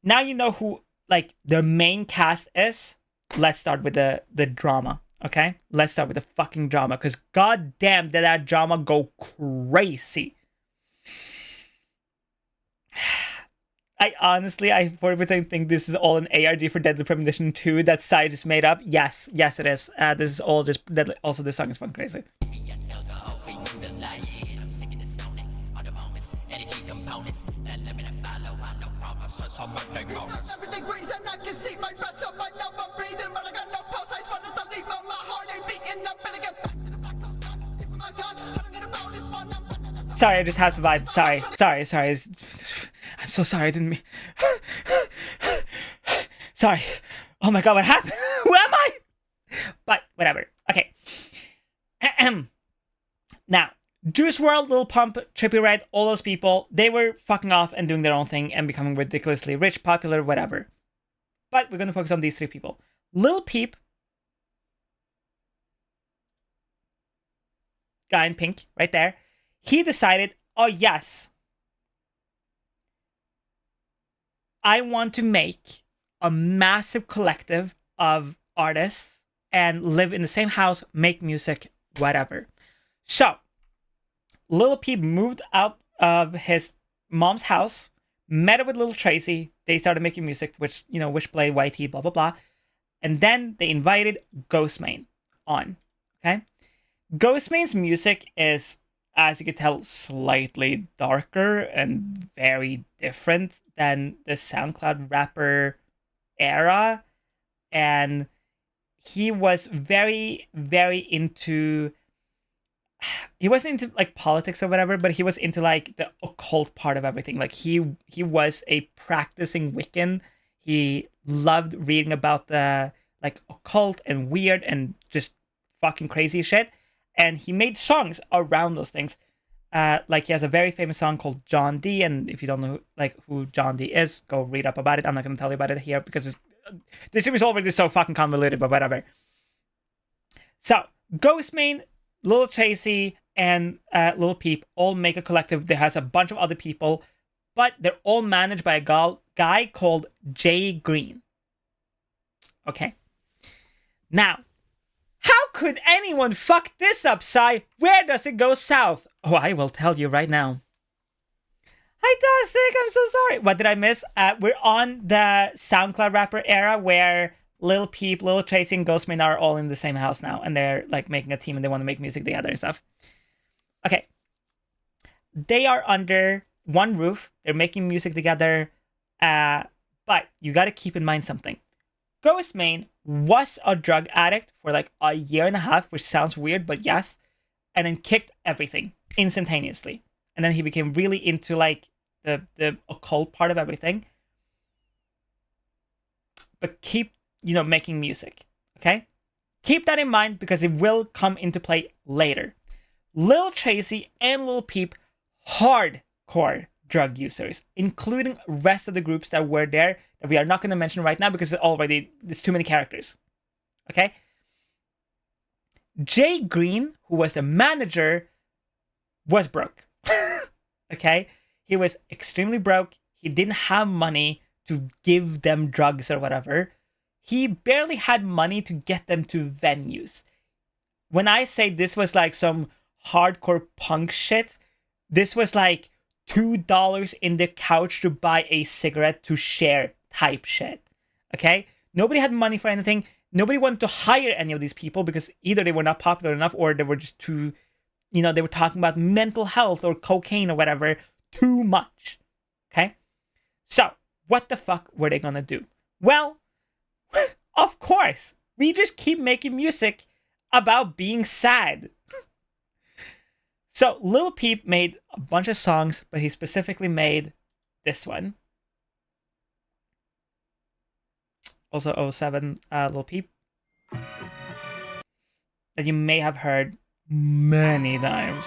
Now you know who like the main cast is. Let's start with the drama, okay? Let's start with the fucking drama, because goddamn did that drama go crazy. I honestly, for everything think this is all an ARG for Deadly Premonition 2 that Sai just made up. Yes, it is. This is all just Deadly. Also, this song is fun crazy. Sorry, I just have to vibe. Sorry. I'm so sorry, I didn't mean... Sorry. Oh my god, what happened? Who am I? But, whatever. Okay. Now, Juice WRLD, Lil Pump, Trippie Redd, all those people, they were fucking off and doing their own thing and becoming ridiculously rich, popular, whatever. But we're going to focus on these three people. Lil Peep, guy in pink, right there, he decided, oh yes, I want to make a massive collective of artists and live in the same house, make music, whatever. So, Lil Peep moved out of his mom's house, met up with Lil Tracy, they started making music, which, you know, Wishplay, YT, blah, blah, blah. And then they invited Ghostemane on, okay? Ghostemane's music is, as you can tell, slightly darker and very different than the SoundCloud rapper era. And he was very, very into... He wasn't into like politics or whatever, but he was into like the occult part of everything. Like he was a practicing Wiccan. He loved reading about the like occult and weird and just fucking crazy shit. And he made songs around those things. Like he has a very famous song called John D. And if you don't know like who John D is, go read up about it. I'm not going to tell you about it here because the series already is so fucking convoluted, but whatever. So Ghostemane, Lil Tracy, and Lil Peep all make a collective that has a bunch of other people, but they're all managed by a guy called Jay Green. Okay. Now, how could anyone fuck this up, Sai? Where does it go south? Oh, I will tell you right now. Hi, Dustic, I'm so sorry. What did I miss? We're on the SoundCloud rapper era where Lil Peep, Lil Tracy, and Ghostemane are all in the same house now, and they're like making a team and they want to make music together and stuff. Okay. They are under one roof. They're making music together. But you got to keep in mind something. Ghostemane was a drug addict for like a year and a half, which sounds weird, but yes. And then kicked everything instantaneously. And then he became really into like the occult part of everything. But keep, making music. Okay? Keep that in mind because it will come into play later. Lil Tracy and Lil Peep, hardcore drug users, including rest of the groups that were there that we are not going to mention right now because there's too many characters. Okay? Jay Green, who was the manager, was broke. Okay? He was extremely broke. He didn't have money to give them drugs or whatever. He barely had money to get them to venues. When I say this was like some hardcore punk shit, this was like $2 in the couch to buy a cigarette to share type shit. Okay? Nobody had money for anything. Nobody wanted to hire any of these people because either they were not popular enough or they were just too, you know, they were talking about mental health or cocaine or whatever too much. Okay? So, what the fuck were they gonna do? Well, of course, we just keep making music about being sad. So, Lil Peep made a bunch of songs, but he specifically made this one. Also 07 Lil Peep. That you may have heard many times.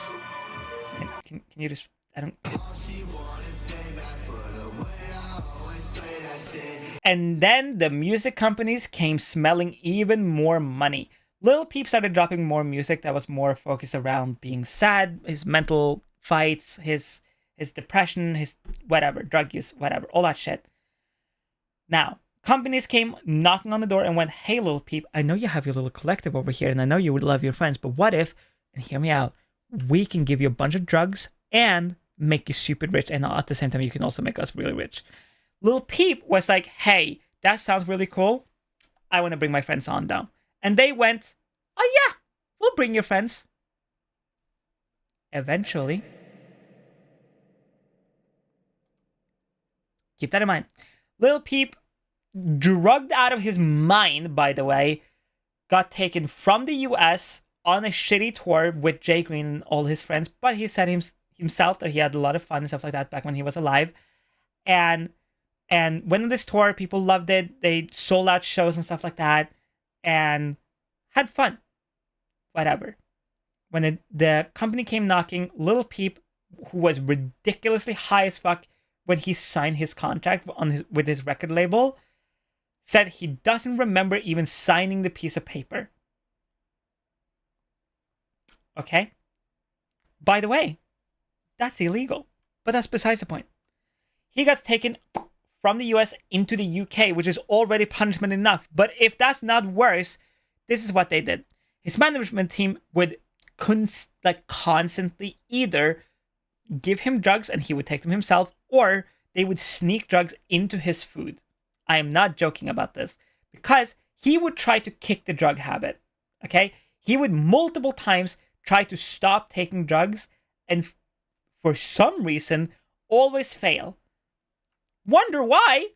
Can you just... I don't... And then the music companies came smelling even more money. Lil Peep started dropping more music that was more focused around being sad, his mental fights, his depression, his whatever, drug use, whatever, all that shit. Now, companies came knocking on the door and went, hey, Lil Peep, I know you have your little collective over here and I know you would love your friends, but what if, and hear me out, we can give you a bunch of drugs and make you stupid rich, and at the same time you can also make us really rich. Lil Peep was like, hey, that sounds really cool. I want to bring my friends on down. And they went, oh yeah, we'll bring your friends. Eventually. Keep that in mind. Lil Peep, drugged out of his mind, by the way, got taken from the US on a shitty tour with Jay Green and all his friends, but he said himself that he had a lot of fun and stuff like that back when he was alive. And went on this tour, people loved it. They sold out shows and stuff like that, and had fun. Whatever. When the company came knocking, Lil Peep, who was ridiculously high as fuck when he signed his contract with his record label, said he doesn't remember even signing the piece of paper. Okay? By the way, that's illegal. But that's besides the point. He got taken from the US into the UK, which is already punishment enough. But if that's not worse, this is what they did. His management team would constantly either give him drugs and he would take them himself, or they would sneak drugs into his food. I am not joking about this, because he would try to kick the drug habit. Okay? He would multiple times try to stop taking drugs and for some reason always fail. Wonder why?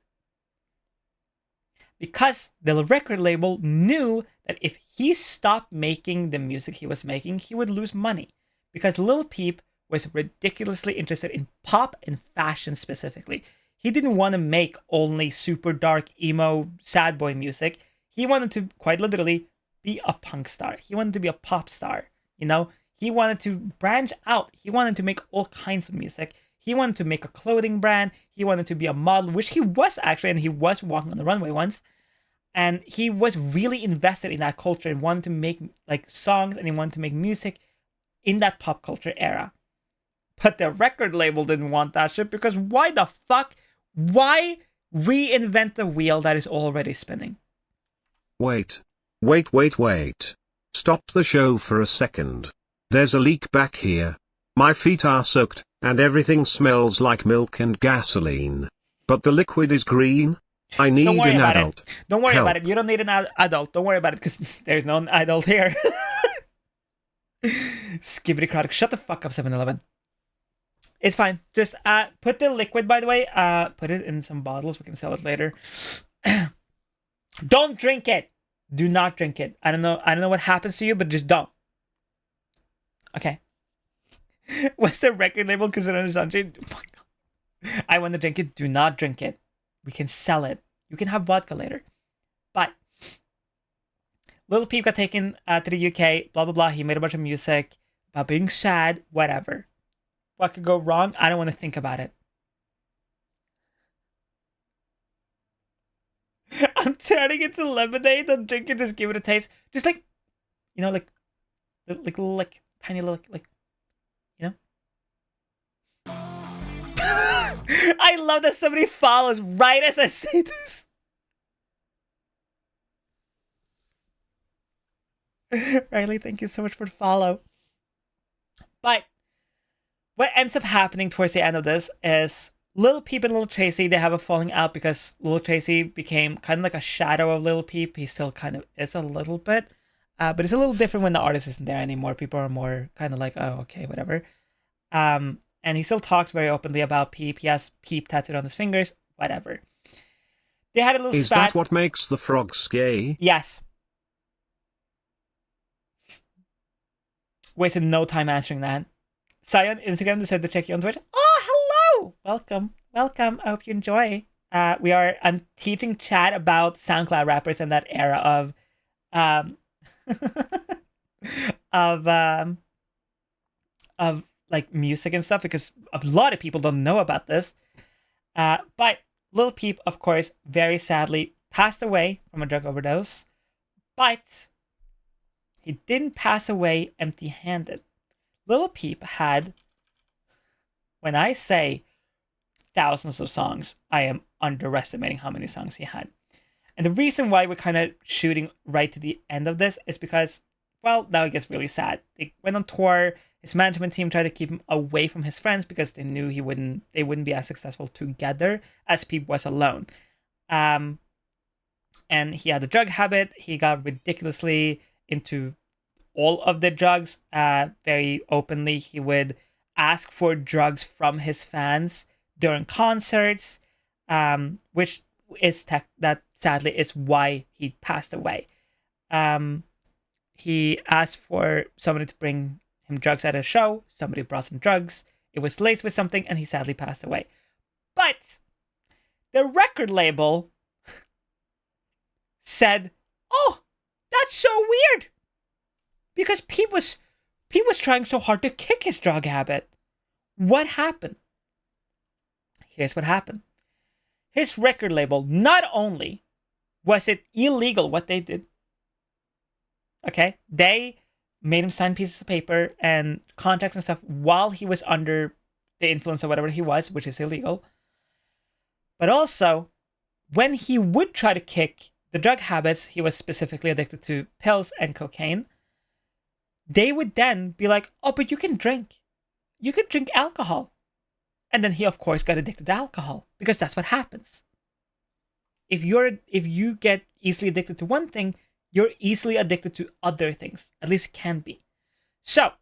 Because the record label knew that if he stopped making the music he was making, he would lose money. Because Lil Peep was ridiculously interested in pop and fashion specifically. He didn't want to make only super dark, emo, sad boy music. He wanted to, quite literally, be a punk star. He wanted to be a pop star, you know? He wanted to branch out. He wanted to make all kinds of music. He wanted to make a clothing brand. He wanted to be a model, which he was actually, and he was walking on the runway once. And he was really invested in that culture and wanted to make like songs, and he wanted to make music in that pop culture era. But the record label didn't want that shit, because why the fuck? Why reinvent the wheel that is already spinning? Wait. Stop the show for a second. There's a leak back here. My feet are soaked, and everything smells like milk and gasoline. But the liquid is green. I need an adult. Don't worry Help. about it. You don't need an adult. Don't worry about it, because there's no adult here. Skibbity crack. Shut the fuck up, 7-Eleven. It's fine. Just put the liquid, by the way, put it in some bottles. We can sell it later. Don't drink it. Do not drink it. I don't know what happens to you, but just don't. Okay. What's the record label considered sunshine? Oh my God. I want to drink it. Do not drink it. We can sell it. You can have vodka later. But Lil Peep got taken to the UK. Blah, blah, blah. He made a bunch of music about being sad. Whatever. What could go wrong? I don't want to think about it. I'm turning into lemonade. Don't drink it. Just give it a taste. Just like, you know, like like tiny little like, you know. I love that somebody follows right as I say this. Riley, thank you so much for the follow. But what ends up happening towards the end of this is Lil Peep and Lil Tracy, they have a falling out because Lil Tracy became kind of like a shadow of Lil Peep. He still kind of is a little bit, but it's a little different when the artist isn't there anymore. People are more kind of like, oh, okay, whatever. And he still talks very openly about Peep. He has Peep tattooed on his fingers, whatever. They had a little Is spat. that what makes the frogs gay? Yes. Wasted no time answering that. Sion, Instagram decided to check you on Twitch. Oh, hello! Welcome. I hope you enjoy. I'm teaching chat about SoundCloud rappers in that era of like music and stuff, because a lot of people don't know about this. But Lil Peep, of course, very sadly passed away from a drug overdose. But he didn't pass away empty-handed. Lil Peep had, when I say thousands of songs, I am underestimating how many songs he had. And the reason why we're kind of shooting right to the end of this is because, well, now it gets really sad. They went on tour. His management team tried to keep him away from his friends because they knew they wouldn't be as successful together as Peep was alone. And he had a drug habit. He got ridiculously into all of the drugs very openly. He would ask for drugs from his fans during concerts, which is that sadly is why he passed away. He asked for somebody to bring him drugs at a show. Somebody brought some drugs. It was laced with something, and he sadly passed away. But the record label said, "Oh, that's so weird," because Pete was trying so hard to kick his drug habit. What happened? Here's what happened. His record label, not only was it illegal what they did, okay, they made him sign pieces of paper and contracts and stuff while he was under the influence of whatever he was, which is illegal. But also, when he would try to kick the drug habits, he was specifically addicted to pills and cocaine. They would then be like, "Oh, but you can drink. You can drink alcohol." And then he, of course, got addicted to alcohol because that's what happens. If you get easily addicted to one thing, you're easily addicted to other things. At least it can be. So,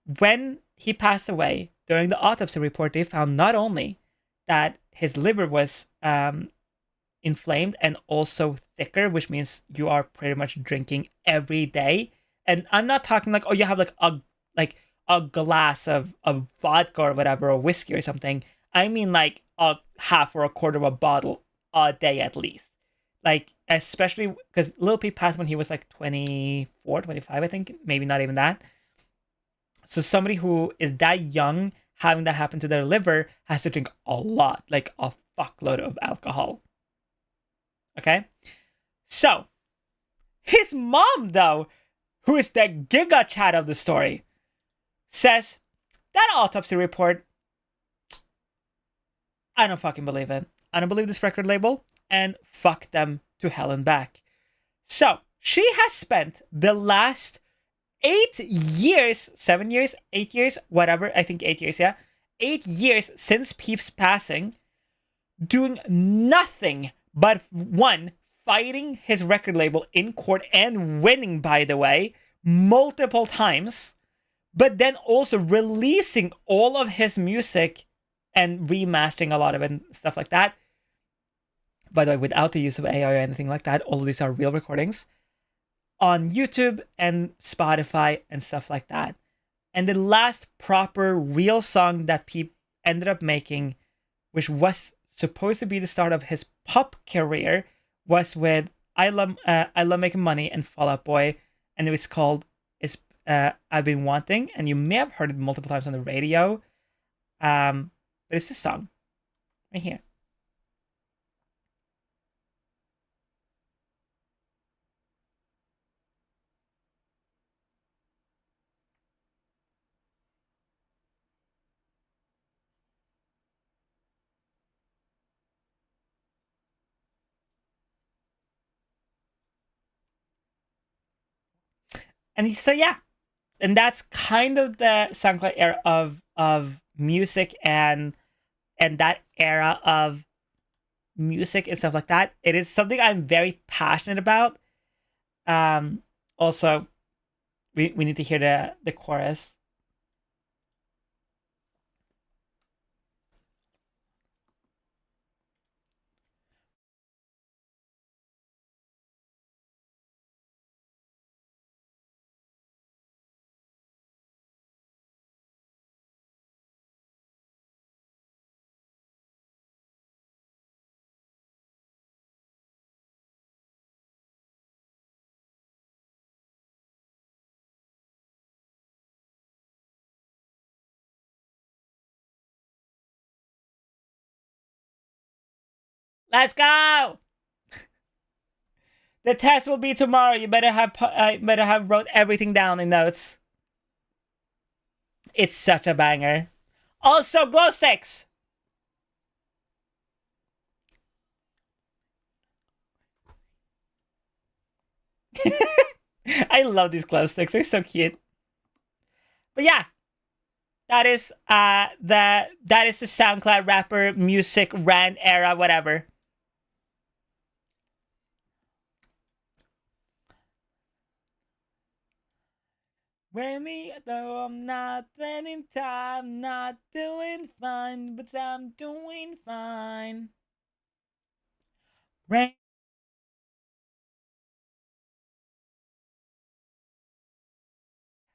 when he passed away, during the autopsy report, they found not only that his liver was inflamed and also thicker, which means you are pretty much drinking every day. And I'm not talking like, oh, you have like a glass of vodka or whatever, or whiskey or something. I mean like a half or a quarter of a bottle a day at least. Like, especially because Lil Peep passed when he was like 24, 25, I think. Maybe not even that. So somebody who is that young, having that happen to their liver, has to drink a lot, like a fuckload of alcohol. Okay? So, his mom, though, who is the giga chat of the story, says, that autopsy report, I don't fucking believe it. I don't believe this record label, and fuck them to hell and back. So, she has spent the last 8 years, 7 years, 8 years, whatever, I think 8 years, yeah. 8 years since Peep's passing, doing nothing but, one, fighting his record label in court and winning, by the way, multiple times, but then also releasing all of his music and remastering a lot of it and stuff like that. By the way, without the use of AI or anything like that, all of these are real recordings on YouTube and Spotify and stuff like that. And the last proper real song that Peep ended up making, which was supposed to be the start of his pop career, was with I Love Making Money and Fall Out Boy, and it was called I've Been Wanting, and you may have heard it multiple times on the radio. But it's this song right here. And so yeah, and that's kind of the SoundCloud era of music and that era of music and stuff like that. It is something I'm very passionate about. Also, we need to hear the chorus. Let's go. The test will be tomorrow. You better have wrote everything down in notes. It's such a banger. Also, glow sticks. I love these glow sticks. They're so cute. But yeah, that is the SoundCloud rapper music rant era, whatever. Wear me though I'm not spending time, not doing fine, but I'm doing fine. Rain.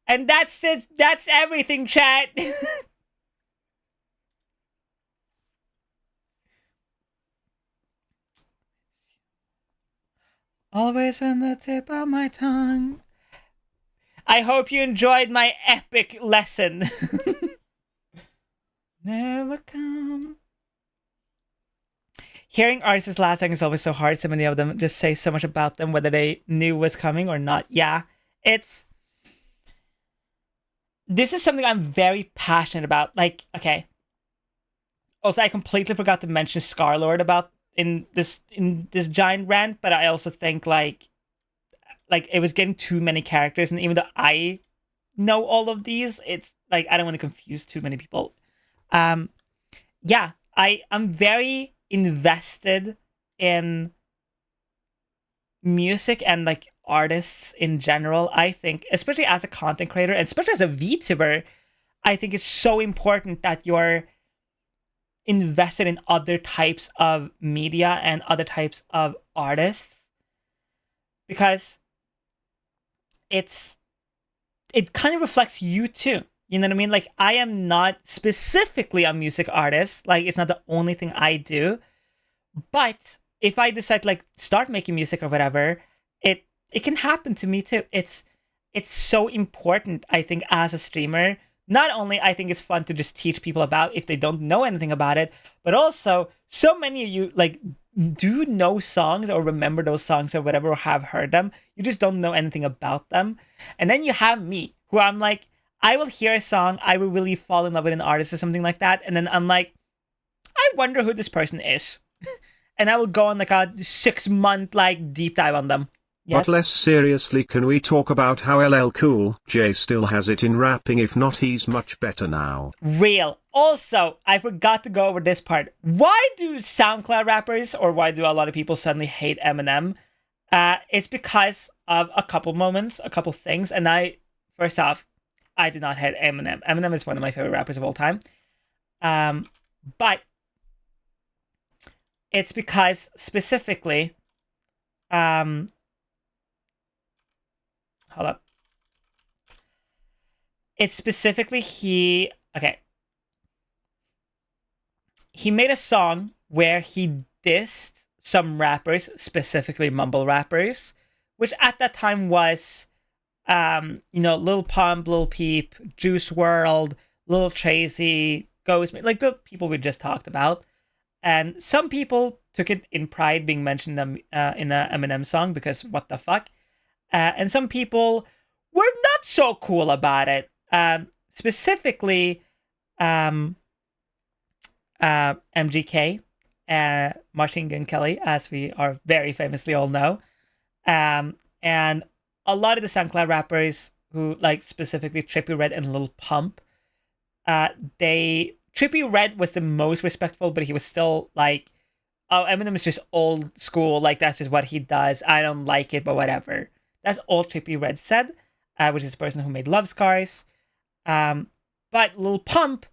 And that's it. That's everything, chat. Always on the tip of my tongue. I hope you enjoyed my epic lesson. Never come. Hearing artists' last song is always so hard. So many of them just say so much about them, whether they knew was coming or not. Yeah, this is something I'm very passionate about. Like, okay. Also, I completely forgot to mention Scarlord about in this giant rant, but I also think like it was getting too many characters, and even though I know all of these, it's like I don't want to confuse too many people. Yeah, I'm very invested in music and like artists in general. I think, especially as a content creator, and especially as a VTuber, I think it's so important that you're invested in other types of media and other types of artists, because it kind of reflects you too. You know what I mean? Like, I am not specifically a music artist. Like, it's not the only thing I do. But if I decide to like start making music or whatever, it can happen to me too. It's so important, I think, as a streamer. Not only I think it's fun to just teach people about if they don't know anything about it, but also so many of you like do know songs or remember those songs or whatever, or have heard them. You just don't know anything about them. And then you have me, who I'm like, I will hear a song, I will really fall in love with an artist or something like that, and then I'm like, I wonder who this person is. And I will go on like a 6-month like deep dive on them. Yes? But less seriously, can we talk about how LL Cool J still has it in rapping? If not, he's much better now. Real. Also, I forgot to go over this part. Why do SoundCloud rappers, or why do a lot of people suddenly hate Eminem? It's because of a couple moments, a couple things. And first off, I do not hate Eminem. Eminem is one of my favorite rappers of all time. But it's because specifically, hold up. It's specifically he made a song where he dissed some rappers, specifically mumble rappers, which at that time was, Lil Pump, Lil Peep, Juice WRLD, Lil Tracy, Ghostman, like the people we just talked about. And some people took it in pride being mentioned in an Eminem song because what the fuck? And some people were not so cool about it. Specifically, MGK, Machine Gun Kelly, as we are very famously all know. And a lot of the SoundCloud rappers who, like, specifically Trippie Redd and Lil Pump, Trippie Redd was the most respectful, but he was still like, oh, Eminem is just old school, like, that's just what he does. I don't like it, but whatever. That's all Trippie Redd said, which is the person who made Love Scars. But Lil Pump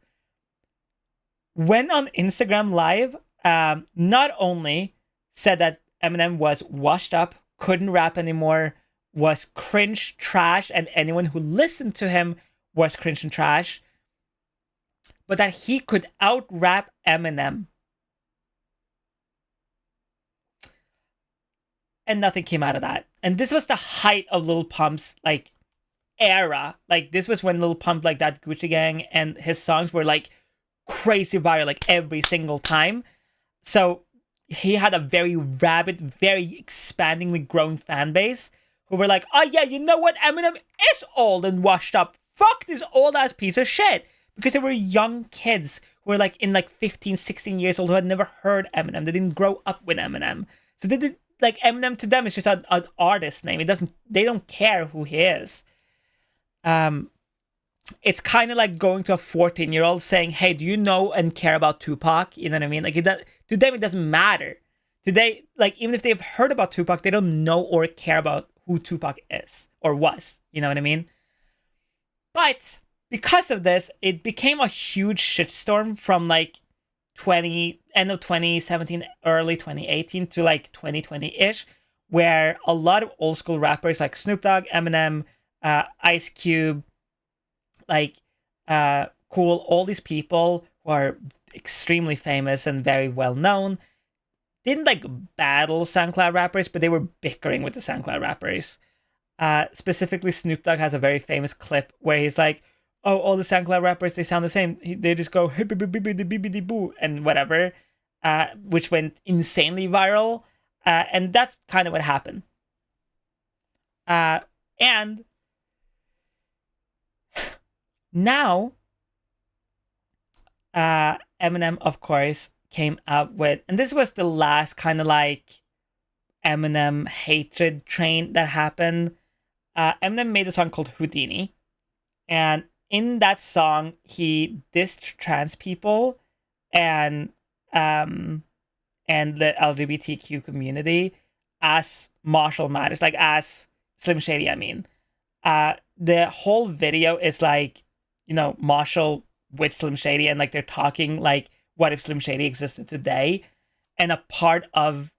went on Instagram Live, not only said that Eminem was washed up, couldn't rap anymore, was cringe, trash, and anyone who listened to him was cringe and trash, but that he could out-rap Eminem. And nothing came out of that. And this was the height of Lil Pump's, like, era. Like, this was when Lil Pump, like, that Gucci Gang and his songs were, like, crazy viral, like, every single time. So he had a very rabid, very expandingly grown fan base who were like, oh yeah, you know what? Eminem is old and washed up. Fuck this old-ass piece of shit. Because they were young kids who were, like, in, like, 15, 16 years old who had never heard Eminem. They didn't grow up with Eminem. So they did, like, Eminem to them is just an artist name. They don't care who he is. It's kind of like going to a 14-year-old saying, hey, do you know and care about Tupac? You know what I mean? Like, to them, it doesn't matter. Today, like, even if they've heard about Tupac, they don't know or care about who Tupac is or was. You know what I mean? But because of this, it became a huge shitstorm from, like, end of 2017, early 2018 to, like, 2020-ish, where a lot of old school rappers like Snoop Dogg, Eminem, Ice Cube, like, Cool, all these people who are extremely famous and very well known, didn't, like, battle SoundCloud rappers, but they were bickering with the SoundCloud rappers. Specifically, Snoop Dogg has a very famous clip where he's like, oh, all the SoundCloud rappers, they sound the same. They just go boo and whatever, which went insanely viral. And that's kind of what happened. And now, Eminem, of course, came out with, and this was the last kind of, like, Eminem hatred train that happened. Eminem made a song called Houdini, and in that song, he dissed trans people and the LGBTQ community as Marshall Mathers, like, as Slim Shady, I mean. The whole video is, like, you know, Marshall with Slim Shady, and, like, they're talking, like, what if Slim Shady existed today? And a part of,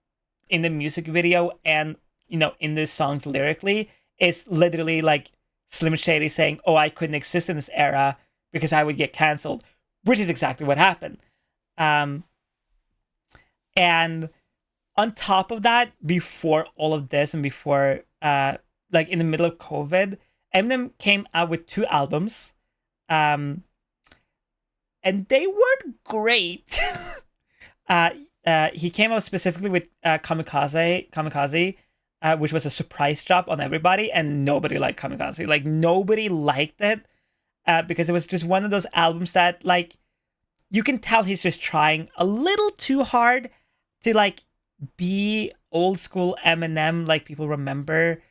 in the music video and, you know, in the songs lyrically, is literally, like, Slim Shady saying, oh, I couldn't exist in this era because I would get canceled, which is exactly what happened. And on top of that, before all of this and before, like, in the middle of COVID, Eminem came out with 2 albums, and they weren't great. He came out specifically with Kamikaze, which was a surprise drop on everybody, and nobody liked Kamikaze. Like, nobody liked it, because it was just one of those albums that, like, you can tell he's just trying a little too hard to, like, be old school Eminem, like people remember,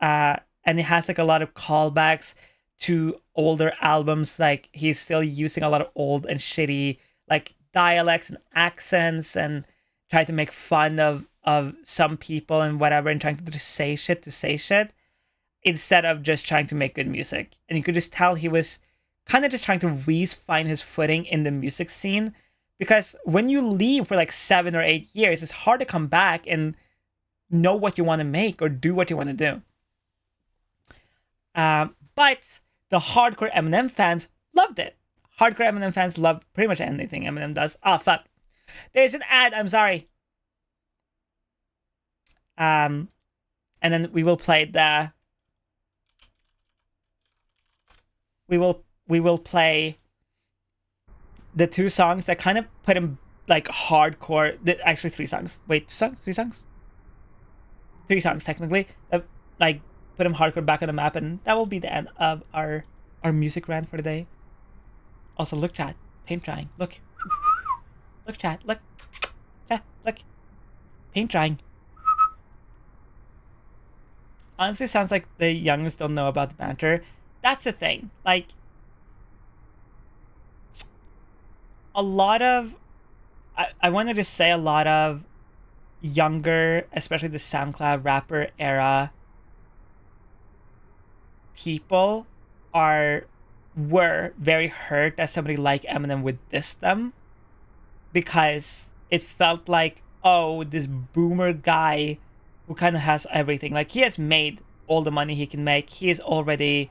and it has, like, a lot of callbacks to older albums. Like, he's still using a lot of old and shitty, like, dialects and accents, and try to make fun of some people and whatever, and trying to just say shit instead of just trying to make good music. And you could just tell he was kind of just trying to find his footing in the music scene, because when you leave for, like, 7 or 8 years, it's hard to come back and know what you want to make or do what you want to do. But the hardcore Eminem fans loved it. Hardcore Eminem fans love pretty much anything Eminem does. Oh, fuck. There's an ad, I'm sorry. And then we will play the... We will play the 2 songs that kind of put him, like, hardcore... Actually, 3 songs. Wait, 2 songs? 3 songs? 3 songs, technically. Like, put him hardcore back on the map, and that will be the end of our music rant for the day. Also, look, chat. Paint drying. Look. Look, chat. Look. Chat. Look. Paint drying. honestly sounds like the youngins don't know about the banter. That's the thing. Like, a lot of, I want to just say a lot of younger, especially the SoundCloud rapper era people were very hurt that somebody like Eminem would diss them, because it felt like, oh, this boomer guy who kind of has everything. Like, he has made all the money he can make. He is already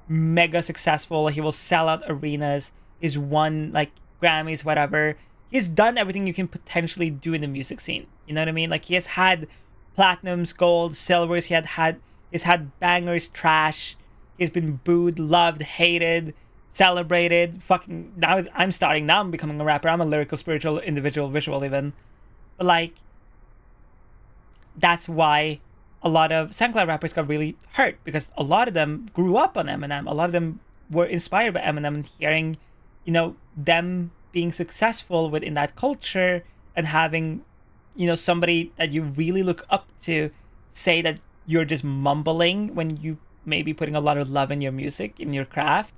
mega successful. He will sell out arenas. He's won like Grammys, whatever. He's done everything you can potentially do in the music scene. You know what I mean? Like, he has had platinums, gold, silvers. He's had bangers, trash. He's been booed, loved, hated, celebrated. Fucking, now I'm becoming a rapper. I'm a lyrical, spiritual, individual, visual even. But like, that's why a lot of SoundCloud rappers got really hurt, because a lot of them grew up on Eminem. A lot of them were inspired by Eminem, and hearing, you know, them being successful within that culture and having, you know, somebody that you really look up to say that you're just mumbling when you may be putting a lot of love in your music, in your craft,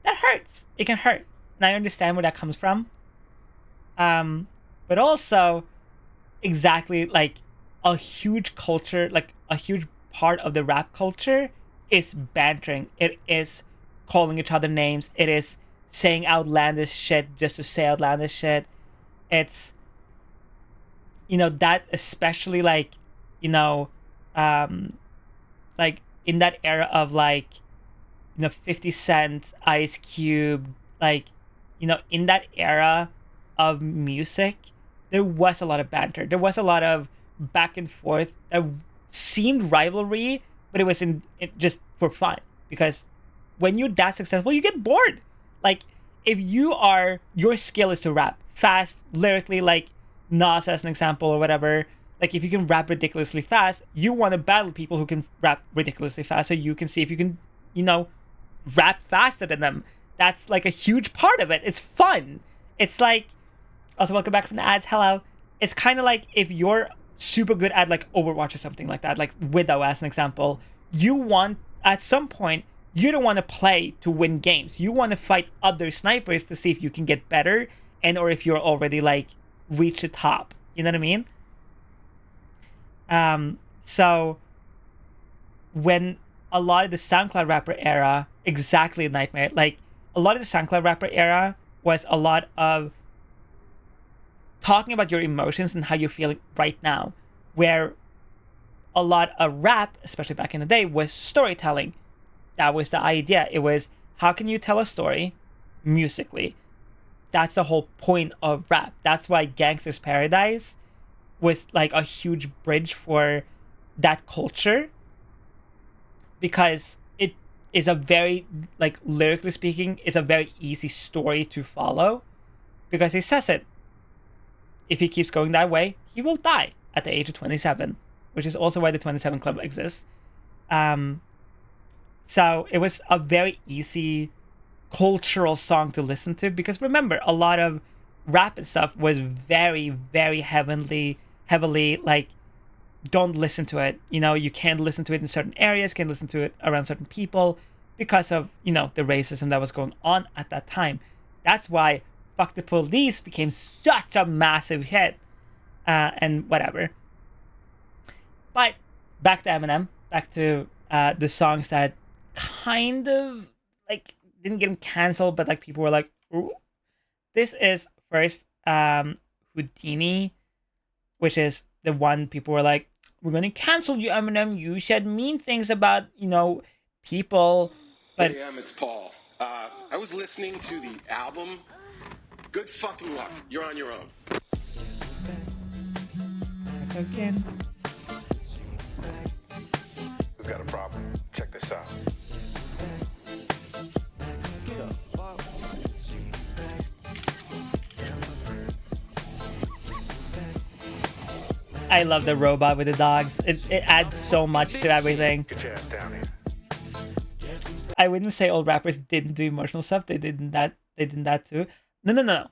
that hurts. It can hurt. And I understand where that comes from. But also, exactly, like, a huge culture, like a huge part of the rap culture is bantering. It is calling each other names. It is saying outlandish shit just to say outlandish shit. It's, you know, that especially, like, you know, like in that era of, like, you know, 50 Cent, Ice Cube, like, you know, in that era of music, there was a lot of banter. There was a lot of back and forth that seemed rivalry, but it was just for fun. Because when you're that successful, you get bored. Like, if your skill is to rap fast, lyrically, like Nas as an example or whatever, like, if you can rap ridiculously fast, you want to battle people who can rap ridiculously fast, so you can see if you can, you know, rap faster than them. That's like a huge part of it. It's fun. It's like, also, welcome back from the ads. Hello. It's kind of like if you're super good at like Overwatch or something like that, like Widow as an example, you want, at some point, you don't want to play to win games. You want to fight other snipers to see if you can get better, and or if you're already like reach the top. You know what I mean? So when a lot of the SoundCloud rapper era, exactly Nightmare, like a lot of the SoundCloud rapper era was a lot of talking about your emotions and how you're feeling right now, where a lot of rap, especially back in the day, was storytelling. That was the idea. It was, how can you tell a story musically? That's the whole point of rap. That's why Gangsta's Paradise was like a huge bridge for that culture, because it is a very, like, lyrically speaking, it's a very easy story to follow, because he says it. If he keeps going that way, he will die at the age of 27, which is also why the 27 Club exists. So it was a very easy cultural song to listen to, because remember, a lot of rap and stuff was very, very heavily like, don't listen to it. You know, you can't listen to it in certain areas, can't listen to it around certain people because of, you know, the racism that was going on at that time. That's why Fuck the Police became such a massive hit, and whatever. But back to Eminem, back to the songs that kind of like didn't get him canceled, but like people were like, ooh. This is first Houdini, which is the one people were like, we're gonna cancel you, Eminem. You said mean things about, you know, people. But Hey, it's Paul. I was listening to the album. Good fucking luck. You're on your own. Again. Who's got a problem? Check this out. I love the robot with the dogs. It adds so much to everything. Get your ass down here. I wouldn't say old rappers didn't do emotional stuff. They did that too. No.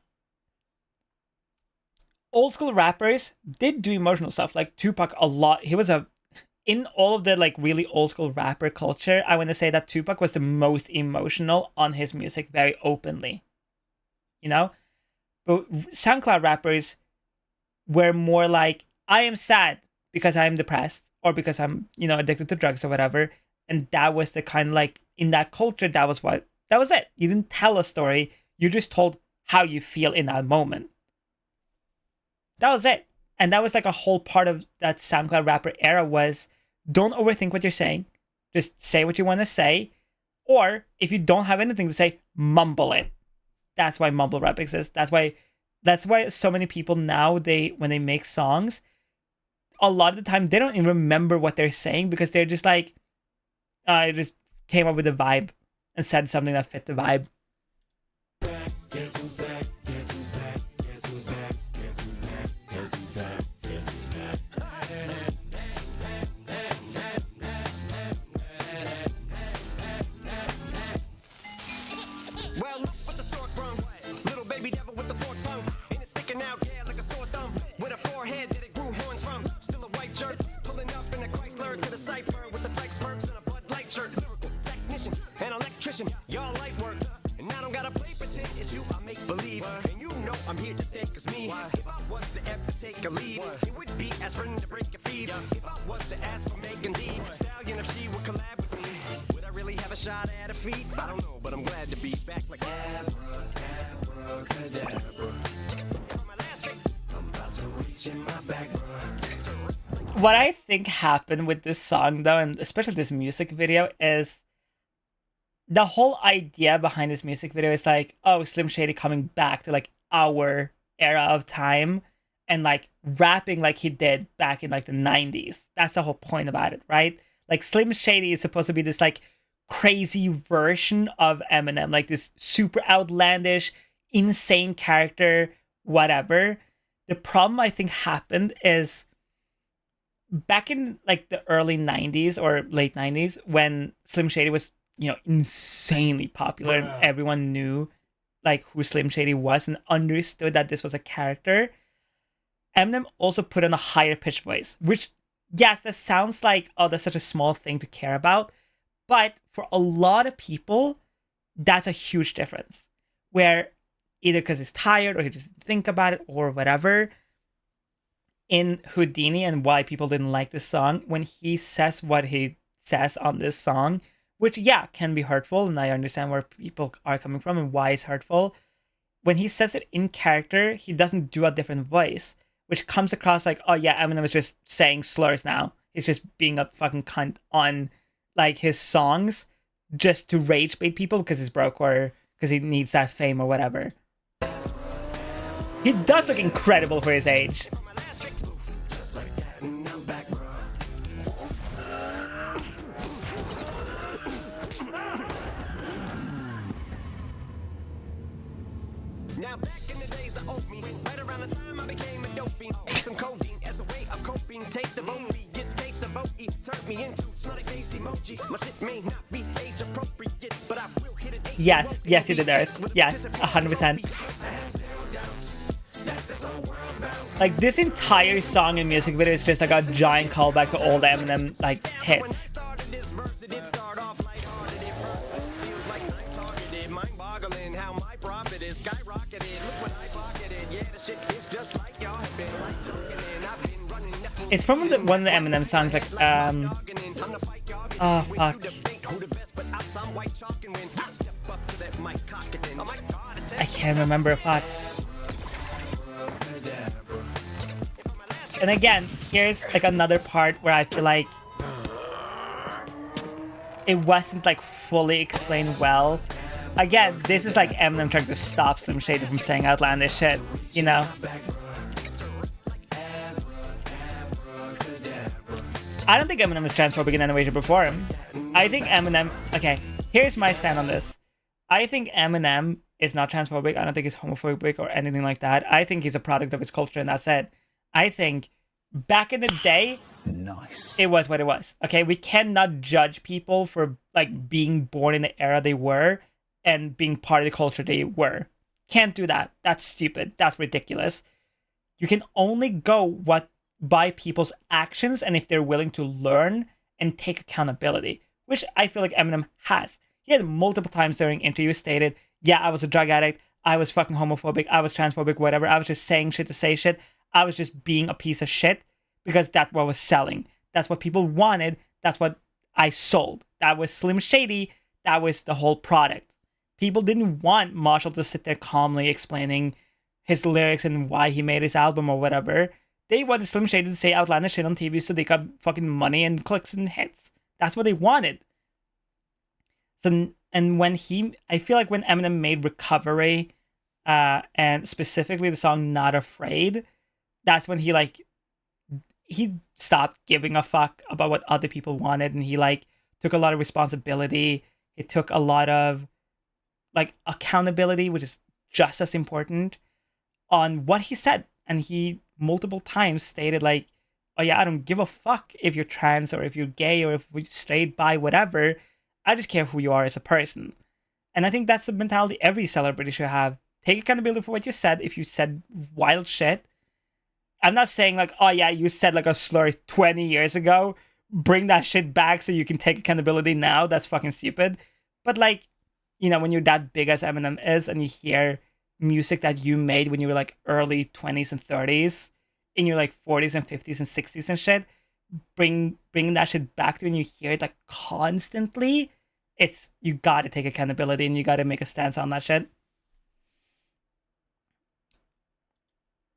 Old school rappers did do emotional stuff. Like Tupac a lot. He was a in all of the like really old school rapper culture, I want to say that Tupac was the most emotional on his music, very openly. You know? But SoundCloud rappers were more like, I am sad because I am depressed or because I'm, you know, addicted to drugs or whatever. And that was the kind of like, in that culture, that was it. You didn't tell a story. You just told how you feel in that moment. That was it. And that was like a whole part of that SoundCloud rapper era was, don't overthink what you're saying. Just say what you want to say. Or if you don't have anything to say, mumble it. That's why mumble rap exists. That's why so many people now, when they make songs, a lot of the time they don't even remember what they're saying because they're just like, I just came up with a vibe and said something that fit the vibe. Guess who's back? Guess who's back? Guess who's back? Guess who's back? Guess who's back? Guess who's back? Well, look what the stork brung. Little baby devil with the forked tongue. And it's sticking out, yeah, like a sore thumb. With a forehead that it grew horns from. Still a white shirt. Pulling up in a Chrysler to the cipher with the fake smirks and a Bud Light shirt. Lyrical technician and electrician. Y'all light work. And I don't gotta play pretend. It's you I make believe. And you know I'm here to stay, cause me. If I was to ever take a leave, it would be aspirin to break a fever. If I was to ask for Megan Thee Stallion, if she would collab with me, would I really have a shot at a feat? I don't know, but I'm glad to be back like abracadabra. I'm about to reach in my bag. What I think happened with this song, though, and especially this music video, is the whole idea behind this music video is like, oh, Slim Shady coming back to like our era of time and like rapping like he did back in like the 90s. That's the whole point about it, right? Like Slim Shady is supposed to be this like crazy version of Eminem, like this super outlandish, insane character, whatever. The problem I think happened is back in like the early 90s or late 90s when Slim Shady was, you know, insanely popular and everyone knew like who Slim Shady was and understood that this was a character, Eminem also put on a higher pitched voice, which, yes, that sounds like, oh, that's such a small thing to care about. But for a lot of people, that's a huge difference. Where either because he's tired or he just didn't think about it or whatever, in Houdini and why people didn't like this song, when he says what he says on this song, which, yeah, can be hurtful, and I understand where people are coming from and why it's hurtful. When he says it in character, he doesn't do a different voice, which comes across like, oh yeah, Eminem is just saying slurs now. He's just being a fucking cunt on like his songs just to rage bait people because he's broke or because he needs that fame or whatever. He does look incredible for his age. Now back in the days I owed me, right around the time I became a dope fiend. Some codeine as a way of coping. Take the vote, gets case of vote, turned me into smiley face emoji. My shit may not be age appropriate, but I will hit it. Yes, yes, you did, Eris. Yes, 100%. Like this entire song and music video is just like a giant callback to old Eminem like hits. It's from one of the Eminem songs, like oh fuck, I can't remember. Fuck. And again, here's like another part where I feel like it wasn't like fully explained well. Again, this is like Eminem trying to stop Slim Shady from saying outlandish shit, you know? I don't think Eminem is transphobic in any way, shape, or form. I think Eminem... Okay, here's my stand on this. I think Eminem is not transphobic. I don't think he's homophobic or anything like that. I think he's a product of his culture, and that's it. I think back in the day, nice, it was what it was. Okay, we cannot judge people for like being born in the era they were and being part of the culture they were. Can't do that. That's stupid. That's ridiculous. You can only go what by people's actions and if they're willing to learn and take accountability, which I feel like Eminem has. He had multiple times during interviews stated, yeah, I was a drug addict, I was fucking homophobic, I was transphobic, whatever, I was just saying shit to say shit, I was just being a piece of shit because that's what was selling. That's what people wanted, that's what I sold. That was Slim Shady, that was the whole product. People didn't want Marshall to sit there calmly explaining his lyrics and why he made his album or whatever. They wanted Slim Shady to say outlandish shit on TV so they got fucking money and clicks and hits. That's what they wanted. So, and when I feel like when Eminem made Recovery, and specifically the song Not Afraid, that's when he stopped giving a fuck about what other people wanted, and he took a lot of responsibility. It took a lot of accountability, which is just as important, on what he said. And he multiple times stated oh yeah, I don't give a fuck if you're trans or if you're gay or if you're straight, bi, whatever. I just care who you are as a person. And I think that's the mentality every celebrity should have. Take accountability for what you said. If you said wild shit, I'm not saying oh yeah, you said a slur 20 years ago, bring that shit back so you can take accountability now. That's fucking stupid. But when you're that big as Eminem is and you hear music that you made when you were early 20s and 30s, in your 40s and 50s and 60s and shit, bring that shit back to when you hear it constantly, you gotta take accountability and you gotta make a stance on that shit.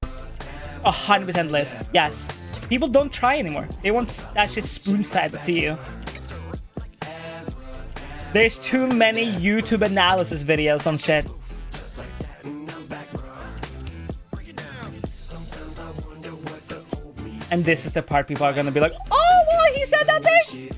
100% Liz. Yes. People don't try anymore. They want that shit spoon-fed to you. There's too many YouTube analysis videos on shit. And this is the part people are gonna be like, oh, what? He said that thing?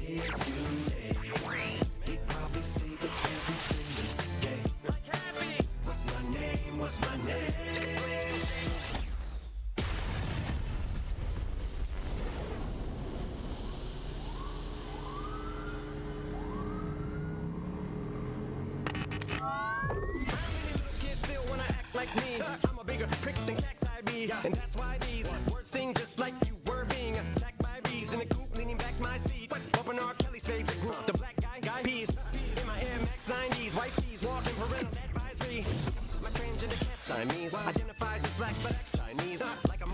And that's why these words sting just like you were being attacked by bees in a coop, leaning back my seat. Bumping R. Kelly's favorite group, the black guy peas. In my Air Max 90s, white tees, walking parental advisory. My transgender cat Siamese identifies as black but acts Chinese.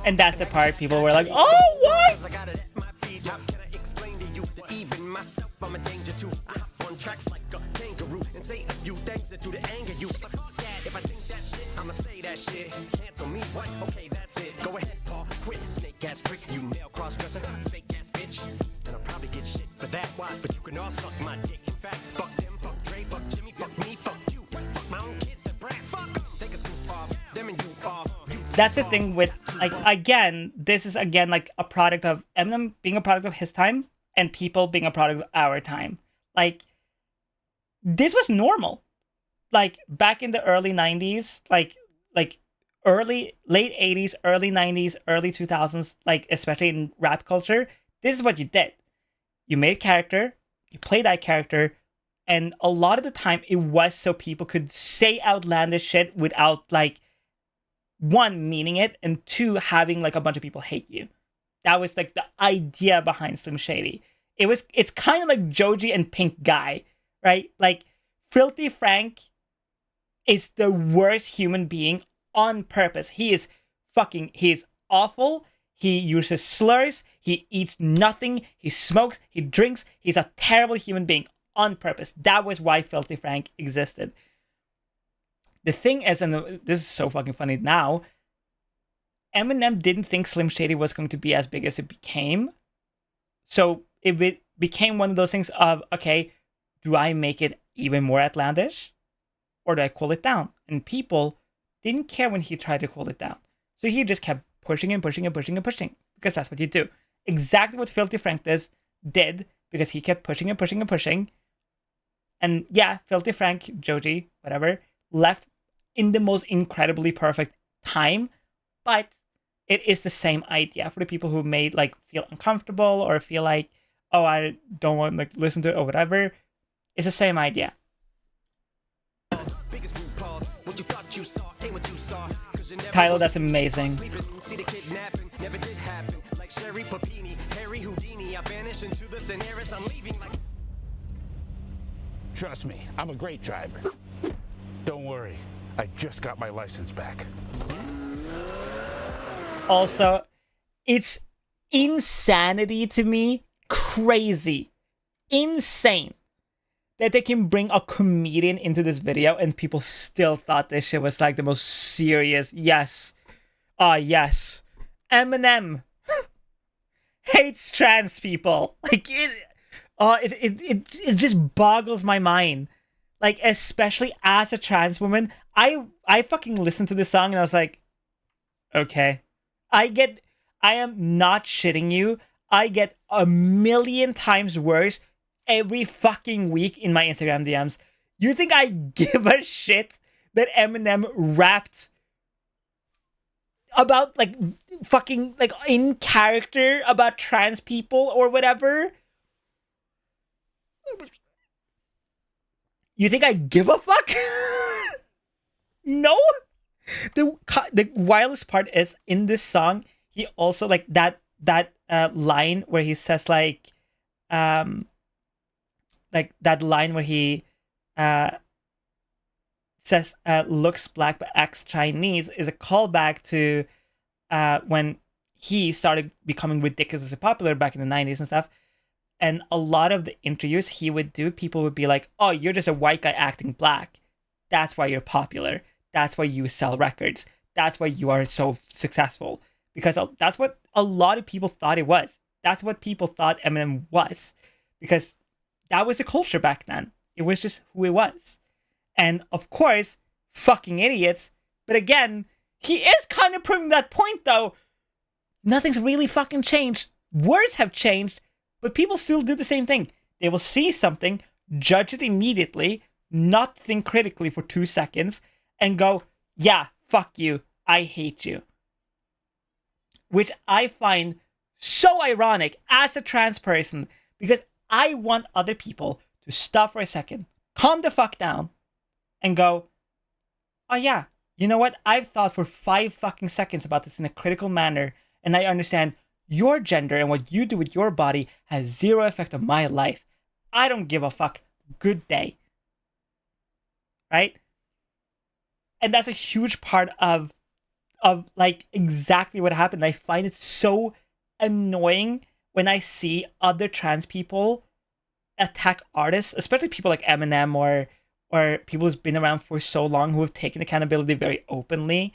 And that's the part people were like, oh, what? I got it at my feet. How can I explain to you that even myself I'm a danger to? I hop on tracks like a kangaroo and say a few things to the anger you. But fuck that, if I think that shit, I'ma say that shit. Cancel me, what? Okay, that's it. Go ahead, Paul, quit. Snake ass prick, you male cross-dresser, fake ass bitch. And I'll probably get shit for that. Why? But you can all suck my dick. In fact, fuck them, fuck Dre, fuck Jimmy, fuck me, fuck you. Fuck my own kids, the brats. Fuck them. Take a scoop off them and you off. That's the thing with, again, this is again a product of Eminem being a product of his time and people being a product of our time. This was normal. Back in the early 90s, late 80s, early 90s, early 2000s, especially in rap culture, this is what you did. You made a character, you played that character, and a lot of the time it was so people could say outlandish shit without one, meaning it, and two, having a bunch of people hate you. That was the idea behind Slim Shady. It's kind of like Joji and Pink Guy, right? Filthy Frank is the worst human being on purpose. He's awful. He uses slurs. He eats nothing. He smokes. He drinks. He's a terrible human being on purpose. That was why Filthy Frank existed. The thing is, and this is so fucking funny now, Eminem didn't think Slim Shady was going to be as big as it became. So it became one of those things of, okay, do I make it even more outlandish? Or do I cool it down? And people didn't care when he tried to cool it down. So he just kept pushing and pushing and pushing and pushing. Because that's what you do. Exactly what Filthy Frank did. Because he kept pushing and pushing and pushing. And yeah, Filthy Frank, Joji, whatever, left in the most incredibly perfect time. But it is the same idea for the people who made feel uncomfortable or feel oh, I don't want to listen to it or whatever. It's the same idea. Tyler, that's amazing. Mary Papini, Harry Houdini. I vanish into the thin air as I'm leaving like. Trust me, I'm a great driver. Don't worry, I just got my license back. Also, it's insanity to me, crazy, insane, that they can bring a comedian into this video and people still thought this shit was like the most serious. Yes. Yes. Eminem hates trans people. Like, it just boggles my mind. Like, especially as a trans woman, I fucking listened to this song and I was like, okay. I am not shitting you. I get a million times worse every fucking week in my Instagram DMs. You think I give a shit that Eminem rapped about, like, fucking, like, in character about trans people or whatever? You think I give a fuck? No? The wildest part is, in this song, he also, like, that line where he says, like that line where he says looks black but acts Chinese is a callback to when he started becoming ridiculously popular back in the 90s and stuff. And a lot of the interviews he would do, people would be like, oh, you're just a white guy acting black. That's why you're popular. That's why you sell records. That's why you are so successful. Because that's what a lot of people thought it was. That's what people thought Eminem was. Because that was the culture back then. It was just who it was. And of course, fucking idiots. But again, he is kind of proving that point though. Nothing's really fucking changed. Words have changed, but people still do the same thing. They will see something, judge it immediately, not think critically for 2 seconds, and go, yeah, fuck you, I hate you. Which I find so ironic as a trans person, because I want other people to stop for a second, calm the fuck down, and go, oh yeah, you know what? I've thought for 5 fucking seconds about this in a critical manner, and I understand your gender and what you do with your body has zero effect on my life. I don't give a fuck. Good day. Right? And that's a huge part of like exactly what happened. I find it so annoying when I see other trans people attack artists, especially people like Eminem or people who's been around for so long who have taken accountability very openly.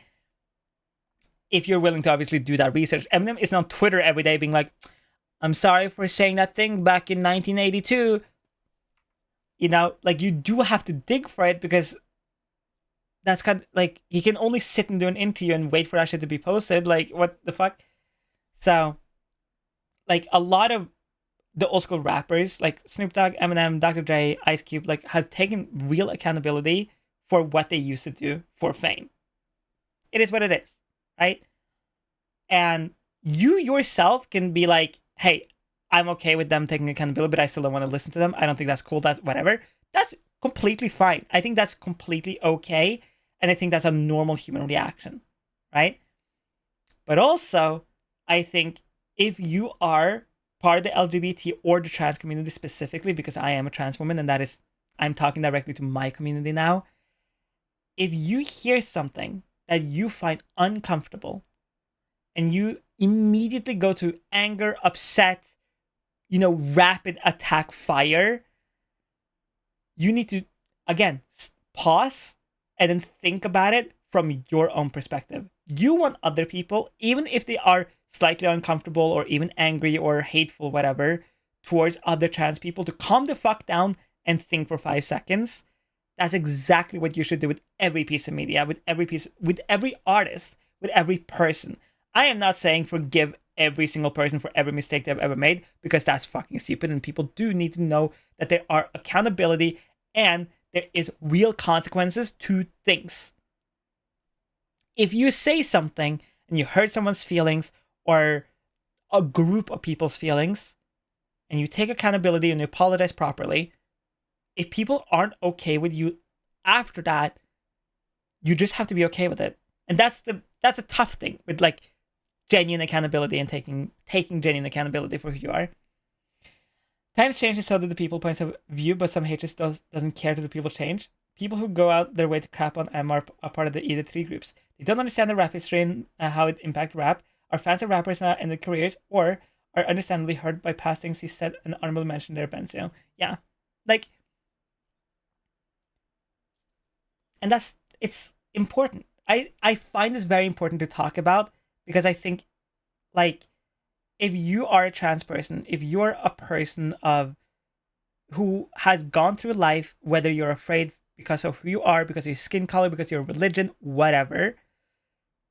If you're willing to obviously do that research. Eminem isn't on Twitter every day being like, I'm sorry for saying that thing back in 1982. You know, like, you do have to dig for it, because that's kind of like, he can only sit and do an interview and wait for that shit to be posted. Like, what the fuck? So, like, a lot of the old school rappers, like Snoop Dogg, Eminem, Dr. Dre, Ice Cube, like, have taken real accountability for what they used to do for fame. It is what it is, right? And you yourself can be like, hey, I'm okay with them taking accountability, but I still don't want to listen to them. I don't think that's cool. That's whatever. That's completely fine. I think that's completely okay. And I think that's a normal human reaction, right? But also, I think if you are part of the LGBT or the trans community specifically, because I am a trans woman, and that is, I'm talking directly to my community now. If you hear something that you find uncomfortable and you immediately go to anger, upset, you know, rapid attack fire, you need to, again, pause and then think about it from your own perspective. You want other people, even if they are slightly uncomfortable or even angry or hateful, whatever, towards other trans people, to calm the fuck down and think for 5 seconds. That's exactly what you should do with every piece of media, with every artist, with every person. I am not saying forgive every single person for every mistake they've ever made, because that's fucking stupid, and people do need to know that there are accountability and there is real consequences to things. If you say something and you hurt someone's feelings or a group of people's feelings, and you take accountability and you apologize properly, if people aren't okay with you after that, you just have to be okay with it. And that's a tough thing with, like, genuine accountability and taking genuine accountability for who you are. Times change and so do the people points of view, but some haters doesn't care to the people change. People who go out their way to crap on M are part of the either three groups. They don't understand the rap history and how it impacts rap, are fans of rappers now in their careers, or are understandably hurt by past things he said and honorable mention their Benzo. Yeah. Like, and it's important. I find this very important to talk about because I think, like, if you are a trans person, if you're a person who has gone through life, whether you're afraid because of who you are, because of your skin color, because of your religion, whatever,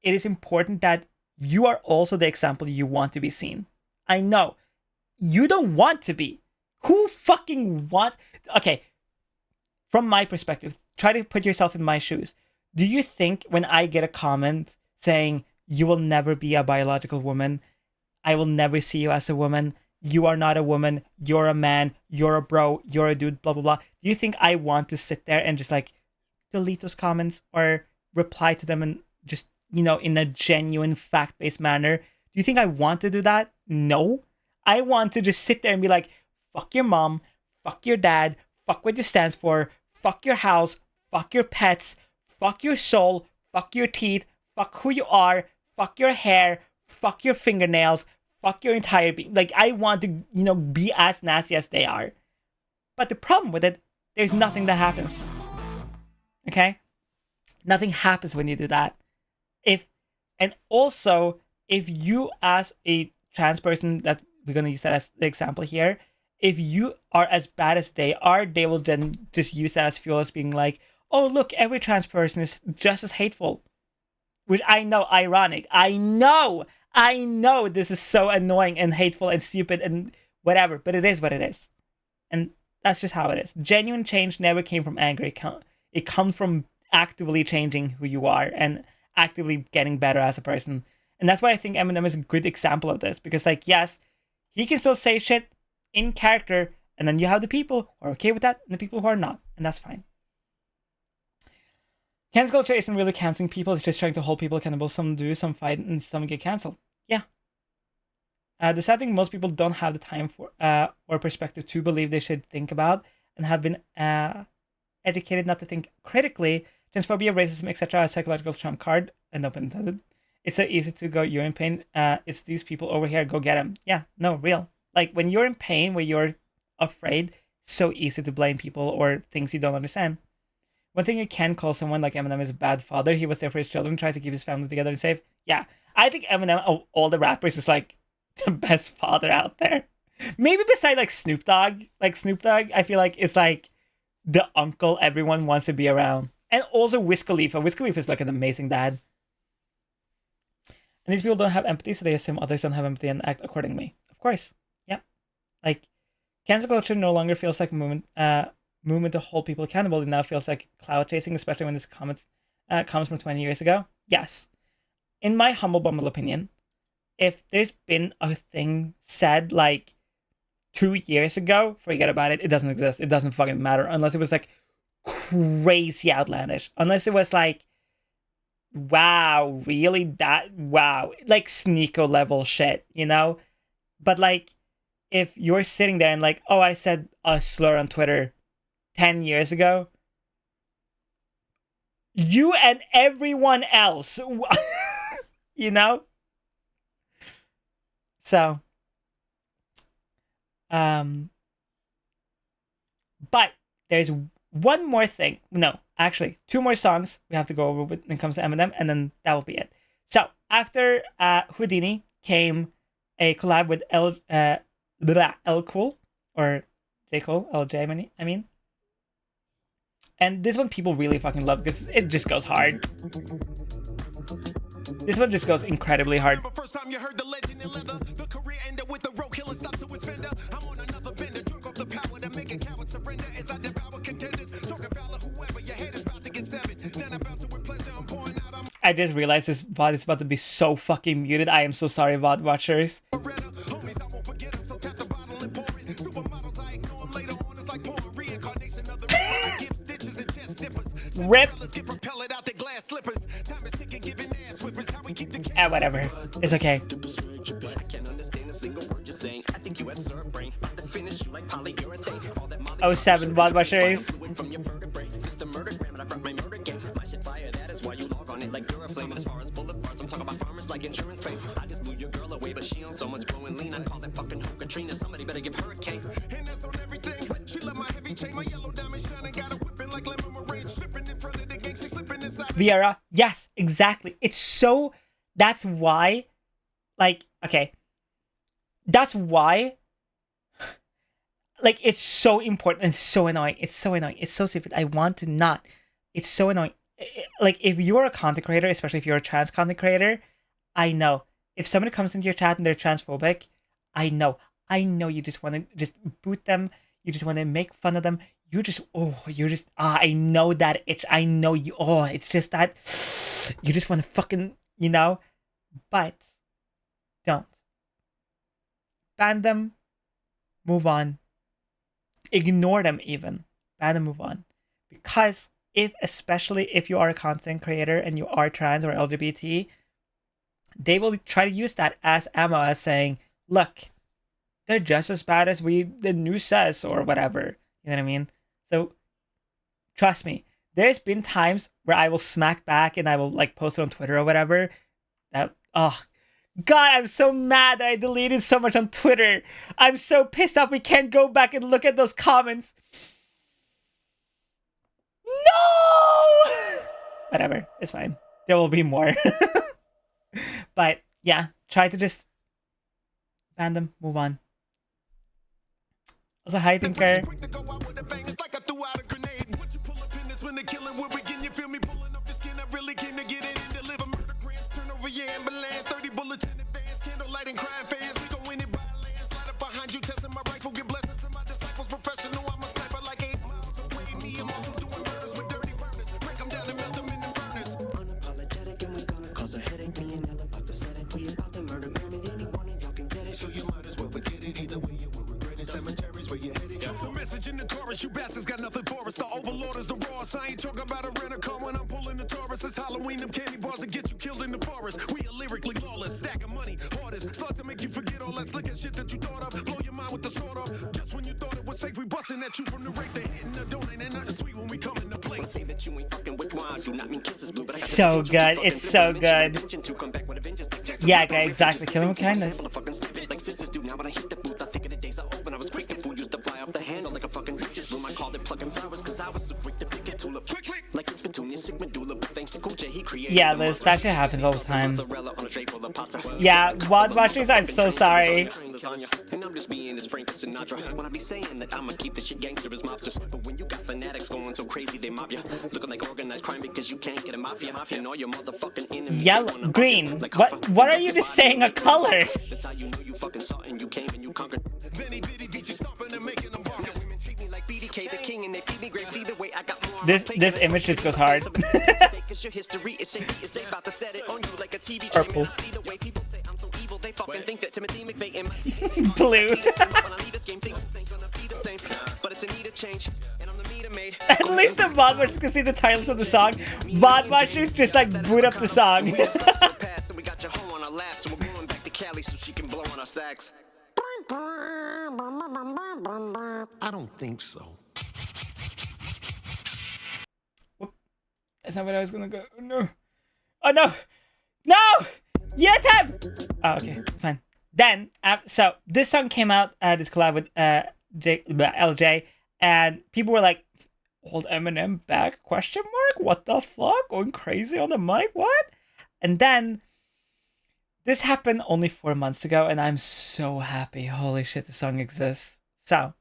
it is important that you are also the example you want to be seen. I know. You don't want to be. Who fucking wants... Okay, from my perspective, try to put yourself in my shoes. Do you think when I get a comment saying, you will never be a biological woman, I will never see you as a woman, you are not a woman, you're a man, you're a bro, you're a dude, blah, blah, blah. Do you think I want to sit there and just like delete those comments or reply to them and just, you know, in a genuine fact-based manner? Do you think I want to do that? No. I want to just sit there and be like, fuck your mom, fuck your dad, fuck what this stands for, fuck your house, fuck your pets, fuck your soul, fuck your teeth, fuck who you are, fuck your hair, fuck your fingernails, fuck your entire being. Like, I want to, you know, be as nasty as they are. But the problem with it, there's nothing that happens. Okay? Nothing happens when you do that. And also, if you as a trans person, that we're going to use that as the example here, if you are as bad as they are, they will then just use that as fuel as being like, oh, look, every trans person is just as hateful. Which I know, ironic. I know this is so annoying and hateful and stupid and whatever, but it is what it is. And that's just how it is. Genuine change never came from anger. It comes from actively changing who you are and actively getting better as a person. And that's why I think Eminem is a good example of this. Because, like, yes, he can still say shit in character, and then you have the people who are okay with that and the people who are not. And that's fine. Cancel culture isn't really canceling people, it's just trying to hold people accountable. Some do, some fight, and some get cancelled. Yeah. The sad thing, most people don't have the time for or perspective to believe they should think about and have been educated not to think critically. Transphobia, racism, etc. a psychological trump card, and no pun intended. It's so easy to go, you're in pain. It's these people over here, go get them. Yeah, no, real. Like, when you're in pain, when you're afraid, so easy to blame people or things you don't understand. One thing you can call someone like Eminem is a bad father. He was there for his children, tried to keep his family together and safe. Yeah, I think Eminem, of all the rappers, is like the best father out there. Maybe beside like Snoop Dogg. Like Snoop Dogg, I feel like is like the uncle everyone wants to be around. And also Wiz Khalifa. Wiz Khalifa is like an amazing dad. And these people don't have empathy, so they assume others don't have empathy and act accordingly. Of course. Yeah. Like, cancel culture no longer feels like movement to hold people accountable. It now feels like cloud chasing, especially when this comment comes from 20 years ago. Yes. In my humble bumble opinion, if there's been a thing said like 2 years ago, forget about it. It doesn't exist. It doesn't fucking matter unless it was like crazy outlandish. Unless it was like, wow, really? That, wow. Like Sneeko level shit, you know? But like, if you're sitting there and like, oh, I said a slur on Twitter 10 years ago, you and everyone else, you know? So, but there's one more thing. No, actually, 2 more songs we have to go over when it comes to Eminem, and then that will be it. So, after Houdini came a collab with L. Cool, or J. Cole, LJ, I mean. And this one people really fucking love because it just goes hard. This one just goes incredibly hard. First time you heard the legend in leather, the career ended with the road killer stopped to his fender. I'm on another bender, drunk off the power to make a coward surrender as I devour contenders. Talking valor, whoever your head is about to get severed. Then about to replace it, I'm pouring out. I just realized this VOD is about to be so fucking muted. I am so sorry, VOD watchers. Homies, I won't forget them, so tap the bottle and pour it. Supermodels, I ignore them later on. It's like porn, reincarnation of the give stitches and chest zippers. Rip. Let's get propelled out the glass slippers. Time is ticking, giving ass whippers. How we keep the Whatever. It's okay. Oh, 07 Blood Watchers. Viera, yes, exactly. It's so, that's why, like, okay. That's why, like, it's so important and so annoying. It's so annoying. It's so stupid. I want to not. It's so annoying. Like, if you're a content creator, especially if you're a trans content creator, I know. If somebody comes into your chat and they're transphobic, I know you just want to just boot them. You just want to make fun of them. I know that itch. I know you. Oh, it's just that you just want to fucking, you know, but don't. Ban them. Move on. Ignore them even. Ban them, move on. Because especially if you are a content creator and you are trans or LGBT, they will try to use that as ammo, as saying, look, they're just as bad as the news says or whatever. You know what I mean? So, trust me, there's been times where I will smack back and I will like post it on Twitter or whatever. That, oh, God, I'm so mad that I deleted so much on Twitter. I'm so pissed off we can't go back and look at those comments. No! Whatever, it's fine. There will be more. But, yeah, try to just ban them, move on. Also, hi, Tinker. You bastards got nothing for us. The overlord is the Ross. I ain't talking about a rent car when I'm pulling the Taurus. It's Halloween, them candy bars that get you killed in the forest. We are lyrically lawless, stack of money, hardest. Start to make you forget all that slick and shit that you thought of. Blow your mind with the sword up. Just when you thought it was safe, we busting at you from the rake. They hitting the donate and nothing sweet when we come in the place. Say that you ain't fucking with wine, do not mean kisses, blue, but I got so good. It's so good. Yeah, guys, exactly. Kill him with kindness. Like sisters do now when I hit the booth. I think of the days I open. I was quick to fool, used to fly off the handle like a fucking reaches room. I called it plucking flowers because I was so quick to pick it tulip. Like it's Petunia, Sigma Dula, but thanks to Cool J, he created. Yeah, Liz, that shit happens all the time. Yeah, WOD watchers, I'm so sorry. And I'm just being as frank as Sinatra. When I be saying that I'ma keep this shit gangster as mobsters. But when you got fanatics going so crazy, they mob you. Looking like organized crime because you can't get a mafia. And all your motherfucking enemies. Yellow, green. What are you just saying a color? That's how you know you fucking saw and you came and you conquered. This image just goes hard. Purple. Blue. At least the VOD watchers can see the titles of the song. VOD watchers just like boot up the song. I don't think so. That's not what I was gonna go. Oh, no. Oh no! No! Yeah, time! Oh, okay, fine. Then, so this song came out, this collab with LJ, and people were like, "Old Eminem back? Question mark? What the fuck? Going crazy on the mic? What?" And then this happened only 4 months ago, and I'm so happy. Holy shit, the song exists. So,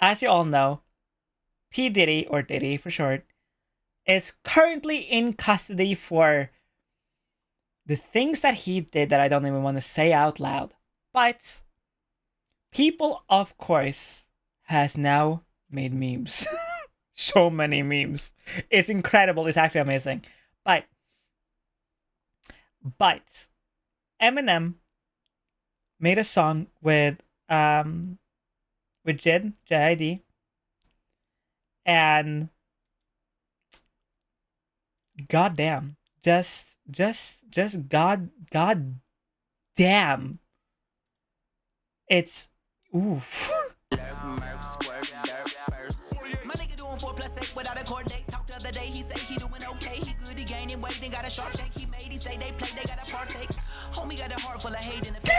as you all know, P. Diddy, or Diddy for short, is currently in custody for the things that he did that I don't even want to say out loud. But people, of course, has now made memes. So many memes. It's incredible. It's actually amazing. But Eminem made a song with Jid, J-I-D, and goddamn, just god damn. It's oof. My nigga doing 4+8 without a court date. Talked the other day, he say he doing okay. He good, he gaining weight, then got a sharp shake. He made, he say they play, they gotta partake. Homie got a heart full of hate in the face.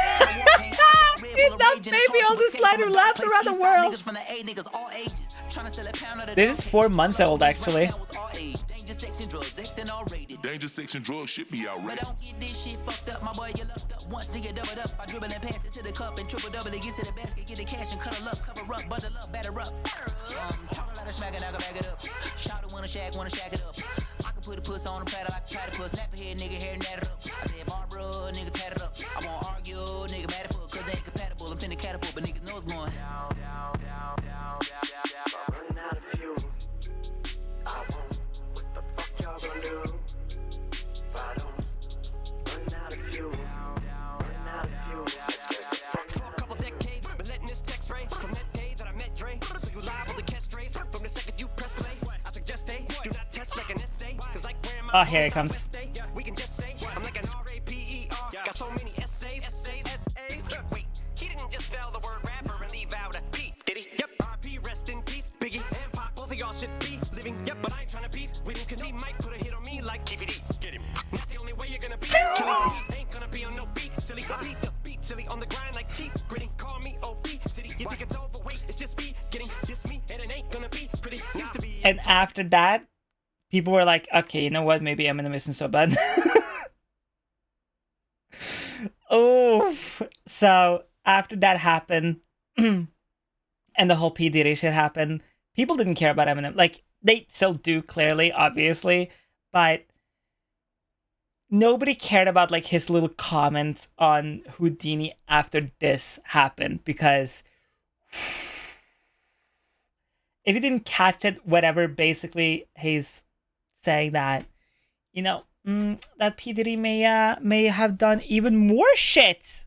Enough, baby, all this slider laughed around the world. This is 4 months old, actually. Dangerous sex and drugs, X and all rated. Dangerous sex and drugs should be outrageous. But don't get this shit fucked up, my boy, you lucked up. Once nigga doubled up, I dribble and pass it to the cup and triple double it, get to the basket, get the cash and cuddle up, cover up, bundle up, batter up. Talk a lot of smack and I can back it up. Shout wanna shack it up. I can put a puss on a platter like a platypus. Snap a head, nigga, hair natted up. I said Barbara, nigga, tatted up. I won't argue, nigga, mad at fuck, cause they ain't compatible. I'm finna catapult, but niggas know it's going down. I'm running out of fuel. I won't. What the fuck y'all gonna do? If I don't run out of fuel. Run out of fuel. Let's get the fuck. For a couple decades, been letting this text ray from that day that I met Dre. So you live on the catch trace from the second you press play. I suggest they do not test like an essay. Cause like where am I? Oh, here it comes. We can just say I'm like an R-A-P-E-R. Got so many essays. Wait, he didn't just spell the word rapper and leave out a P, did he? Yep, R.P. rest in peace. Biggie and Pac, both of y'all should be living. Yep, but I ain't trying to beef with him cause he might put a hit on me like KVD. Get him. That's the only way you're gonna be. Killing me ain't gonna be on no beat. Silly, I beat the beat. Silly on the grind like teeth. Gritting, call me OP. City, you think it's overweight? It's just me getting this me and it ain't gonna be pretty. Used to be. And after that, people were like, okay, you know what? Maybe Eminem isn't so bad. Oh, so after that happened, and the whole P. Diddy shit happened, people didn't care about Eminem. Like, they still do, clearly, obviously, but nobody cared about, like, his little comments on Houdini after this happened, because if you didn't catch it, whatever, basically, he's saying that, you know, that P. Diddy may have done even more shit,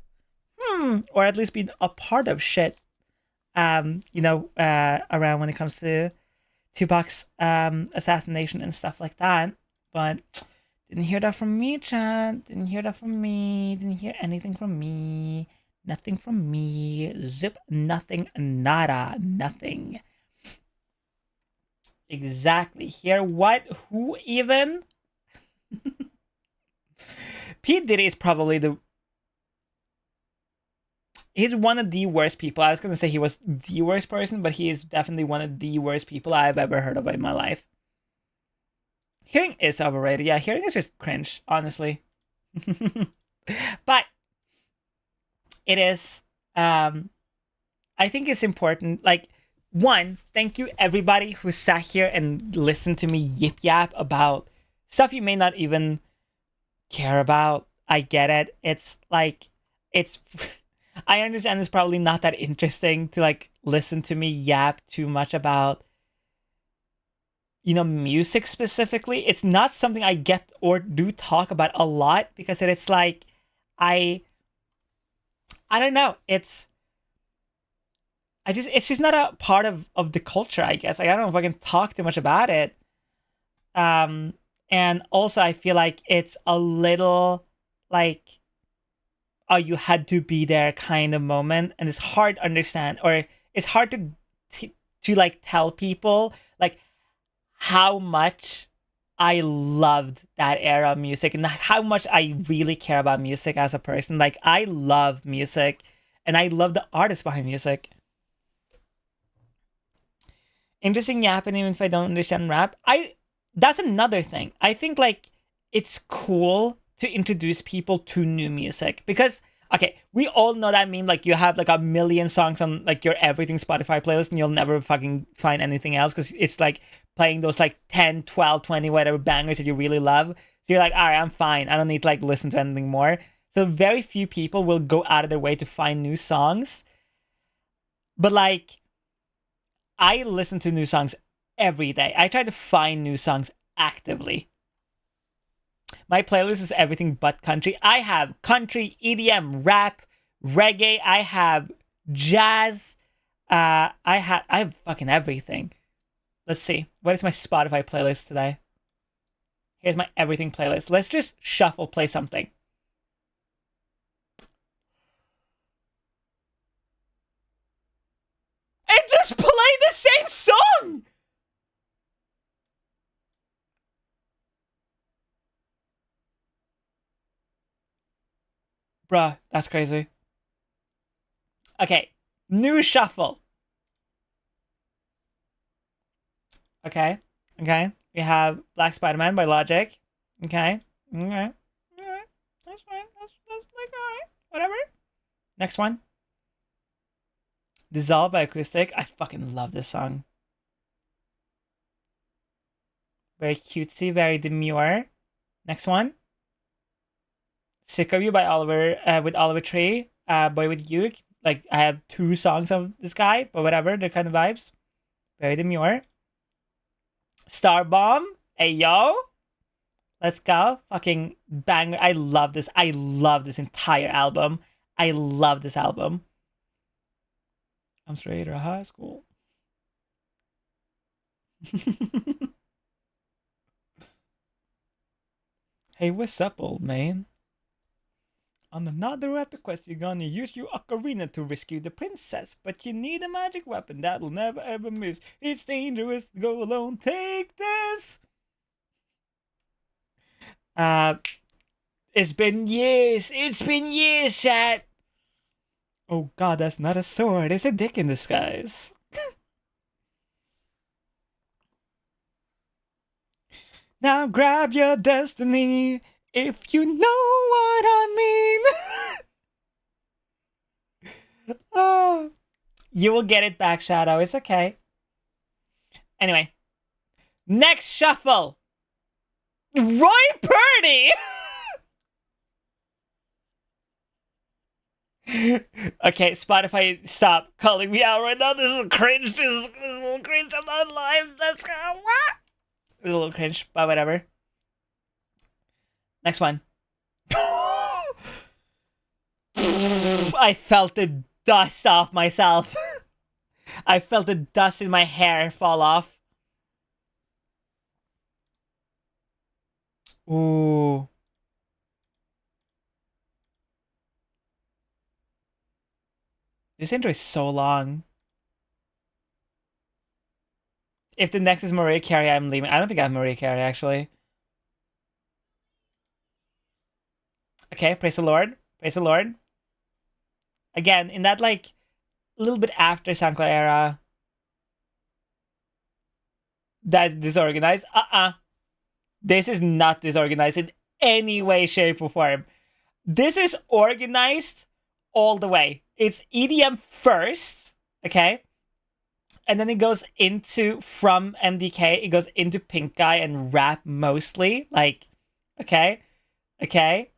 or at least be a part of shit, you know, around when it comes to Tupac's assassination and stuff like that. But didn't hear that from me, Chad. Didn't hear that from me. Didn't hear anything from me. Nothing from me. Zip. Nothing. Nada. Nothing. Exactly. Hear what? Who even? P. Diddy is probably he's one of the worst people. I was going to say he was the worst person, but he is definitely one of the worst people I've ever heard of in my life. Hearing is overrated. Yeah, hearing is just cringe, honestly. But it is, I think it's important. Like, one, thank you everybody who sat here and listened to me yip yap about stuff you may not even care about. I get it. It's like, I understand it's probably not that interesting to like listen to me yap too much about, you know, music specifically. It's not something I get or do talk about a lot because it's like, I don't know. It's just not a part of the culture, I guess. Like, I don't know if I can talk too much about it. And also I feel like it's a little like, oh, you had to be there kind of moment. And it's hard to understand, or it's hard to like tell people like how much I loved that era of music and how much I really care about music as a person. Like, I love music and I love the artists behind music. Interesting yapping even if I don't understand rap. That's another thing. I think like it's cool to introduce people to new music because, okay, we all know that meme, like you have like a million songs on like your everything Spotify playlist and you'll never fucking find anything else because it's like playing those like 10, 12, 20, whatever bangers that you really love. So you're like, all right, I'm fine. I don't need to like listen to anything more. So very few people will go out of their way to find new songs. But like, I listen to new songs every day. I try to find new songs actively. My playlist is everything but country. I have country, EDM, rap, reggae. I have jazz. I have fucking everything. Let's see. What is my Spotify playlist today? Here's my everything playlist. Let's just shuffle play something. It just played the same song! Bruh, that's crazy. Okay, new shuffle. Okay, okay. We have Black Spider-Man by Logic. Okay, okay, alright. That's fine. That's like alright. Whatever. Next one. Dissolve by Acoustic. I fucking love this song. Very cutesy, very demure. Next one. Sick of You by Oliver, with Oliver Tree. Boy with You. Like, I have 2 songs of this guy, but whatever, they're kind of vibes. Very demure. Star Bomb. Hey, yo. Let's go. Fucking banger. I love this. I love this entire album. I love this album. I'm straight out of high school. Hey, what's up, old man? On another epic quest, you're gonna use your ocarina to rescue the princess, but you need a magic weapon that'll never ever miss. It's dangerous to go alone. Take this! It's been years. It's been years, chat. Oh god, that's not a sword. It's a dick in disguise. Now grab your destiny, if you know what I mean. Oh, you will get it back, Shadow. It's okay. Anyway, next shuffle. Roy Purdy. Okay, Spotify, stop calling me out right now. This is cringe. This is a little cringe. I'm not live. Let's go. It's a little cringe, but whatever. Next one. I felt the dust off myself. I felt the dust in my hair fall off. Ooh. This intro is so long. If the next is Mariah Carey, I'm leaving. I don't think I have Mariah Carey, actually. Okay, praise the Lord. Praise the Lord. Again, in that, like, a little bit after SoundCloud era. That's disorganized. This is not disorganized in any way, shape, or form. This is organized all the way. It's EDM first, okay? And then it goes into, from MDK, it goes into Pink Guy and rap mostly. Like, okay? Okay?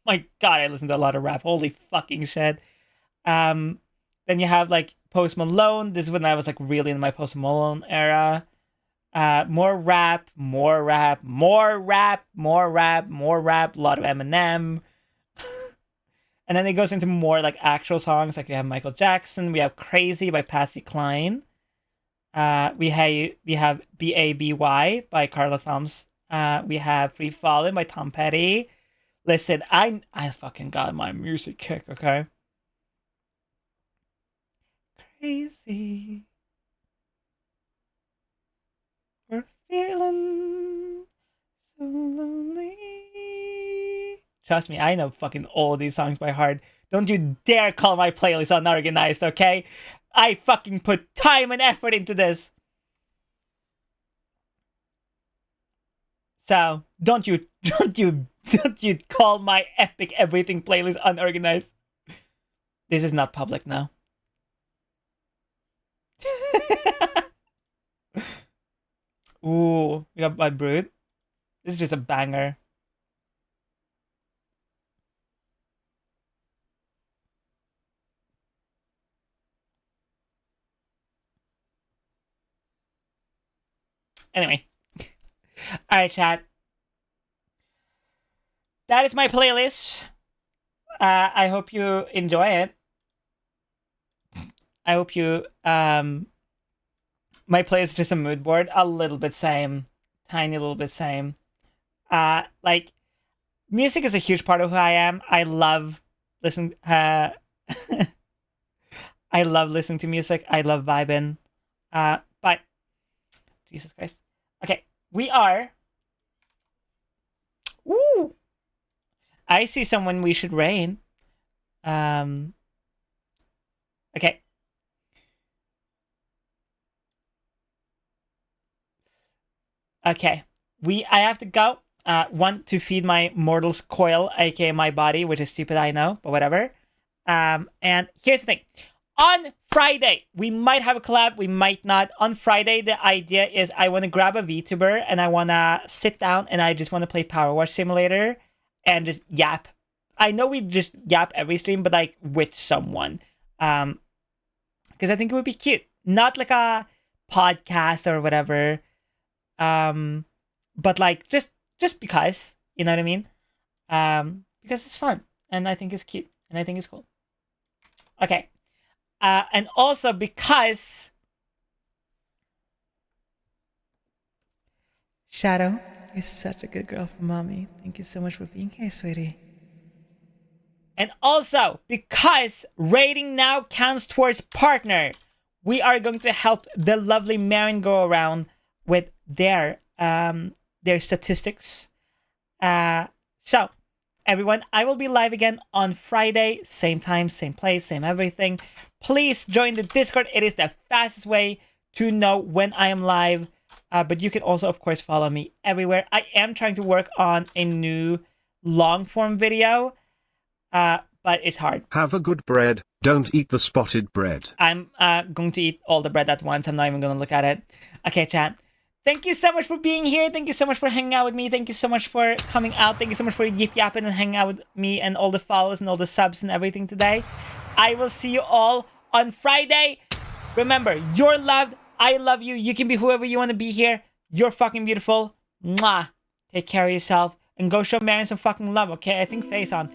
My god, I listen to a lot of rap. Holy fucking shit. Then you have, like, Post Malone. This is when I was, like, really in my Post Malone era. More rap, more rap, more rap, more rap, more rap. A lot of Eminem. And then it goes into more, like, actual songs. Like, we have Michael Jackson. We have Crazy by Patsy Cline. We have B.A.B.Y. by Carla Thomas. We have Free Fallin' by Tom Petty. Listen, I fucking got my music kick, okay? Crazy. We're feeling so lonely. Trust me, I know fucking all these songs by heart. Don't you dare call my playlist unorganized, okay? I fucking put time and effort into this. So, don't you call my epic everything playlist unorganized. This is not public now. Ooh, we got by Brood. This is just a banger. Anyway. Alright, chat. That is my playlist. I hope you enjoy it. I hope you, my playlist is just a mood board. A little bit same tiny little bit same. Like, music is a huge part of who I am. I love listening. I love listening to music. I love vibing. But Jesus Christ. Okay, we are. Woo! I see someone we should rain. Okay. Okay. I have to go. One, to feed my mortal's coil, aka my body, which is stupid, I know, but whatever. And here's the thing. On Friday, we might have a collab, we might not. On Friday, the idea is I want to grab a VTuber and I want to sit down and I just want to play Power Wash Simulator and just yap. I know we just yap every stream, but like with someone. Because I think it would be cute. Not like a podcast or whatever. But like just because, you know what I mean? Because it's fun and I think it's cute and I think it's cool. Okay. And also because Shadow, you're such a good girl for mommy. Thank you so much for being here, sweetie. And also because rating now counts towards partner, we are going to help the lovely Marin go around with their statistics. So everyone, I will be live again on Friday, same time, same place, same everything. Please join the Discord. It is the fastest way to know when I am live. But you can also, of course, follow me everywhere. I am trying to work on a new long form video, but it's hard. Have a good bread. Don't eat the spotted bread. I'm going to eat all the bread at once. I'm not even going to look at it. Okay, chat. Thank you so much for being here. Thank you so much for hanging out with me. Thank you so much for coming out. Thank you so much for yip yapping and hanging out with me and all the follows and all the subs and everything today. I will see you all on Friday. Remember, you're loved. I love you. You can be whoever you want to be here. You're fucking beautiful. Mwah. Take care of yourself and go show Marin some fucking love, okay? I think face on.